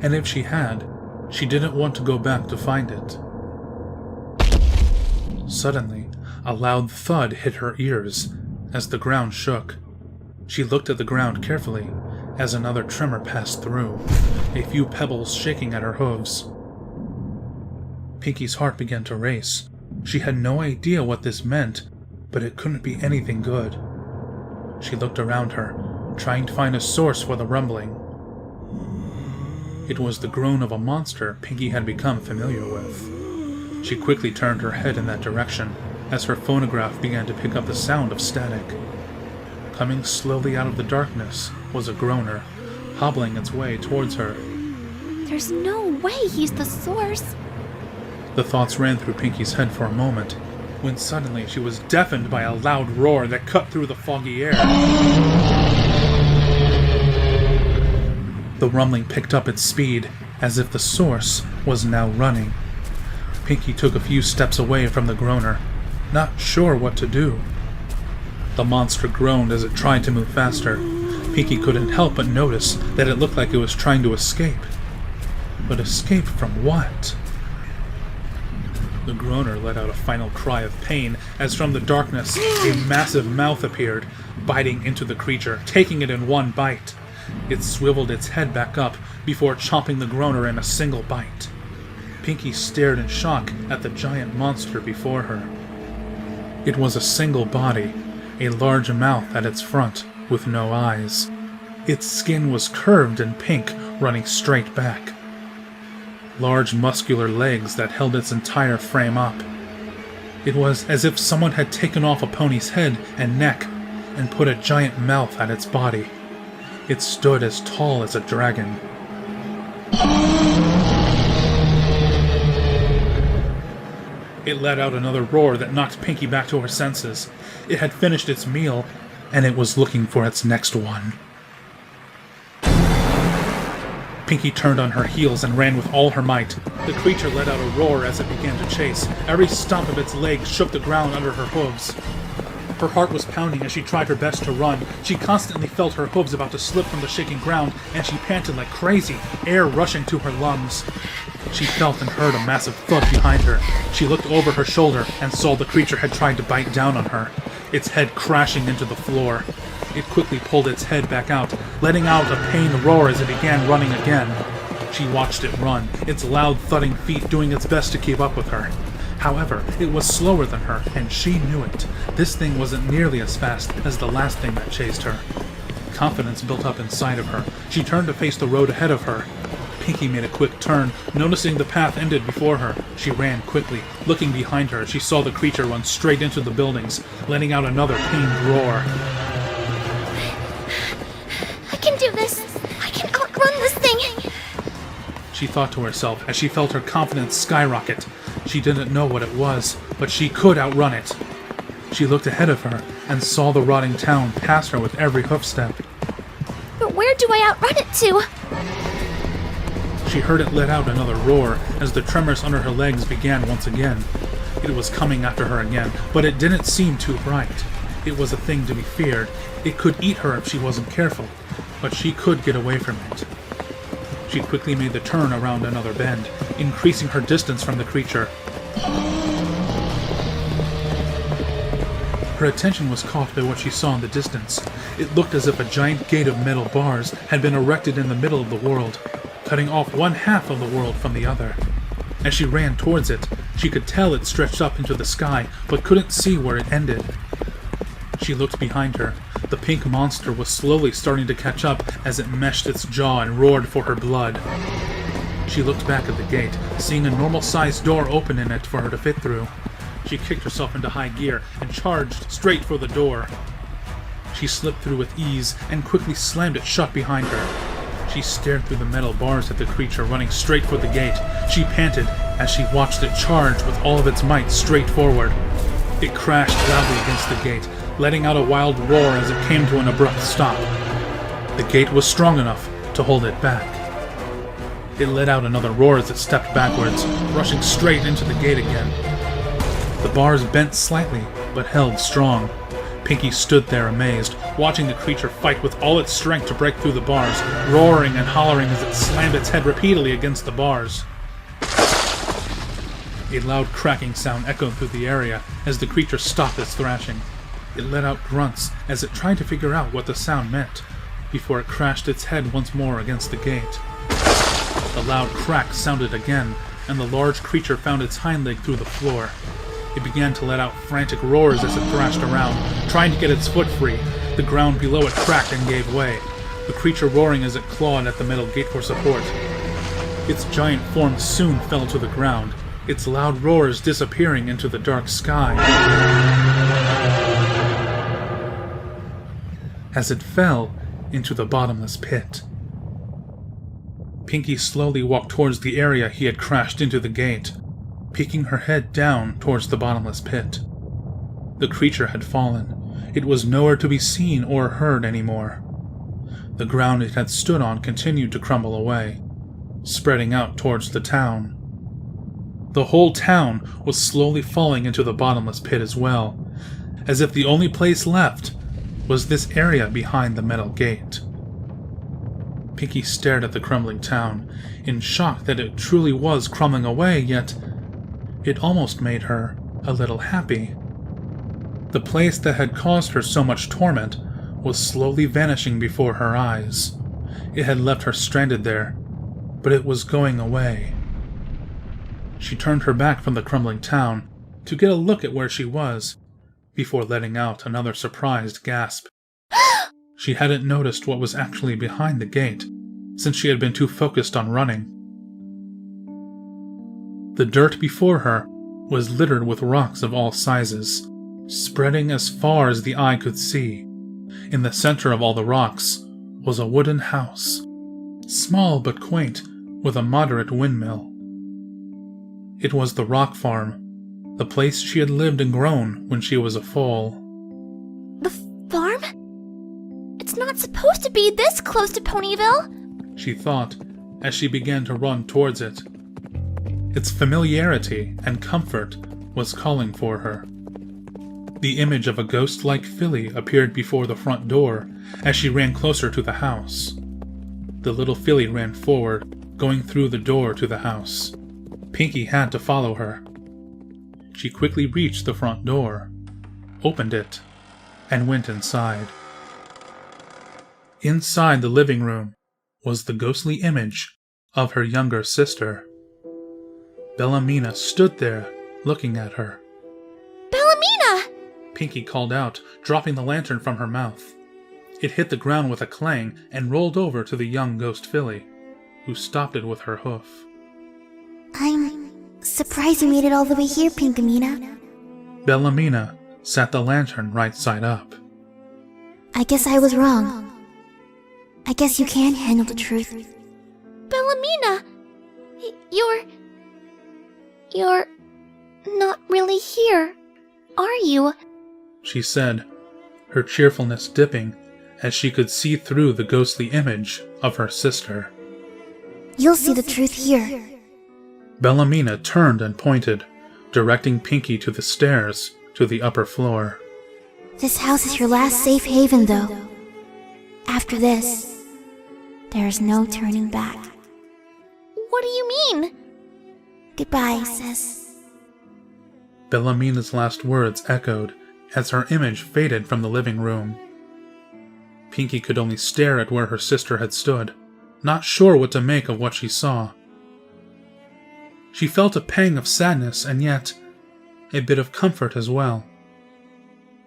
And if she had, she didn't want to go back to find it. Suddenly, a loud thud hit her ears as the ground shook. She looked at the ground carefully as another tremor passed through, a few pebbles shaking at her hooves. Pinky's heart began to race. She had no idea what this meant, but it couldn't be anything good. She looked around her, trying to find a source for the rumbling. It was the groan of a monster Pinky had become familiar with. She quickly turned her head in that direction as her phonograph began to pick up the sound of static. Coming slowly out of the darkness was a groaner, hobbling its way towards her. There's no way he's the source. The thoughts ran through Pinky's head for a moment, when suddenly she was deafened by a loud roar that cut through the foggy air. The rumbling picked up its speed, as if the source was now running. Pinky took a few steps away from the groaner, not sure what to do. The monster groaned as it tried to move faster. Pinky couldn't help but notice that it looked like it was trying to escape. But escape from what? The groaner let out a final cry of pain as from the darkness a massive mouth appeared, biting into the creature, taking it in one bite. It swiveled its head back up before chomping the groaner in a single bite. Pinky stared in shock at the giant monster before her. It was a single body, a large mouth at its front with no eyes. Its skin was curved and pink, running straight back. Large muscular legs that held its entire frame up. It was as if someone had taken off a pony's head and neck and put a giant mouth at its body. It stood as tall as a dragon. It let out another roar that knocked Pinky back to her senses. It had finished its meal, and it was looking for its next one. Pinky turned on her heels and ran with all her might. The creature let out a roar as it began to chase. Every stomp of its legs shook the ground under her hooves. Her heart was pounding as she tried her best to run. She constantly felt her hooves about to slip from the shaking ground, and she panted like crazy, air rushing to her lungs. She felt and heard a massive thud behind her. She looked over her shoulder and saw the creature had tried to bite down on her, its head crashing into the floor. It quickly pulled its head back out, letting out a pained roar as it began running again. She watched it run, its loud thudding feet doing its best to keep up with her. However, it was slower than her, and she knew it. This thing wasn't nearly as fast as the last thing that chased her. Confidence built up inside of her. She turned to face the road ahead of her. Pinky made a quick turn, noticing the path ended before her. She ran quickly. Looking behind her, she saw the creature run straight into the buildings, letting out another pained roar. I can do this. I can outrun this thing. She thought to herself as she felt her confidence skyrocket. She didn't know what it was, but she could outrun it. She looked ahead of her and saw the rotting town pass her with every hoofstep. But where do I outrun it to? She heard it let out another roar as the tremors under her legs began once again. It was coming after her again, but it didn't seem too bright. It was a thing to be feared. It could eat her if she wasn't careful, but she could get away from it. She quickly made the turn around another bend, increasing her distance from the creature. Her attention was caught by what she saw in the distance. It looked as if a giant gate of metal bars had been erected in the middle of the world, cutting off one half of the world from the other. As she ran towards it, she could tell it stretched up into the sky, but couldn't see where it ended. She looked behind her. The pink monster was slowly starting to catch up as it meshed its jaw and roared for her blood. She looked back at the gate, seeing a normal-sized door open in it for her to fit through. She kicked herself into high gear and charged straight for the door. She slipped through with ease and quickly slammed it shut behind her. She stared through the metal bars at the creature running straight for the gate. She panted as she watched it charge with all of its might straight forward. It crashed loudly against the gate, letting out a wild roar as it came to an abrupt stop. The gate was strong enough to hold it back. It let out another roar as it stepped backwards, rushing straight into the gate again. The bars bent slightly, but held strong. Pinky stood there amazed, watching the creature fight with all its strength to break through the bars, roaring and hollering as it slammed its head repeatedly against the bars. A loud cracking sound echoed through the area as the creature stopped its thrashing. It let out grunts as it tried to figure out what the sound meant, before it crashed its head once more against the gate. The loud crack sounded again, and the large creature found its hind leg through the floor. It began to let out frantic roars as it thrashed around, trying to get its foot free. The ground below it cracked and gave way, the creature roaring as it clawed at the metal gate for support. Its giant form soon fell to the ground, its loud roars disappearing into the dark sky. As it fell into the bottomless pit. Pinky slowly walked towards the area he had crashed into the gate, peeking her head down towards the bottomless pit. The creature had fallen. It was nowhere to be seen or heard anymore. The ground it had stood on continued to crumble away, spreading out towards the town. The whole town was slowly falling into the bottomless pit as well, as if the only place left was this area behind the metal gate. Pinky stared at the crumbling town, in shock that it truly was crumbling away, yet it almost made her a little happy. The place that had caused her so much torment was slowly vanishing before her eyes. It had left her stranded there, but it was going away. She turned her back from the crumbling town to get a look at where she was, before letting out another surprised gasp. She hadn't noticed what was actually behind the gate, since she had been too focused on running. The dirt before her was littered with rocks of all sizes, spreading as far as the eye could see. In the center of all the rocks was a wooden house, small but quaint, with a moderate windmill. It was the rock farm, the place she had lived and grown when she was a foal. The farm? It's not supposed to be this close to Ponyville, she thought as she began to run towards it. Its familiarity and comfort was calling for her. The image of a ghost-like filly appeared before the front door as she ran closer to the house. The little filly ran forward, going through the door to the house. Pinky had to follow her. She quickly reached the front door, opened it, and went inside. Inside the living room was the ghostly image of her younger sister. Bellamina stood there, looking at her. Bellamina! Pinky called out, dropping the lantern from her mouth. It hit the ground with a clang and rolled over to the young ghost filly, who stopped it with her hoof. I'm surprised you made it all the way here, Pinkamina. Bellamina sat the lantern right side up. I guess I was wrong. I guess you can handle the truth. Bellamina! You're not really here, are you? She said, her cheerfulness dipping as she could see through the ghostly image of her sister. You'll see the truth here. Bellamina turned and pointed, directing Pinky to the stairs to the upper floor. This house is your last safe haven, though. After this, there is no turning back. What do you mean? Goodbye, sis. Bellamina's last words echoed as her image faded from the living room. Pinky could only stare at where her sister had stood, not sure what to make of what she saw. She felt a pang of sadness and yet a bit of comfort as well.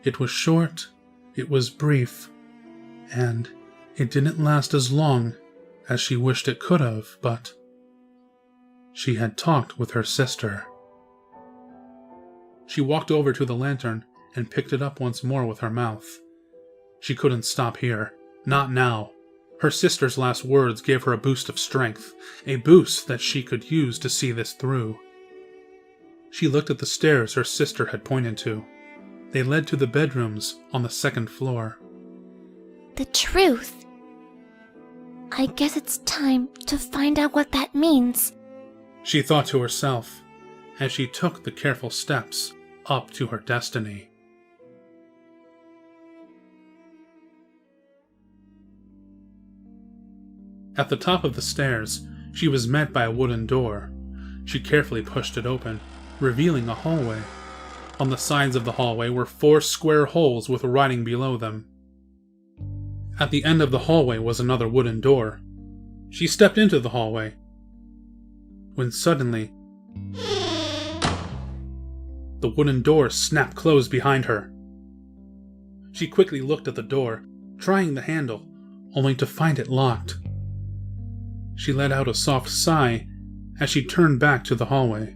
It was short, it was brief, and it didn't last as long as she wished it could have, but she had talked with her sister. She walked over to the lantern and picked it up once more with her mouth. She couldn't stop here. Not now. Her sister's last words gave her a boost of strength, a boost that she could use to see this through. She looked at the stairs her sister had pointed to. They led to the bedrooms on the second floor. The truth. I guess it's time to find out what that means. She thought to herself as she took the careful steps up to her destiny. At the top of the stairs, she was met by a wooden door. She carefully pushed it open, revealing a hallway. On the sides of the hallway were 4 square holes with writing below them. At the end of the hallway was another wooden door. She stepped into the hallway, when suddenly, the wooden door snapped closed behind her. She quickly looked at the door, trying the handle, only to find it locked. She let out a soft sigh as she turned back to the hallway,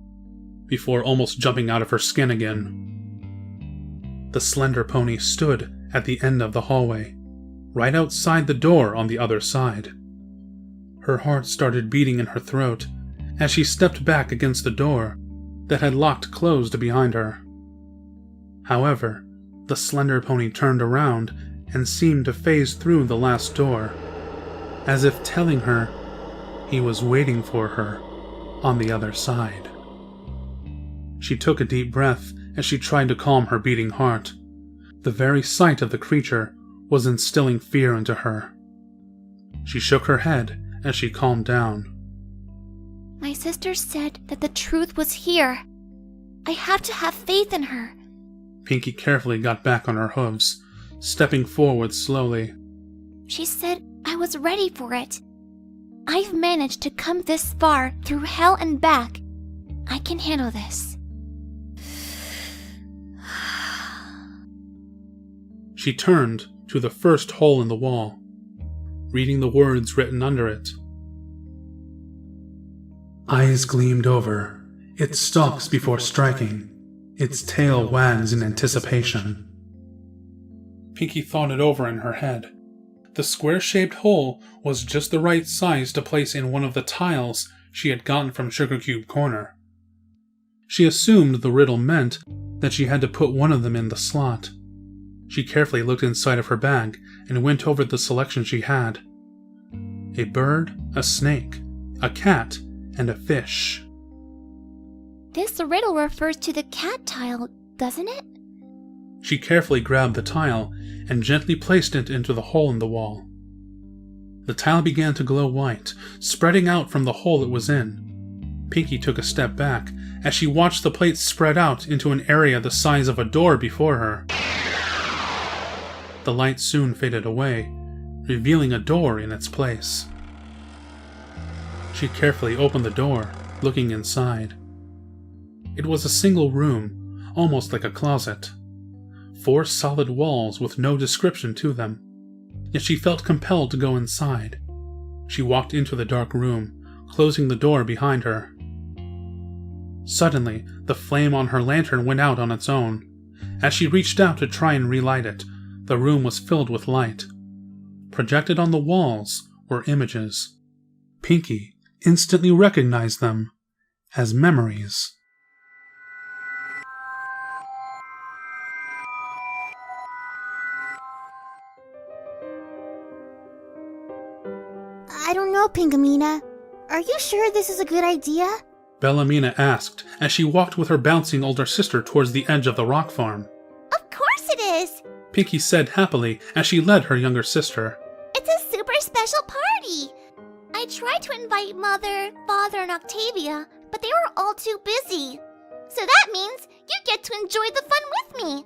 before almost jumping out of her skin again. The slender pony stood at the end of the hallway, right outside the door on the other side. Her heart started beating in her throat as she stepped back against the door that had locked closed behind her. However, the slender pony turned around and seemed to phase through the last door, as if telling her he was waiting for her on the other side. She took a deep breath as she tried to calm her beating heart. The very sight of the creature was instilling fear into her. She shook her head as she calmed down. My sister said that the truth was here. I have to have faith in her. Pinky carefully got back on her hooves, stepping forward slowly. She said I was ready for it. I've managed to come this far through hell and back. I can handle this. She turned to the first hole in the wall, reading the words written under it. Eyes gleamed over. It stalks before striking. Its tail wags in anticipation. Pinky thought it over in her head. The square-shaped hole was just the right size to place in one of the tiles she had gotten from Sugar Cube Corner. She assumed the riddle meant that she had to put one of them in the slot. She carefully looked inside of her bag and went over the selection she had. A bird, a snake, a cat, and a fish. This riddle refers to the cat tile, doesn't it? She carefully grabbed the tile and gently placed it into the hole in the wall. The tile began to glow white, spreading out from the hole it was in. Pinky took a step back as she watched the plate spread out into an area the size of a door before her. The light soon faded away, revealing a door in its place. She carefully opened the door, looking inside. It was a single room, almost like a closet. 4 solid walls with no description to them. Yet she felt compelled to go inside. She walked into the dark room, closing the door behind her. Suddenly, the flame on her lantern went out on its own. As she reached out to try and relight it, the room was filled with light. Projected on the walls were images. Pinky instantly recognized them as memories. I don't know, Pinkamena. Are you sure this is a good idea? Bellamina asked as she walked with her bouncing older sister towards the edge of the rock farm. Of course it is! Pinky said happily as she led her younger sister. It's a super special party! I tried to invite Mother, Father, and Octavia, but they were all too busy. So that means you get to enjoy the fun with me.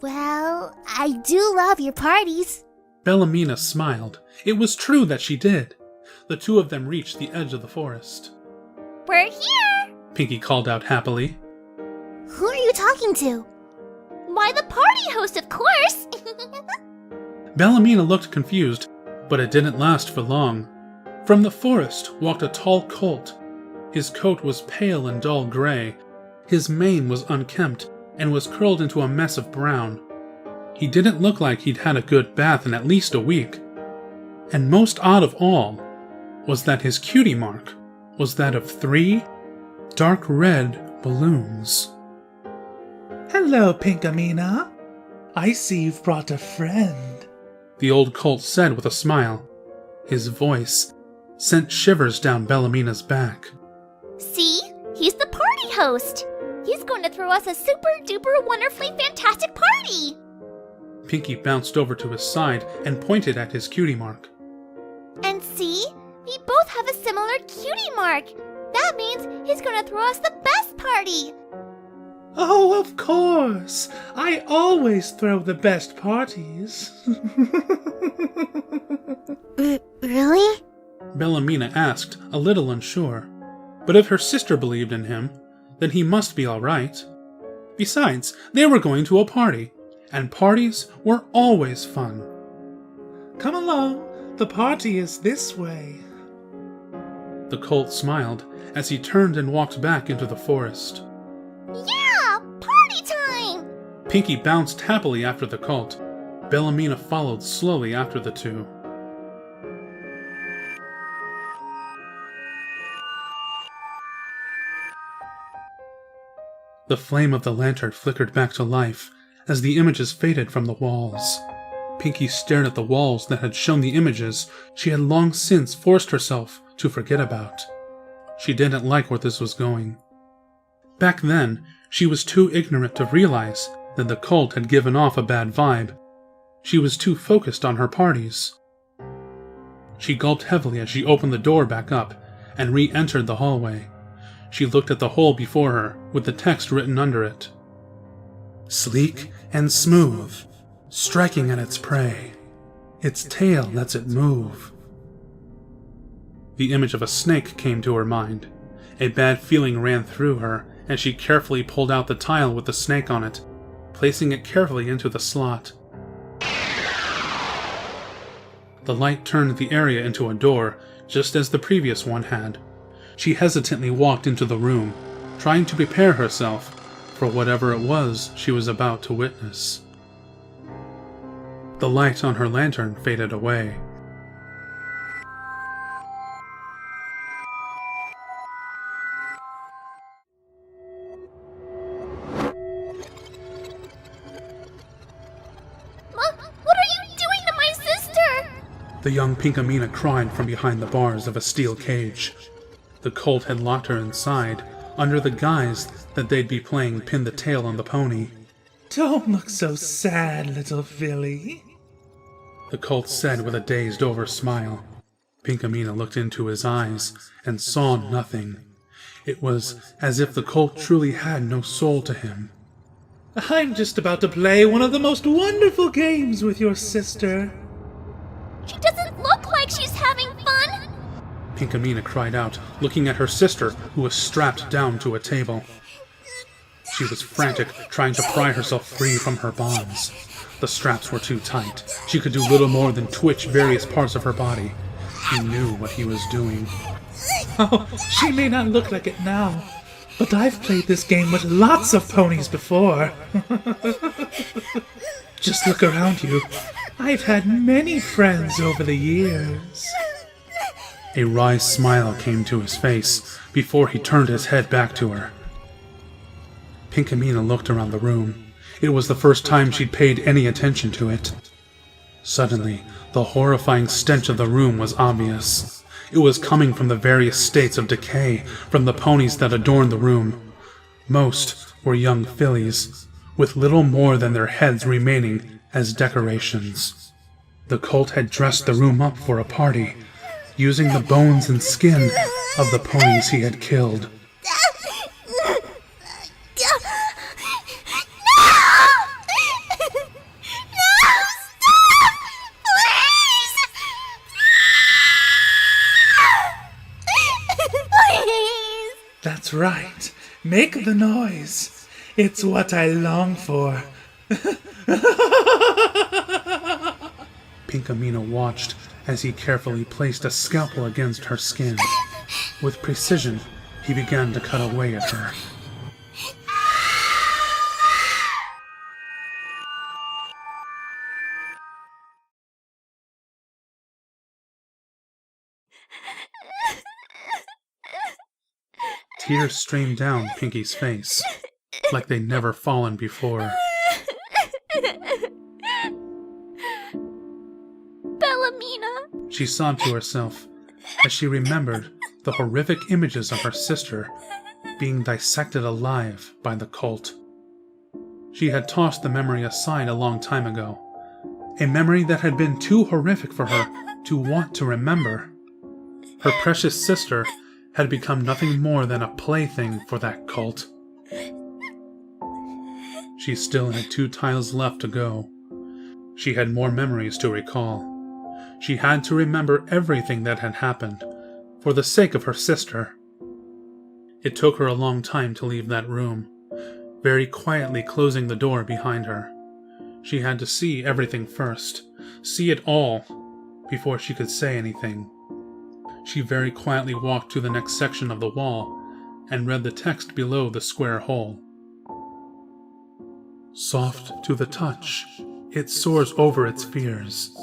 Well, I do love your parties. Bellamina smiled. It was true that she did. The two of them reached the edge of the forest. We're here! Pinky called out happily. Who are you talking to? Why, the party host, of course! Bellamina looked confused, but it didn't last for long. From the forest walked a tall colt. His coat was pale and dull gray. His mane was unkempt and was curled into a mess of brown. He didn't look like he'd had a good bath in at least a week. And most odd of all was that his cutie mark was that of 3 dark red balloons. Hello, Pinkamena. I see you've brought a friend, the old colt said with a smile. His voice sent shivers down Bellamina's back. See? He's the party host! He's going to throw us a super duper wonderfully fantastic party! Pinky bounced over to his side and pointed at his cutie mark. And see? We both have a similar cutie mark. That means he's gonna throw us the best party. Oh, of course. I always throw the best parties. Really? Bellamina asked, a little unsure. But if her sister believed in him, then he must be all right. Besides, they were going to a party, and parties were always fun. Come along, the party is this way. The colt smiled as he turned and walked back into the forest. Yeah! Party time! Pinky bounced happily after the colt. Bellamina followed slowly after the two. The flame of the lantern flickered back to life as the images faded from the walls. Pinky stared at the walls that had shown the images she had long since forced herself to forget about. She didn't like where this was going. Back then, she was too ignorant to realize that the cult had given off a bad vibe. She was too focused on her parties. She gulped heavily as she opened the door back up and re-entered the hallway. She looked at the hole before her with the text written under it. Sleek and smooth, striking at its prey. Its tail lets it move. The image of a snake came to her mind. A bad feeling ran through her, and she carefully pulled out the tile with the snake on it, placing it carefully into the slot. The light turned the area into a door, just as the previous one had. She hesitantly walked into the room, trying to prepare herself for whatever it was she was about to witness. The light on her lantern faded away. What are you doing to my sister? The young Pinkamena cried from behind the bars of a steel cage. The colt had locked her inside, under the guise that they'd be playing pin the tail on the pony. Don't look so sad, little filly. The colt said with a dazed-over smile. Pinkamena looked into his eyes and saw nothing. It was as if the colt truly had no soul to him. I'm just about to play one of the most wonderful games with your sister. She doesn't look like she's having fun. Pinkamena cried out, looking at her sister, who was strapped down to a table. She was frantic, trying to pry herself free from her bonds. The straps were too tight. She could do little more than twitch various parts of her body. He knew what he was doing. Oh, she may not look like it now, but I've played this game with lots of ponies before. Just look around you. I've had many friends over the years. A wry smile came to his face before he turned his head back to her. Pinkamena looked around the room. It was the first time she'd paid any attention to it. Suddenly, the horrifying stench of the room was obvious. It was coming from the various states of decay from the ponies that adorned the room. Most were young fillies, with little more than their heads remaining as decorations. The cult had dressed the room up for a party, using the bones and skin of the ponies he had killed. That's right. Make the noise. It's what I long for. Pinkamena watched as he carefully placed a scalpel against her skin. With precision, he began to cut away at her. Tears streamed down Pinky's face, like they'd never fallen before. Bellamina. She sobbed to herself as she remembered the horrific images of her sister being dissected alive by the cult. She had tossed the memory aside a long time ago, a memory that had been too horrific for her to want to remember. Her precious sister had become nothing more than a plaything for that cult. She still had 2 tiles left to go. She had more memories to recall. She had to remember everything that had happened, for the sake of her sister. It took her a long time to leave that room, very quietly closing the door behind her. She had to see everything first, see it all, before she could say anything. She very quietly walked to the next section of the wall and read the text below the square hole. Soft to the touch, it soars over its fears.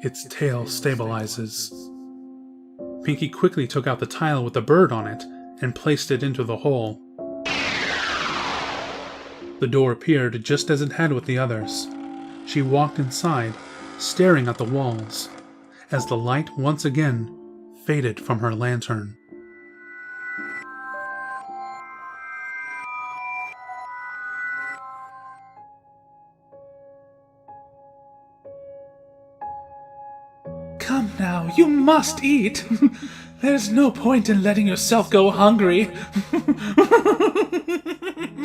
Its tail stabilizes. Pinky quickly took out the tile with the bird on it and placed it into the hole. The door appeared just as it had with the others. She walked inside, staring at the walls, as the light once again faded from her lantern. Come now, you must eat. There's no point in letting yourself go hungry.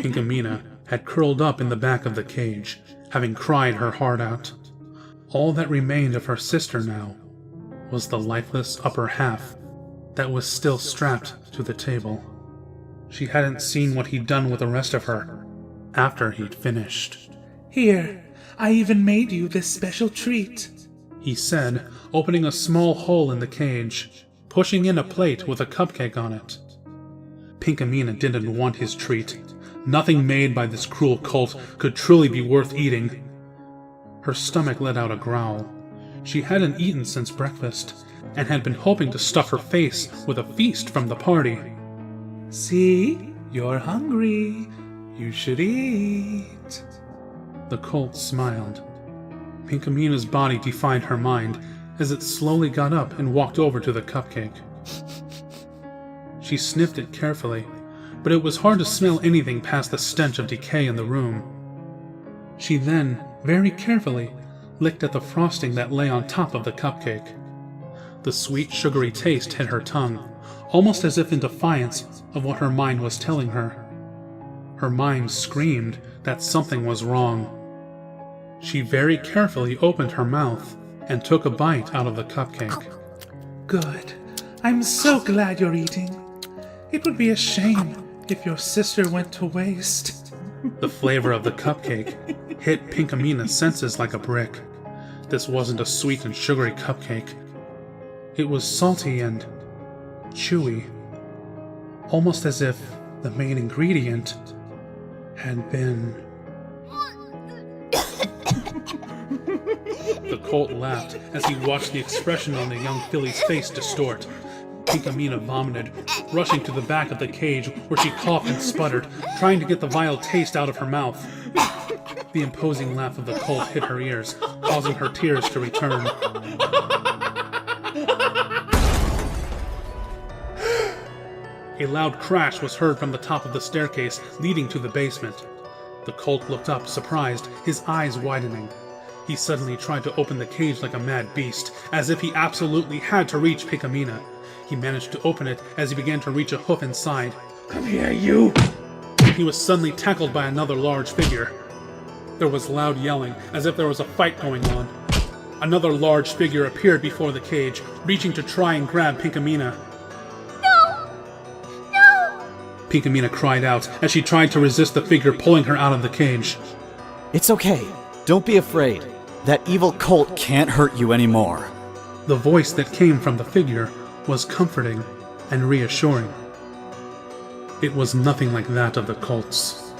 Pinkamena had curled up in the back of the cage, having cried her heart out. All that remained of her sister now was the lifeless upper half that was still strapped to the table. She hadn't seen what he'd done with the rest of her after he'd finished. Here, I even made you this special treat, he said, opening a small hole in the cage, pushing in a plate with a cupcake on it. Pinkamena didn't want his treat. Nothing made by this cruel cult could truly be worth eating. Her stomach let out a growl. She hadn't eaten since breakfast, and had been hoping to stuff her face with a feast from the party. See? You're hungry. You should eat. The cult smiled. Pinkamena's body defied her mind as it slowly got up and walked over to the cupcake. She sniffed it carefully, but it was hard to smell anything past the stench of decay in the room. She then, very carefully, licked at the frosting that lay on top of the cupcake. The sweet, sugary taste hit her tongue, almost as if in defiance of what her mind was telling her. Her mind screamed that something was wrong. She very carefully opened her mouth and took a bite out of the cupcake. Good. I'm so glad you're eating. It would be a shame if your sister went to waste. The flavor of the cupcake hit Pinkamena's senses like a brick. This wasn't a sweet and sugary cupcake. It was salty and chewy, almost as if the main ingredient had been... The colt laughed as he watched the expression on the young filly's face distort. Pinkamena vomited, rushing to the back of the cage where she coughed and sputtered, trying to get the vile taste out of her mouth. The imposing laugh of the colt hit her ears, causing her tears to return. A loud crash was heard from the top of the staircase leading to the basement. The colt looked up, surprised, his eyes widening. He suddenly tried to open the cage like a mad beast, as if he absolutely had to reach Pinkamena. He managed to open it as he began to reach a hoof inside. Come here, you! He was suddenly tackled by another large figure. There was loud yelling, as if there was a fight going on. Another large figure appeared before the cage, reaching to try and grab Pinkamena. No! No! Pinkamena cried out as she tried to resist the figure pulling her out of the cage. It's okay. Don't be afraid. That evil cult can't hurt you anymore. The voice that came from the figure was comforting and reassuring. It was nothing like that of the cult's.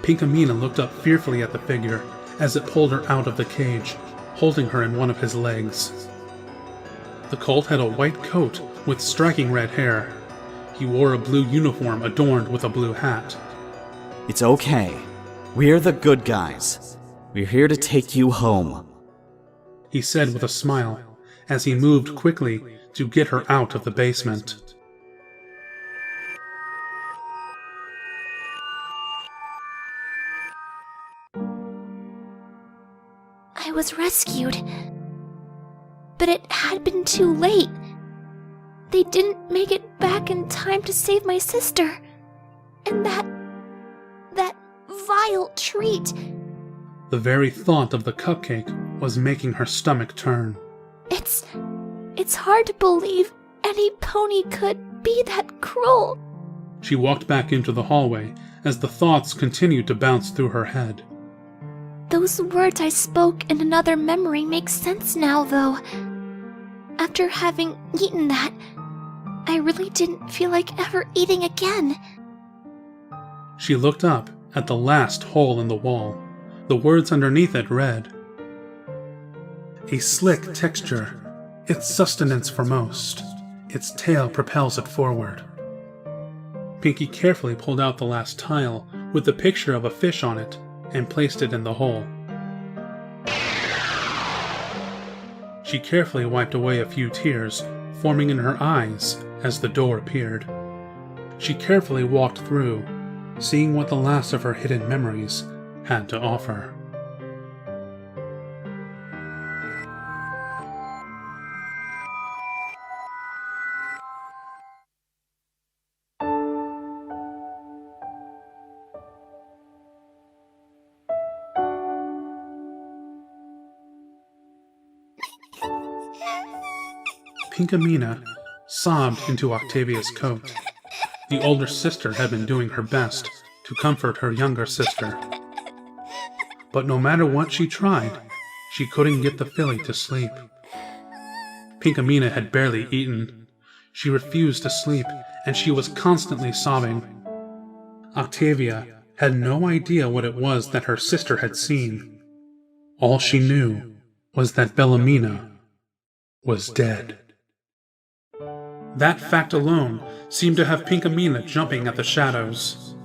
Pinkamena looked up fearfully at the figure as it pulled her out of the cage, holding her in one of his legs. The cult had a white coat with striking red hair. He wore a blue uniform adorned with a blue hat. It's okay. We're the good guys. We're here to take you home, he said with a smile as he moved quickly to get her out of the basement. I was rescued. but it had been too late. They didn't make it back in time to save my sister. And that vile treat. The very thought of the cupcake was making her stomach turn. It's hard to believe any pony could be that cruel. She walked back into the hallway as the thoughts continued to bounce through her head. Those words I spoke in another memory make sense now, though. After having eaten that, I really didn't feel like ever eating again. She looked up at the last hole in the wall. The words underneath it read, "A slick texture, its sustenance for most. Its tail propels it forward." Pinky carefully pulled out the last tile with the picture of a fish on it and placed it in the hole. She carefully wiped away a few tears forming in her eyes as the door appeared. She carefully walked through, seeing what the last of her hidden memories had to offer. Pinkamena sobbed into Octavia's coat. The older sister had been doing her best to comfort her younger sister. But no matter what she tried, she couldn't get the filly to sleep. Pinkamena had barely eaten. She refused to sleep, and she was constantly sobbing. Octavia had no idea what it was that her sister had seen. All she knew was that Bellamina was dead. That fact alone seemed to have Pinkamena jumping at the shadows.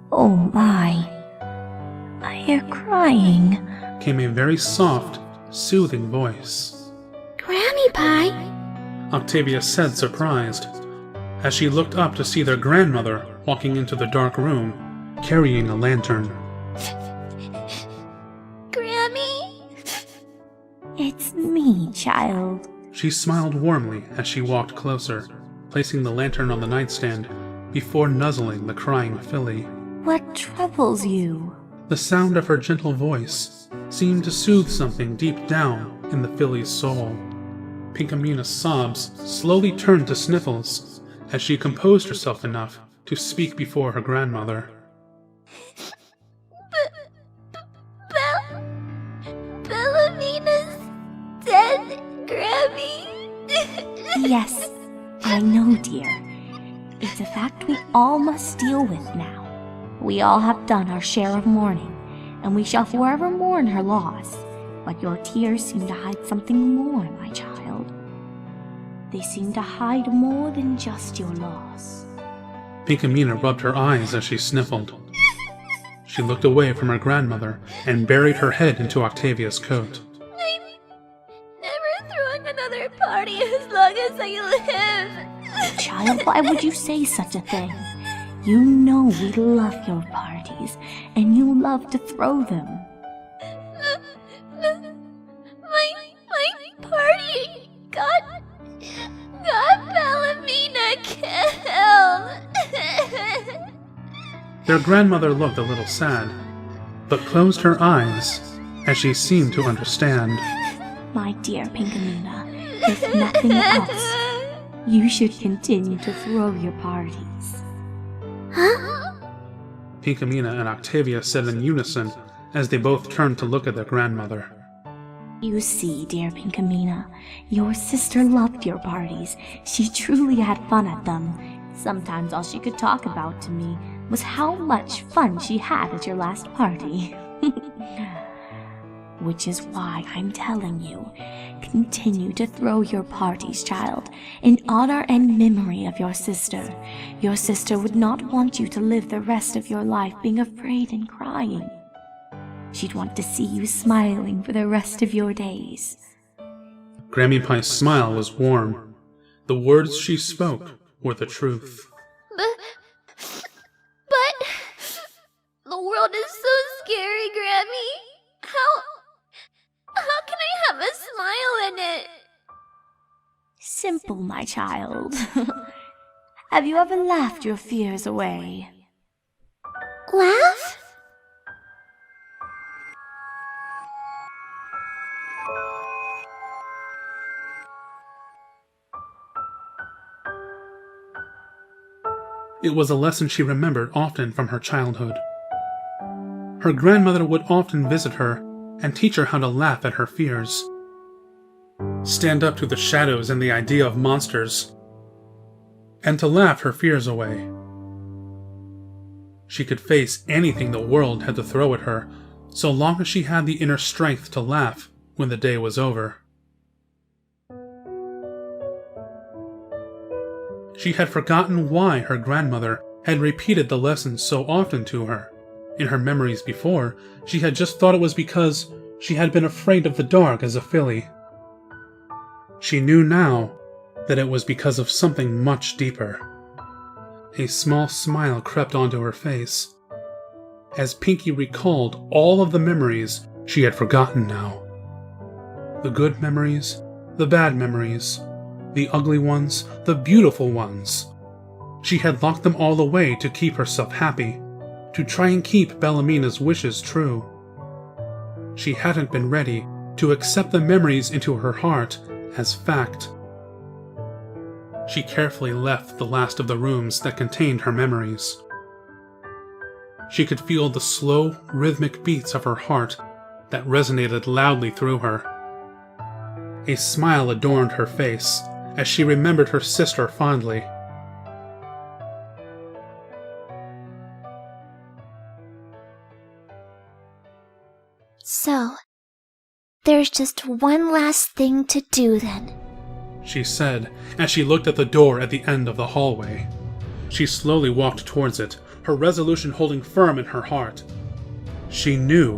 Oh my. I hear crying. Came a very soft, soothing voice. Grammy Pie? Octavia said, surprised, as she looked up to see their grandmother walking into the dark room, carrying a lantern. Grammy? It's me, child. She smiled warmly as she walked closer, placing the lantern on the nightstand before nuzzling the crying filly. What troubles you? The sound of her gentle voice seemed to soothe something deep down in the filly's soul. Pinkamena's sobs slowly turned to sniffles as she composed herself enough to speak before her grandmother. Bellamina's dead, Grammy. Yes, I know, dear. It's a fact we all must deal with now. We all have done our share of mourning, and we shall forever mourn her loss. But your tears seem to hide something more, my child. They seem to hide more than just your loss. Pinkamena rubbed her eyes as she sniffled. She looked away from her grandmother and buried her head into Octavia's coat. I'm never throwing another party as long as I live. Child, why would you say such a thing? You know we love your parties, and you love to throw them. My party got Bellamina killed. Their grandmother looked a little sad, but closed her eyes as she seemed to understand. My dear Pinkamena, if nothing else, you should continue to throw your parties. Huh? Pinkamena and Octavia said in unison as they both turned to look at their grandmother. You see, dear Pinkamena, your sister loved your parties. She truly had fun at them. Sometimes all she could talk about to me was how much fun she had at your last party. Which is why I'm telling you, continue to throw your parties, child, in honor and memory of your sister. Your sister would not want you to live the rest of your life being afraid and crying. She'd want to see you smiling for the rest of your days. Grammy Pie's smile was warm. The words she spoke were the truth. But the world is so scary, Grammy. How can I have a smile in it? simple, my child. Have you ever laughed your fears away? Laugh? It was a lesson she remembered often from her childhood. Her grandmother would often visit her and teach her how to laugh at her fears. Stand up to the shadows and the idea of monsters, and to laugh her fears away. She could face anything the world had to throw at her, so long as she had the inner strength to laugh when the day was over. She had forgotten why her grandmother had repeated the lessons so often to her. In her memories before, she had just thought it was because she had been afraid of the dark as a filly. She knew now that it was because of something much deeper. A small smile crept onto her face, as Pinkie recalled all of the memories she had forgotten now. The good memories, the bad memories, the ugly ones, the beautiful ones. She had locked them all away to keep herself happy, to try and keep Bellamina's wishes true. She hadn't been ready to accept the memories into her heart as fact. She carefully left the last of the rooms that contained her memories. She could feel the slow, rhythmic beats of her heart that resonated loudly through her. A smile adorned her face as she remembered her sister fondly. So, there's just one last thing to do then, she said as she looked at the door at the end of the hallway. She slowly walked towards it, her resolution holding firm in her heart. She knew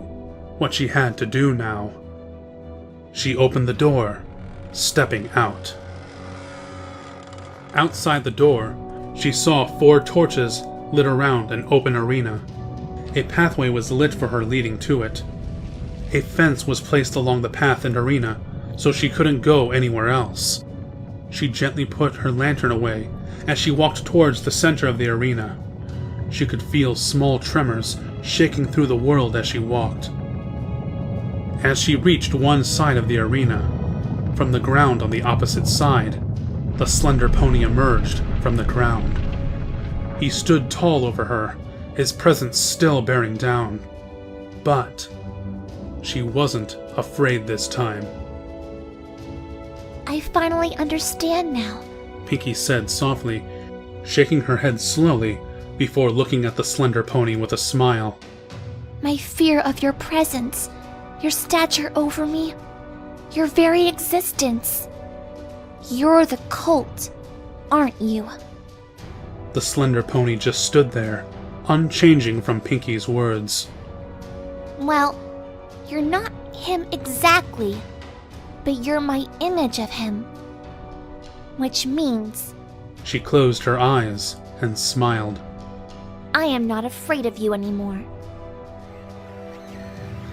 what she had to do now. She opened the door, stepping out. Outside the door, she saw 4 torches lit around an open arena. A pathway was lit for her leading to it. A fence was placed along the path and arena, so she couldn't go anywhere else. She gently put her lantern away as she walked towards the center of the arena. She could feel small tremors shaking through the world as she walked. As she reached one side of the arena, from the ground on the opposite side, the slender pony emerged from the ground. He stood tall over her, his presence still bearing down. But she wasn't afraid this time. I finally understand now, Pinkie said softly, shaking her head slowly before looking at the slender pony with a smile. My fear of your presence, your stature over me, your very existence. You're the cult, aren't you? The slender pony just stood there, unchanging from Pinkie's words. Well, you're not him exactly, but you're my image of him. Which means She closed her eyes and smiled. I am not afraid of you anymore.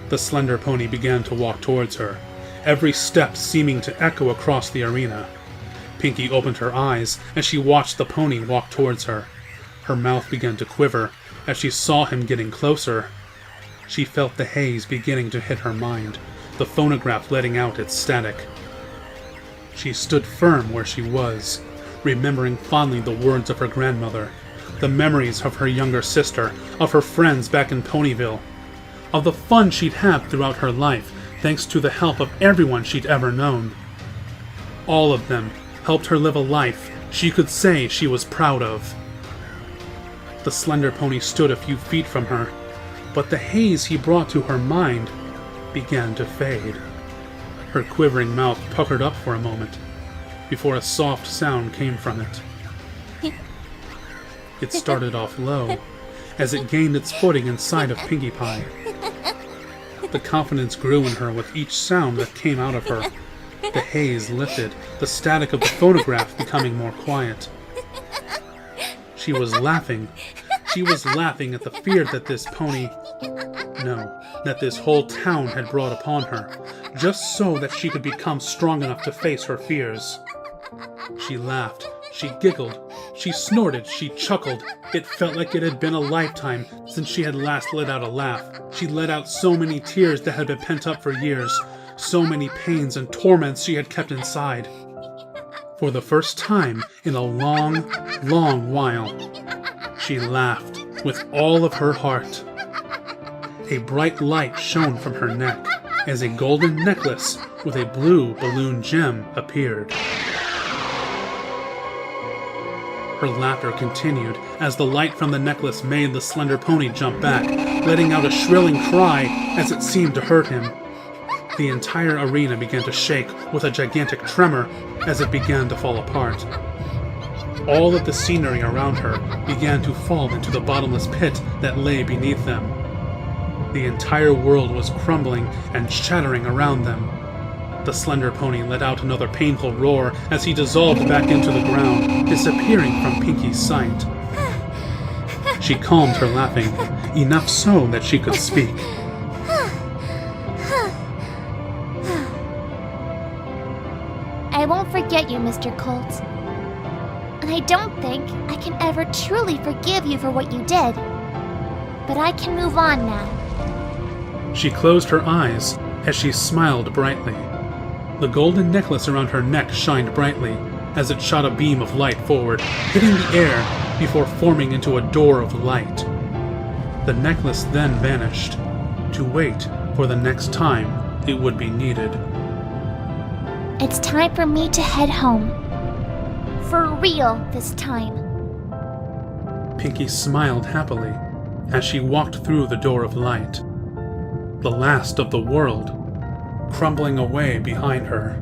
The slender pony began to walk towards her, every step seeming to echo across the arena. Pinkie opened her eyes as she watched the pony walk towards her. Her mouth began to quiver as she saw him getting closer. She felt the haze beginning to hit her mind, the phonograph letting out its static. She stood firm where she was, remembering fondly the words of her grandmother, the memories of her younger sister, of her friends back in Ponyville, of the fun she'd had throughout her life thanks to the help of everyone she'd ever known. All of them helped her live a life she could say she was proud of. The slender pony stood a few feet from her, but the haze he brought to her mind began to fade. Her quivering mouth puckered up for a moment, before a soft sound came from it. It started off low, as it gained its footing inside of Pinkie Pie. The confidence grew in her with each sound that came out of her. The haze lifted, the static of the phonograph becoming more quiet. She was laughing. She was laughing at the fear that this pony... No, that this whole town had brought upon her, just so that she could become strong enough to face her fears. She laughed, she giggled, she snorted, she chuckled. It felt like it had been a lifetime since she had last let out a laugh. She let out so many tears that had been pent up for years, so many pains and torments she had kept inside. For the first time in a long, long while, she laughed with all of her heart. A bright light shone from her neck as a golden necklace with a blue balloon gem appeared. Her laughter continued as the light from the necklace made the slender pony jump back, letting out a shrilling cry as it seemed to hurt him. The entire arena began to shake with a gigantic tremor as it began to fall apart. All of the scenery around her began to fall into the bottomless pit that lay beneath them. The entire world was crumbling and shattering around them. The slender pony let out another painful roar as he dissolved back into the ground, disappearing from Pinky's sight. She calmed her laughing, enough so that she could speak. I won't forget you, Mr. Colt. And I don't think I can ever truly forgive you for what you did. But I can move on now. She closed her eyes as she smiled brightly. The golden necklace around her neck shined brightly as it shot a beam of light forward, hitting the air before forming into a door of light. The necklace then vanished, to wait for the next time it would be needed. It's time for me to head home. For real this time. Pinky smiled happily as she walked through the door of light. The last of the world crumbling away behind her.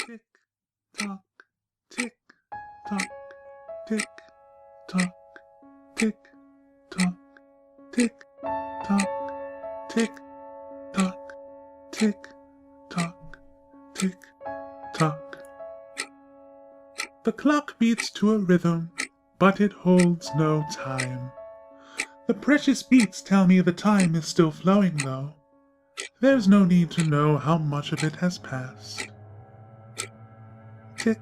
Tick tock, tick tock, tick tock, tick tock, tick tock, tick tock, tick tock, tick tock. The clock beats to a rhythm, but it holds no time. The precious beats tell me the time is still flowing, though. There's no need to know how much of it has passed. Tick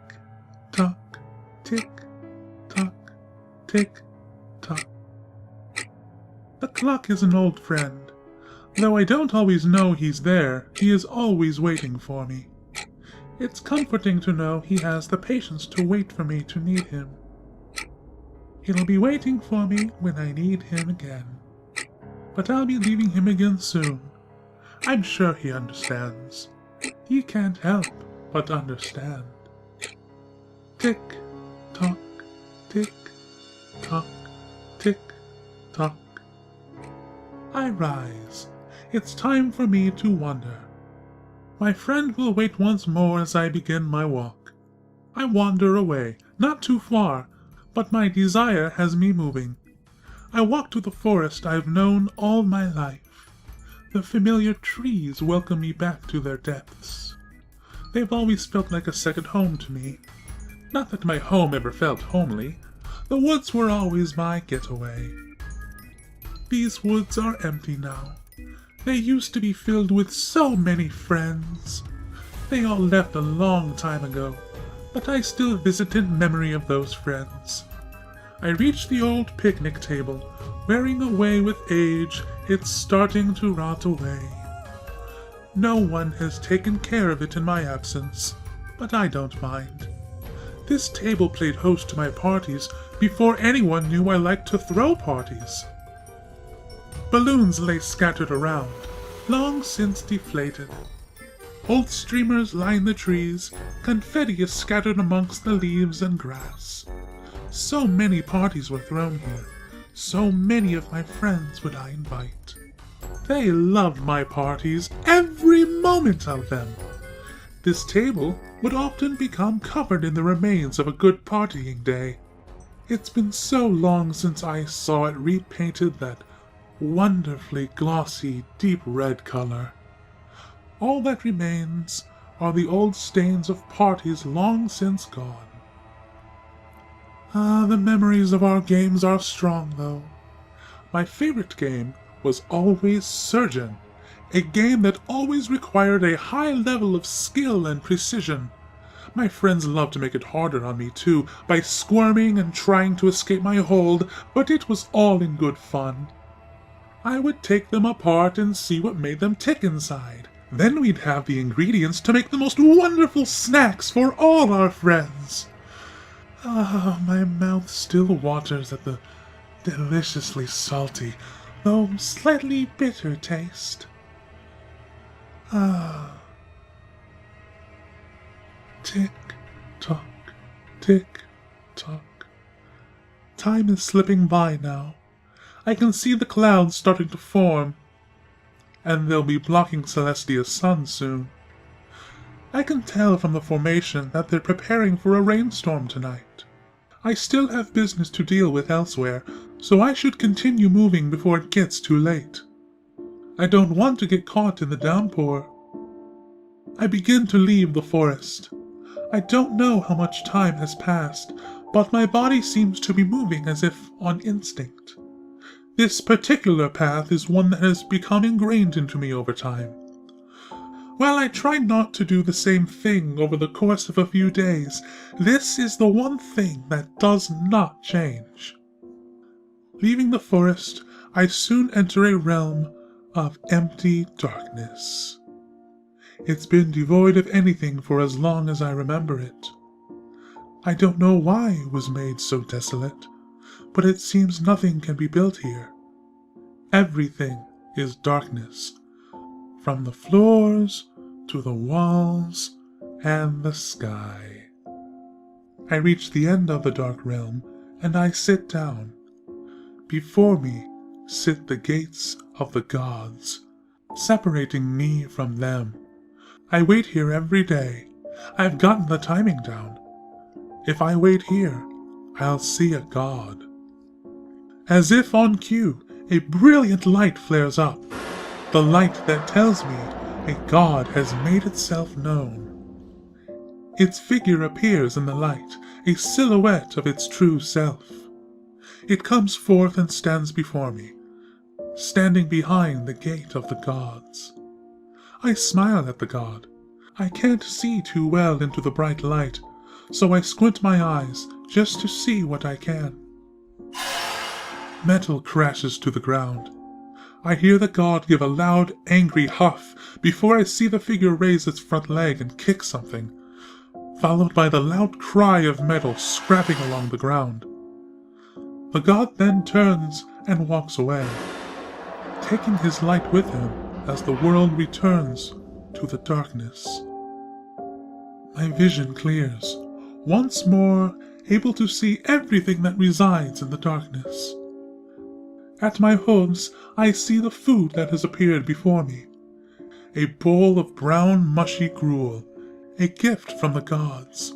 tock, tick tock, tick tock. The clock is an old friend. Though I don't always know he's there, he is always waiting for me. It's comforting to know he has the patience to wait for me to need him. He'll be waiting for me when I need him again. But I'll be leaving him again soon. I'm sure he understands. He can't help but understand. Tick tock, tick tock, tick tock. I rise. It's time for me to wander. My friend will wait once more as I begin my walk. I wander away, not too far, but my desire has me moving. I walk to the forest I've known all my life. The familiar trees welcome me back to their depths. They've always felt like a second home to me. Not that my home ever felt homely. The woods were always my getaway. These woods are empty now. They used to be filled with so many friends. They all left a long time ago, but I still visit in memory of those friends. I reach the old picnic table, wearing away with age, it's starting to rot away. No one has taken care of it in my absence, but I don't mind. This table played host to my parties before anyone knew I liked to throw parties. Balloons lay scattered around, long since deflated. Old streamers line the trees, confetti is scattered amongst the leaves and grass. So many parties were thrown here, so many of my friends would I invite. They loved my parties, every moment of them. This table would often become covered in the remains of a good partying day. It's been so long since I saw it repainted that wonderfully glossy, deep red color. All that remains are the old stains of parties long since gone. The memories of our games are strong, though. My favorite game was always Surgeon, a game that always required a high level of skill and precision. My friends loved to make it harder on me, too, by squirming and trying to escape my hold, but it was all in good fun. I would take them apart and see what made them tick inside. Then we'd have the ingredients to make the most wonderful snacks for all our friends. My mouth still waters at the deliciously salty, though slightly bitter taste. Tick-tock, tick-tock. Time is slipping by now. I can see the clouds starting to form, and they'll be blocking Celestia's sun soon. I can tell from the formation that they're preparing for a rainstorm tonight. I still have business to deal with elsewhere, so I should continue moving before it gets too late. I don't want to get caught in the downpour. I begin to leave the forest. I don't know how much time has passed, but my body seems to be moving as if on instinct. This particular path is one that has become ingrained into me over time. While I try not to do the same thing over the course of a few days, this is the one thing that does not change. Leaving the forest, I soon enter a realm of empty darkness. It's been devoid of anything for as long as I remember it. I don't know why it was made so desolate, but it seems nothing can be built here. Everything is darkness, from the floors to the walls and the sky. I reach the end of the dark realm, and I sit down. Before me sit the gates of the gods, separating me from them. I wait here every day. I've gotten the timing down. If I wait here, I'll see a god. As if on cue, a brilliant light flares up, the light that tells me a god has made itself known. Its figure appears in the light, a silhouette of its true self. It comes forth and stands before me, standing behind the gate of the gods. I smile at the god. I can't see too well into the bright light, so I squint my eyes just to see what I can. Metal crashes to the ground. I hear the god give a loud, angry huff before I see the figure raise its front leg and kick something, followed by the loud cry of metal scrapping along the ground. The god then turns and walks away, taking his light with him as the world returns to the darkness. My vision clears, once more able to see everything that resides in the darkness. At my hooves, I see the food that has appeared before me. A bowl of brown, mushy gruel, a gift from the gods.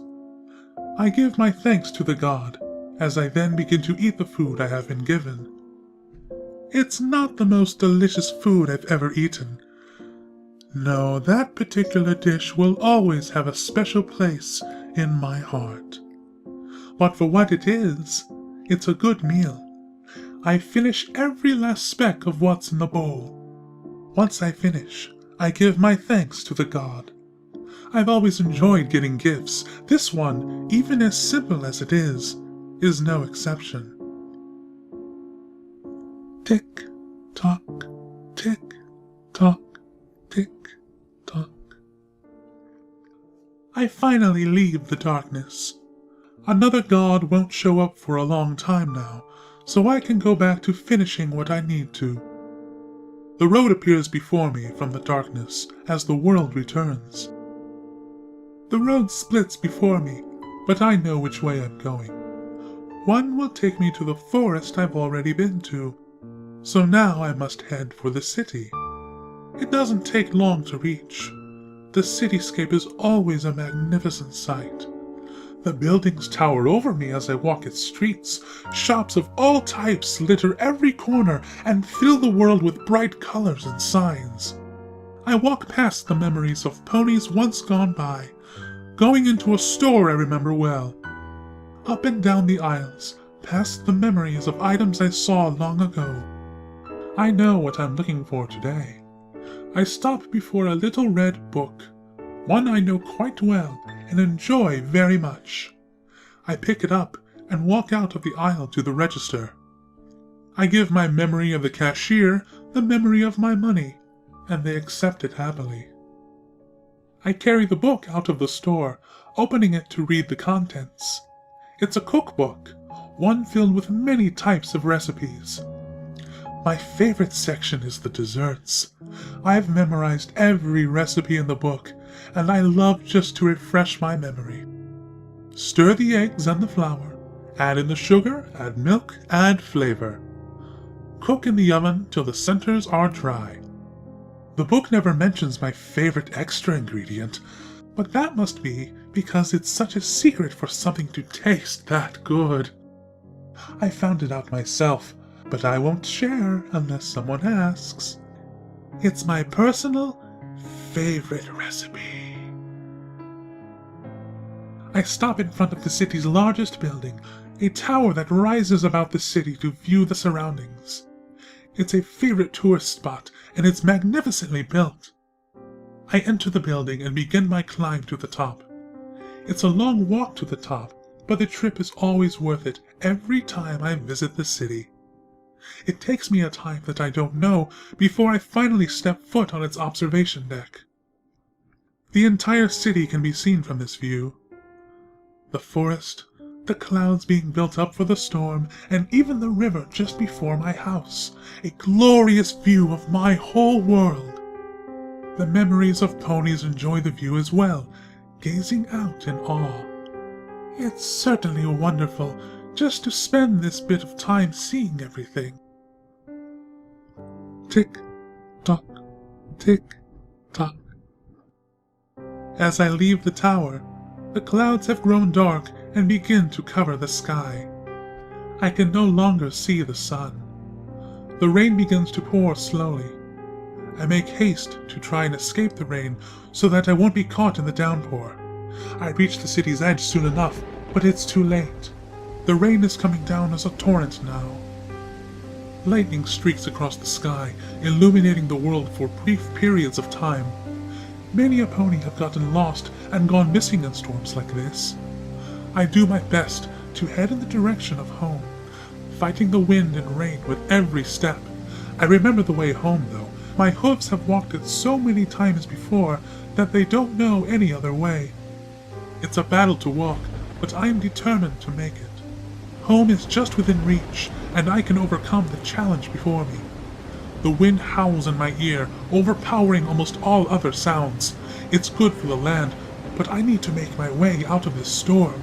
I give my thanks to the god, as I then begin to eat the food I have been given. It's not the most delicious food I've ever eaten. No, that particular dish will always have a special place in my heart. But for what it is, it's a good meal. I finish every last speck of what's in the bowl. Once I finish, I give my thanks to the god. I've always enjoyed getting gifts. This one, even as simple as it is no exception. Tick, tock, tick, tock, tick, tock. I finally leave the darkness. Another god won't show up for a long time now, so I can go back to finishing what I need to. The road appears before me from the darkness as the world returns. The road splits before me, but I know which way I'm going. One will take me to the forest I've already been to, so now I must head for the city. It doesn't take long to reach. The cityscape is always a magnificent sight. The buildings tower over me as I walk its streets. Shops of all types litter every corner and fill the world with bright colors and signs. I walk past the memories of ponies once gone by, going into a store I remember well. Up and down the aisles, past the memories of items I saw long ago. I know what I'm looking for today. I stop before a little red book, one I know quite well and enjoy very much. I pick it up and walk out of the aisle to the register. I give my memory of the cashier the memory of my money, and they accept it happily. I carry the book out of the store, opening it to read the contents. It's a cookbook, one filled with many types of recipes. My favorite section is the desserts. I've memorized every recipe in the book, and I love just to refresh my memory. Stir the eggs and the flour, add in the sugar, add milk, add flavor. Cook in the oven till the centers are dry. The book never mentions my favorite extra ingredient, but that must be because it's such a secret for something to taste that good. I found it out myself, but I won't share unless someone asks. It's my personal favorite recipe. I stop in front of the city's largest building, a tower that rises about the city to view the surroundings. It's a favorite tourist spot, and it's magnificently built. I enter the building and begin my climb to the top. It's a long walk to the top, but the trip is always worth it every time I visit the city. It takes me a time that I don't know before I finally step foot on its observation deck. The entire city can be seen from this view. The forest, the clouds being built up for the storm, and even the river just before my house. A glorious view of my whole world. The memories of ponies enjoy the view as well, gazing out in awe. It's certainly wonderful just to spend this bit of time seeing everything. Tick, tock, tick, tock. As I leave the tower, the clouds have grown dark and begin to cover the sky. I can no longer see the sun. The rain begins to pour slowly. I make haste to try and escape the rain so that I won't be caught in the downpour. I reach the city's edge soon enough, but it's too late. The rain is coming down as a torrent now. Lightning streaks across the sky, illuminating the world for brief periods of time. Many a pony have gotten lost and gone missing in storms like this. I do my best to head in the direction of home, fighting the wind and rain with every step. I remember the way home, though. My hooves have walked it so many times before that they don't know any other way. It's a battle to walk, but I am determined to make it. Home is just within reach, and I can overcome the challenge before me. The wind howls in my ear, overpowering almost all other sounds. It's good for the land, but I need to make my way out of this storm.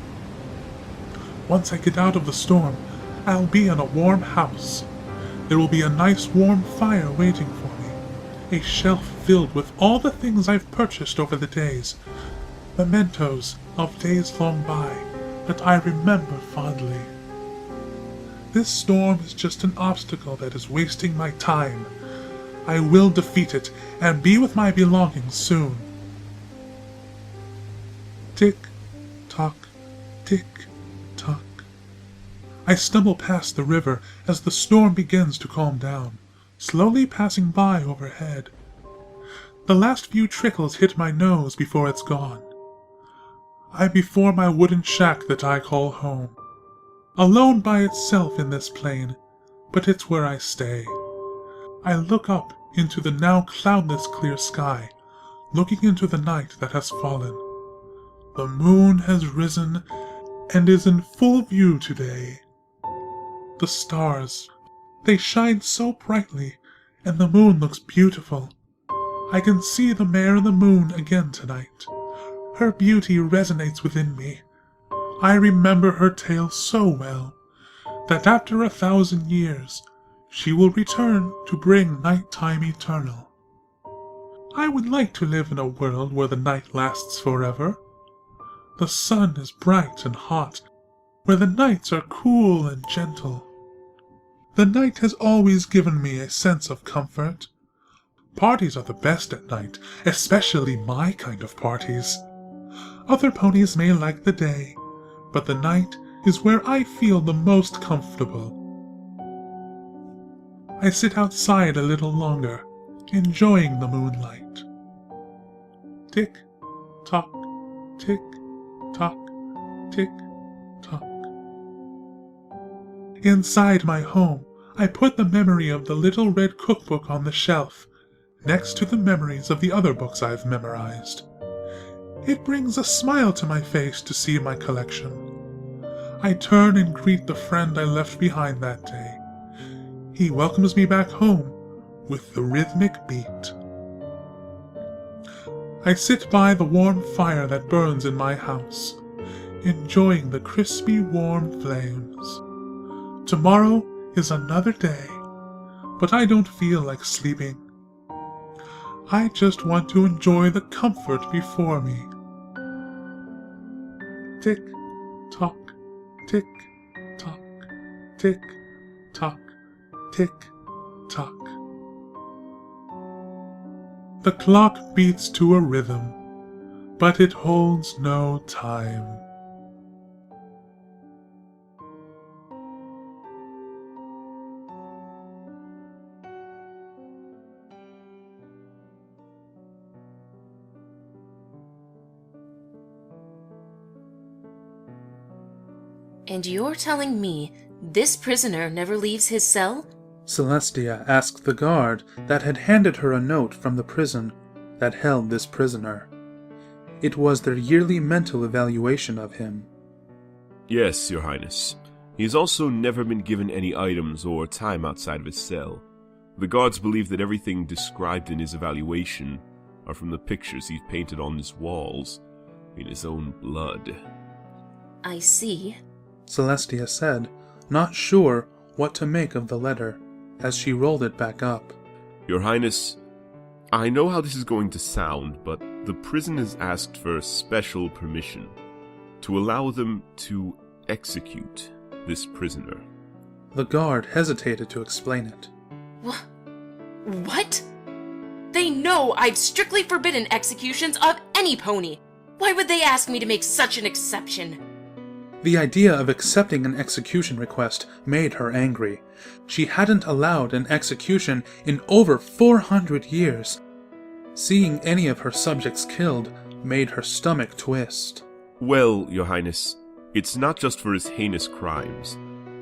Once I get out of the storm, I'll be in a warm house. There will be a nice warm fire waiting for me, a shelf filled with all the things I've purchased over the days, mementos of days long by that I remember fondly. This storm is just an obstacle that is wasting my time. I will defeat it and be with my belongings soon. Tick, tock, tick, tock. I stumble past the river as the storm begins to calm down, slowly passing by overhead. The last few trickles hit my nose before it's gone. I'm before my wooden shack that I call home. Alone by itself in this plain, but it's where I stay. I look up into the now cloudless clear sky, looking into the night that has fallen. The moon has risen and is in full view today. The stars, they shine so brightly, and the moon looks beautiful. I can see the mare in the moon again tonight. Her beauty resonates within me. I remember her tale so well, that after 1,000 years, she will return to bring nighttime eternal. I would like to live in a world where the night lasts forever. The sun is bright and hot, where the nights are cool and gentle. The night has always given me a sense of comfort. Parties are the best at night, especially my kind of parties. Other ponies may like the day, but the night is where I feel the most comfortable. I sit outside a little longer, enjoying the moonlight. Tick, tock, tick, tock, tick, tock. Inside my home, I put the memory of the little red cookbook on the shelf, next to the memories of the other books I've memorized. It brings a smile to my face to see my collection. I turn and greet the friend I left behind that day. He welcomes me back home with the rhythmic beat. I sit by the warm fire that burns in my house, enjoying the crispy, warm flames. Tomorrow is another day, but I don't feel like sleeping. I just want to enjoy the comfort before me. Tick, tock, tick, tock, tick, tock, tick, tock. The clock beats to a rhythm, but it holds no time. And you're telling me this prisoner never leaves his cell? Celestia asked the guard that had handed her a note from the prison that held this prisoner. It was their yearly mental evaluation of him. Yes, Your Highness. He has also never been given any items or time outside of his cell. The guards believe that everything described in his evaluation are from the pictures he's painted on his walls in his own blood. I see, Celestia said, not sure what to make of the letter, as she rolled it back up. Your Highness, I know how this is going to sound, but the prison has asked for special permission to allow them to execute this prisoner. The guard hesitated to explain it. What? They know I've strictly forbidden executions of any pony. Why would they ask me to make such an exception? The idea of accepting an execution request made her angry. She hadn't allowed an execution in over 400 years. Seeing any of her subjects killed made her stomach twist. Well, Your Highness, it's not just for his heinous crimes.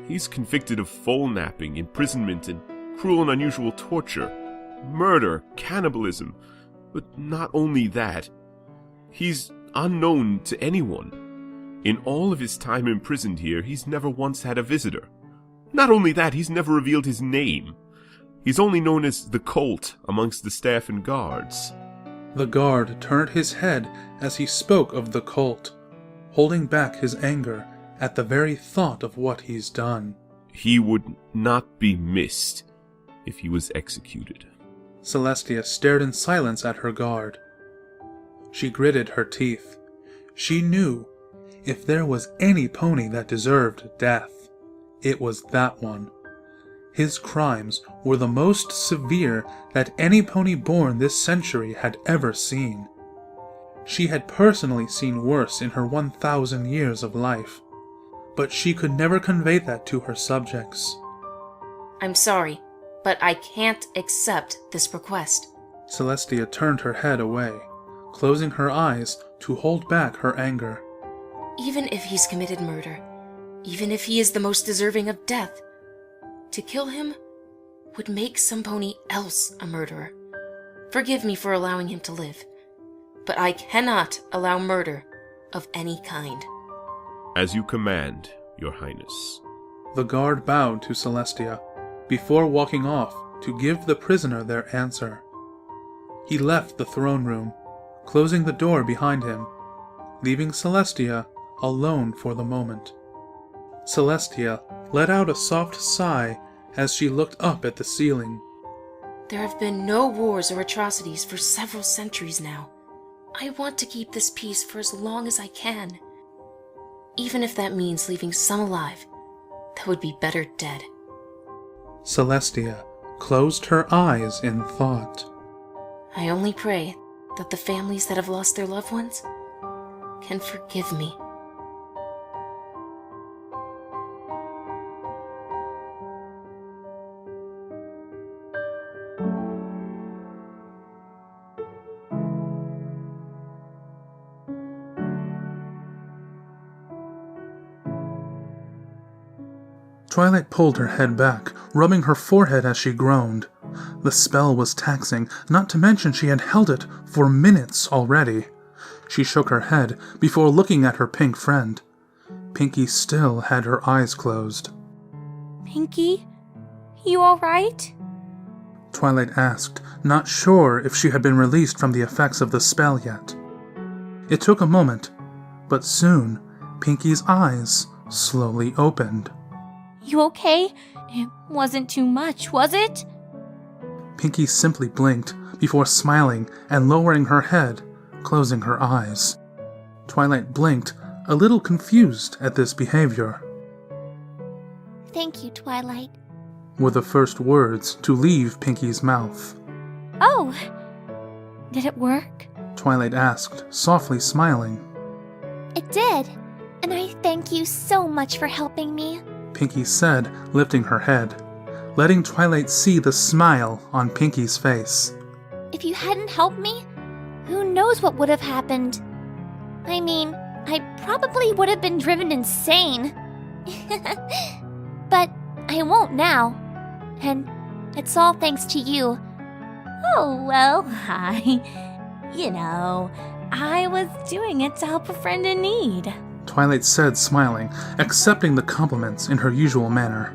He's convicted of foal napping, imprisonment, and cruel and unusual torture, murder, cannibalism. But not only that, he's unknown to anyone. In all of his time imprisoned here, he's never once had a visitor. Not only that, he's never revealed his name. He's only known as the Colt amongst the staff and guards. The guard turned his head as he spoke of the Colt, holding back his anger at the very thought of what he's done. He would not be missed if he was executed. Celestia stared in silence at her guard. She gritted her teeth. She knew if there was any pony that deserved death, it was that one. His crimes were the most severe that any pony born this century had ever seen. She had personally seen worse in her 1,000 years of life, but she could never convey that to her subjects. I'm sorry, but I can't accept this request. Celestia turned her head away, closing her eyes to hold back her anger. Even if he's committed murder, even if he is the most deserving of death, to kill him would make some pony else a murderer. Forgive me for allowing him to live, but I cannot allow murder of any kind. As you command, Your Highness. The guard bowed to Celestia before walking off to give the prisoner their answer. He left the throne room, closing the door behind him, leaving Celestia alone for the moment. Celestia let out a soft sigh as she looked up at the ceiling. There have been no wars or atrocities for several centuries now. I want to keep this peace for as long as I can. Even if that means leaving some alive, that would be better dead. Celestia closed her eyes in thought. I only pray that the families that have lost their loved ones can forgive me. Twilight pulled her head back, rubbing her forehead as she groaned. The spell was taxing, not to mention she had held it for minutes already. She shook her head before looking at her pink friend. Pinky still had her eyes closed. Pinky? You alright? Twilight asked, not sure if she had been released from the effects of the spell yet. It took a moment, but soon Pinky's eyes slowly opened. You okay? It wasn't too much, was it? Pinky simply blinked before smiling and lowering her head, closing her eyes. Twilight blinked, a little confused at this behavior. Thank you, Twilight. Were the first words to leave Pinky's mouth. Oh! Did it work? Twilight asked, softly smiling. It did, and I thank you so much for helping me. Pinky said, lifting her head, letting Twilight see the smile on Pinky's face. If you hadn't helped me, who knows what would have happened? I mean, I probably would have been driven insane. But I won't now. And it's all thanks to you. Oh, well, I was doing it to help a friend in need. Twilight said, smiling, accepting the compliments in her usual manner.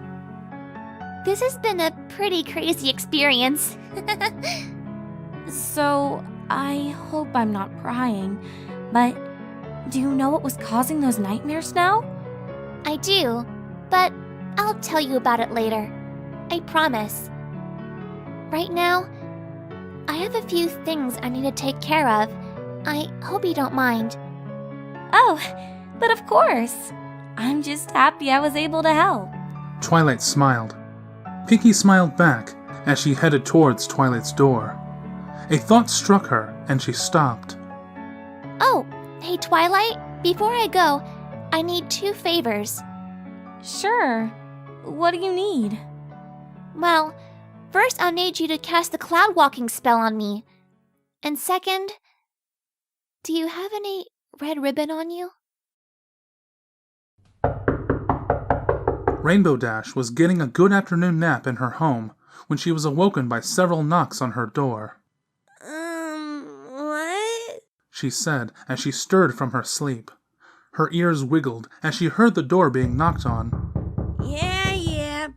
This has been a pretty crazy experience. So, I hope I'm not prying, but do you know what was causing those nightmares now? I do, but I'll tell you about it later. I promise. Right now, I have a few things I need to take care of. I hope you don't mind. Oh, but of course. I'm just happy I was able to help. Twilight smiled. Pinky smiled back as she headed towards Twilight's door. A thought struck her and she stopped. Oh, hey Twilight, before I go, I need 2 favors. Sure. What do you need? Well, first I'll need you to cast the cloud walking spell on me. And second, do you have any red ribbon on you? Rainbow Dash was getting a good afternoon nap in her home when she was awoken by several knocks on her door. What? She said as she stirred from her sleep. Her ears wiggled as she heard the door being knocked on. Yeah.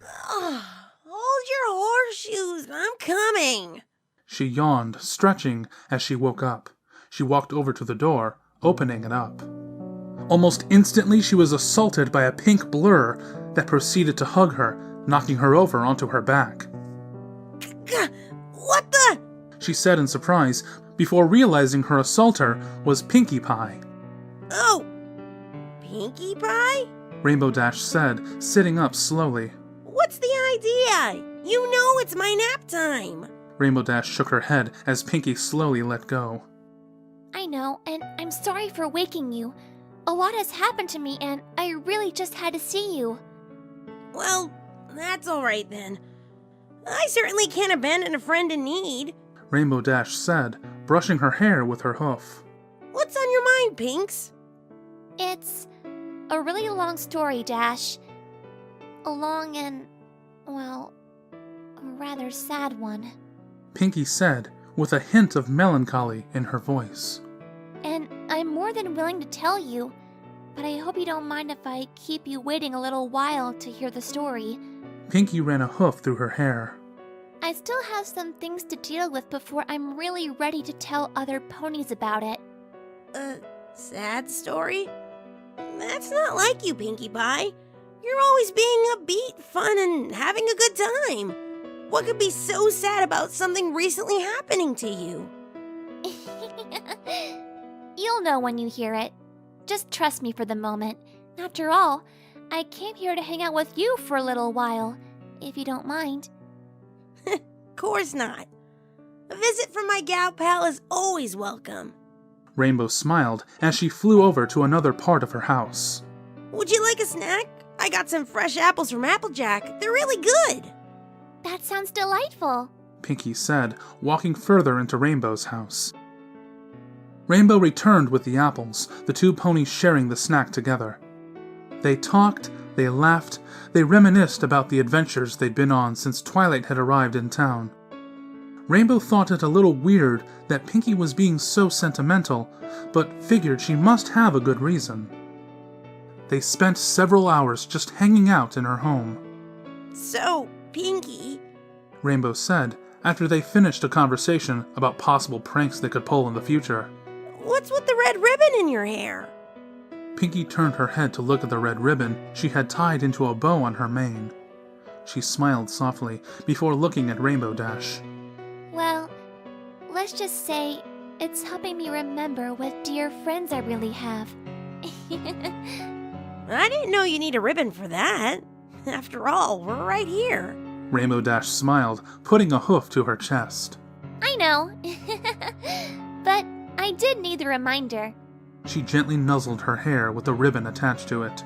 Hold your horseshoes, I'm coming. She yawned, stretching as she woke up. She walked over to the door, opening it up. Almost instantly, she was assaulted by a pink blur that proceeded to hug her, knocking her over onto her back. What the? She said in surprise, before realizing her assaulter was Pinkie Pie. Oh, Pinkie Pie? Rainbow Dash said, sitting up slowly. What's the idea? You know it's my nap time. Rainbow Dash shook her head as Pinkie slowly let go. I know, and I'm sorry for waking you. A lot has happened to me, and I really just had to see you. Well, that's all right then. I certainly can't abandon a friend in need. Rainbow Dash said, brushing her hair with her hoof. What's on your mind, Pinks? It's a really long story, Dash. A long and, well, a rather sad one. Pinky said, with a hint of melancholy in her voice. And I'm more than willing to tell you, but I hope you don't mind if I keep you waiting a little while to hear the story. Pinky ran a hoof through her hair. I still have some things to deal with before I'm really ready to tell other ponies about it. A sad story? That's not like you, Pinkie Pie. You're always being upbeat, fun, and having a good time. What could be so sad about something recently happening to you? You'll know when you hear it. Just trust me for the moment. After all, I came here to hang out with you for a little while, if you don't mind. Course not. A visit from my gal pal is always welcome. Rainbow smiled as she flew over to another part of her house. Would you like a snack? I got some fresh apples from Applejack. They're really good. That sounds delightful, Pinky said, walking further into Rainbow's house. Rainbow returned with the apples, the two ponies sharing the snack together. They talked, they laughed, they reminisced about the adventures they'd been on since Twilight had arrived in town. Rainbow thought it a little weird that Pinky was being so sentimental, but figured she must have a good reason. They spent several hours just hanging out in her home. So, Pinky, Rainbow said, after they finished a conversation about possible pranks they could pull in the future. what's with the red ribbon in your hair? Pinky turned her head to look at the red ribbon she had tied into a bow on her mane. She smiled softly before looking at Rainbow Dash. Well, let's just say it's helping me remember what dear friends I really have. I didn't know you need a ribbon for that. After all, we're right here. Rainbow Dash smiled, putting a hoof to her chest. I know. But I did need the reminder. She gently nuzzled her hair with a ribbon attached to it.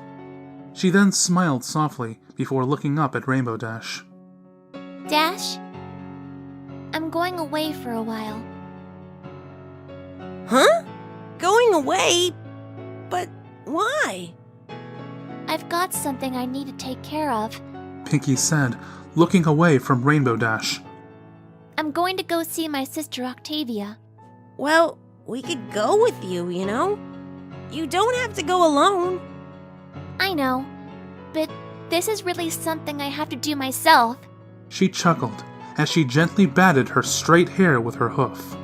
She then smiled softly before looking up at Rainbow Dash. Dash, I'm going away for a while. Huh? Going away? But why? I've got something I need to take care of. Pinky said, looking away from Rainbow Dash. I'm going to go see my sister Octavia. Well, we could go with you, you know? You don't have to go alone. I know, but this is really something I have to do myself. She chuckled as she gently batted her straight hair with her hoof.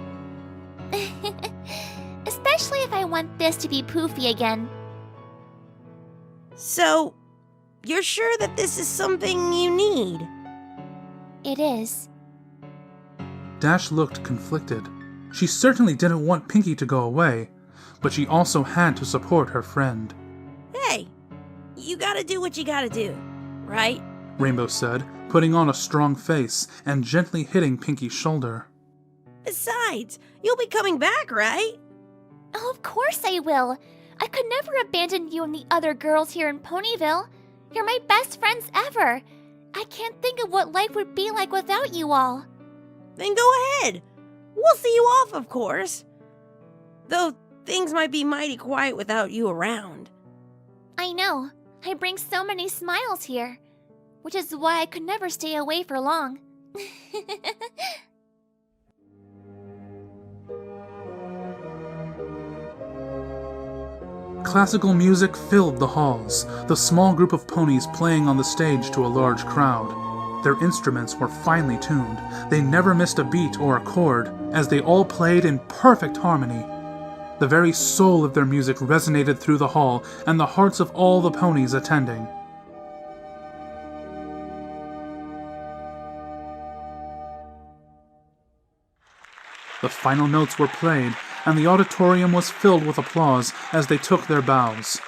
Especially if I want this to be poofy again. So, you're sure that this is something you need? It is. Dash looked conflicted. She certainly didn't want Pinky to go away, but she also had to support her friend. Hey, you gotta do what you gotta do, right? Rainbow said, putting on a strong face and gently hitting Pinky's shoulder. Besides, you'll be coming back, right? Oh, of course I will. I could never abandon you and the other girls here in Ponyville. You're my best friends ever. I can't think of what life would be like without you all. Then go ahead. We'll see you off, of course. Though things might be mighty quiet without you around. I know. I bring so many smiles here, which is why I could never stay away for long. Classical music filled the halls, the small group of ponies playing on the stage to a large crowd. Their instruments were finely tuned. They never missed a beat or a chord, as they all played in perfect harmony. The very soul of their music resonated through the hall and the hearts of all the ponies attending. The final notes were played, and the auditorium was filled with applause as they took their bows.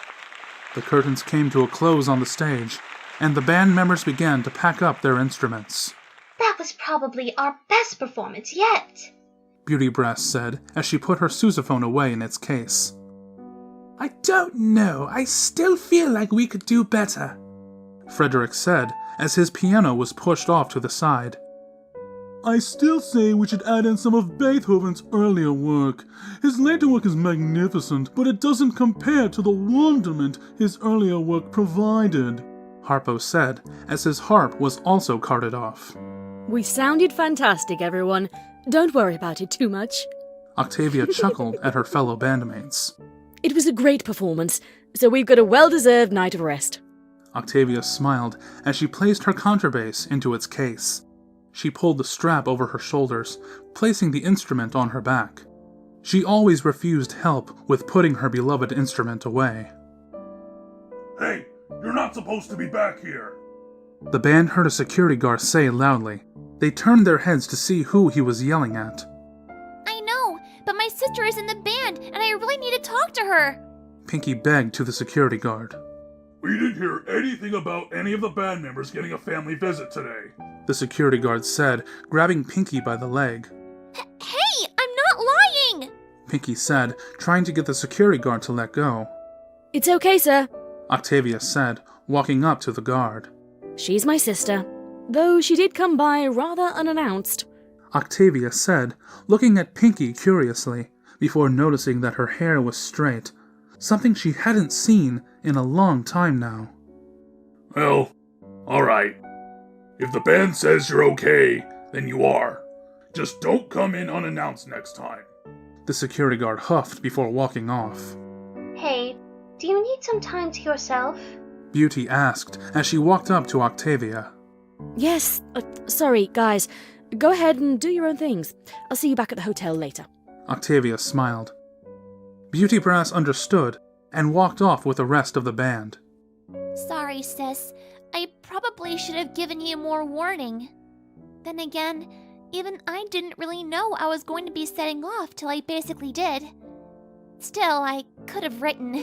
The curtains came to a close on the stage, and the band members began to pack up their instruments. That was probably our best performance yet, Beauty Breast said as she put her sousaphone away in its case. I don't know. I still feel like we could do better, Frederick said as his piano was pushed off to the side. I still say we should add in some of Beethoven's earlier work. His later work is magnificent, but it doesn't compare to the wonderment his earlier work provided, Harpo said, as his harp was also carted off. We sounded fantastic, everyone. Don't worry about it too much. Octavia chuckled at her fellow bandmates. It was a great performance, so we've got a well-deserved night of rest. Octavia smiled as she placed her contrabass into its case. She pulled the strap over her shoulders, placing the instrument on her back. She always refused help with putting her beloved instrument away. Hey, you're not supposed to be back here. The band heard a security guard say loudly. They turned their heads to see who he was yelling at. I know, but my sister is in the band, and I really need to talk to her. Pinky begged to the security guard. We didn't hear anything about any of the band members getting a family visit today, the security guard said, grabbing Pinky by the leg. Hey, I'm not lying! Pinky said, trying to get the security guard to let go. It's okay, sir, Octavia said, walking up to the guard. She's my sister, though she did come by rather unannounced. Octavia said, looking at Pinky curiously, before noticing that her hair was straight, something she hadn't seen in a long time now. Well, alright. If the band says you're okay, then you are. Just don't come in unannounced next time. The security guard huffed before walking off. Hey, do you need some time to yourself? Beauty asked as she walked up to Octavia. Yes, sorry, guys. Go ahead and do your own things. I'll see you back at the hotel later. Octavia smiled. Beauty Brass understood and walked off with the rest of the band. Sorry, sis. I probably should have given you more warning. Then again, even I didn't really know I was going to be setting off till I basically did. Still, I could have written.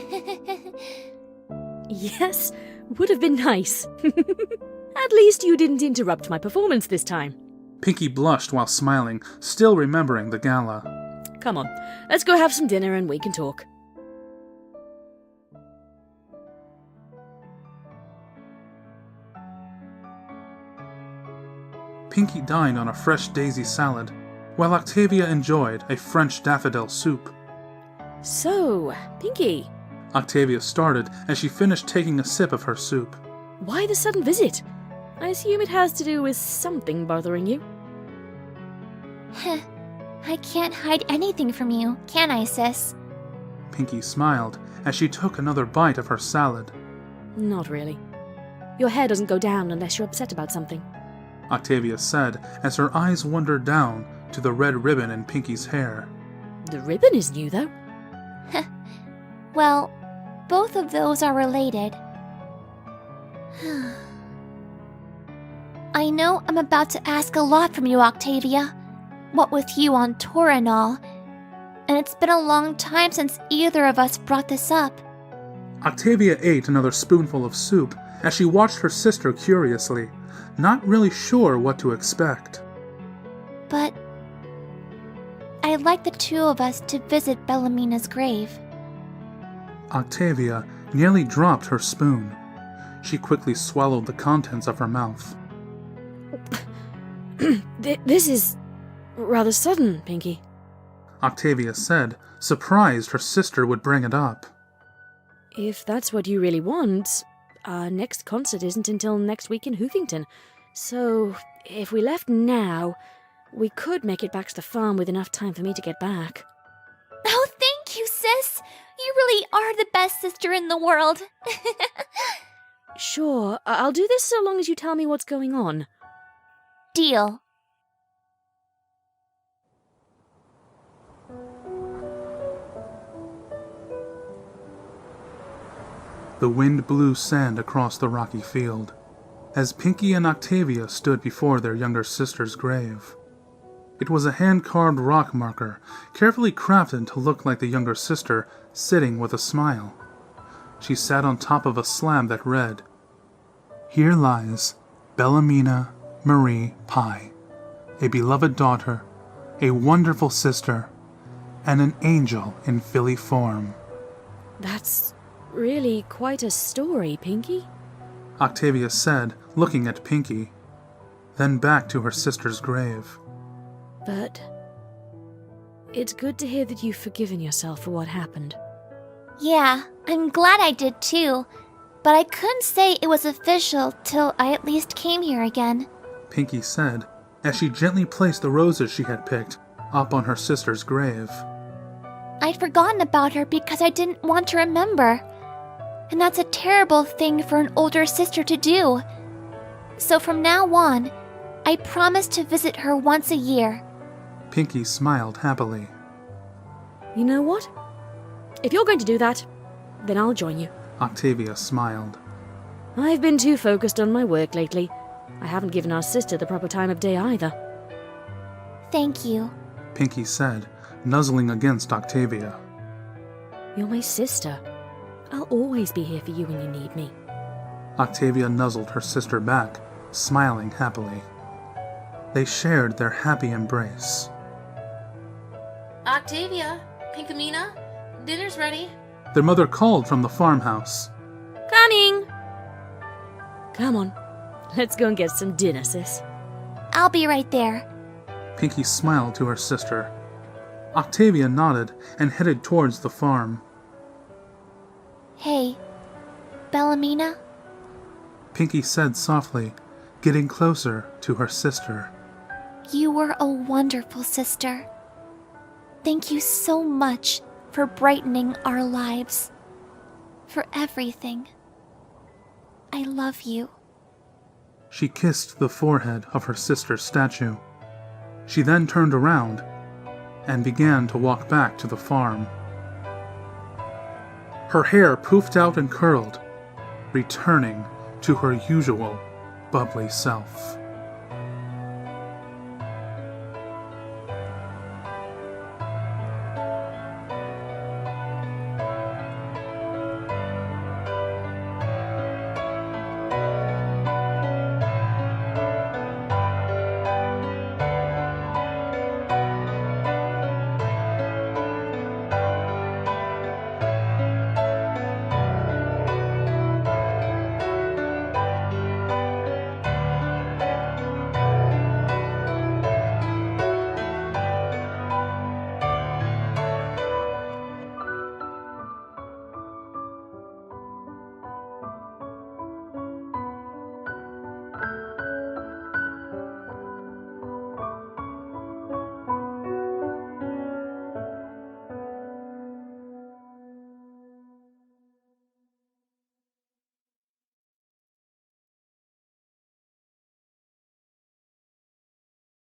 Yes, would have been nice. At least you didn't interrupt my performance this time. Pinky blushed while smiling, still remembering the gala. Come on, let's go have some dinner and we can talk. Pinky dined on a fresh daisy salad, while Octavia enjoyed a French daffodil soup. So, Pinky. Octavia started as she finished taking a sip of her soup. Why the sudden visit? I assume it has to do with something bothering you. I can't hide anything from you, can I, sis? Pinky smiled as she took another bite of her salad. Not really. Your hair doesn't go down unless you're upset about something. Octavia said as her eyes wandered down to the red ribbon in Pinky's hair. The ribbon is new, though. Well, both of those are related. I know I'm about to ask a lot from you, Octavia. What with you on tour and all. And it's been a long time since either of us brought this up. Octavia ate another spoonful of soup as she watched her sister curiously, not really sure what to expect. But I'd like the two of us to visit Bellamina's grave. Octavia nearly dropped her spoon. She quickly swallowed the contents of her mouth. This is rather sudden, Pinky. Octavia said, surprised her sister would bring it up. If that's what you really want, our next concert isn't until next week in Hoofington. So, if we left now, we could make it back to the farm with enough time for me to get back. Oh, thank you, sis! You really are the best sister in the world. Sure, I'll do this so long as you tell me what's going on. Deal. The wind blew sand across the rocky field, as Pinky and Octavia stood before their younger sister's grave. It was a hand-carved rock marker, carefully crafted to look like the younger sister sitting with a smile. She sat on top of a slab that read, "Here lies Bellamina Marie Pye, a beloved daughter, a wonderful sister, and an angel in filly form." That's really quite a story, Pinky. Octavia said, looking at Pinky, then back to her sister's grave. but it's good to hear that you've forgiven yourself for what happened. Yeah, I'm glad I did too, but I couldn't say it was official till I at least came here again. Pinky said, as she gently placed the roses she had picked up on her sister's grave. I'd forgotten about her because I didn't want to remember. And that's a terrible thing for an older sister to do. So from now on, I promise to visit her once a year. Pinky smiled happily. You know what? If you're going to do that, then I'll join you. Octavia smiled. I've been too focused on my work lately. I haven't given our sister the proper time of day either. Thank you, Pinky said, nuzzling against Octavia. You're my sister. I'll always be here for you when you need me. Octavia nuzzled her sister back, smiling happily. They shared their happy embrace. Octavia, Pinkamena, dinner's ready. Their mother called from the farmhouse. Coming! Come on, let's go and get some dinner, sis. I'll be right there. Pinky smiled to her sister. Octavia nodded and headed towards the farm. Hey, Bellamina? Pinky said softly, getting closer to her sister. You were a wonderful sister. Thank you so much for brightening our lives. For everything. I love you. She kissed the forehead of her sister's statue. She then turned around and began to walk back to the farm. Her hair poofed out and curled, returning to her usual bubbly self.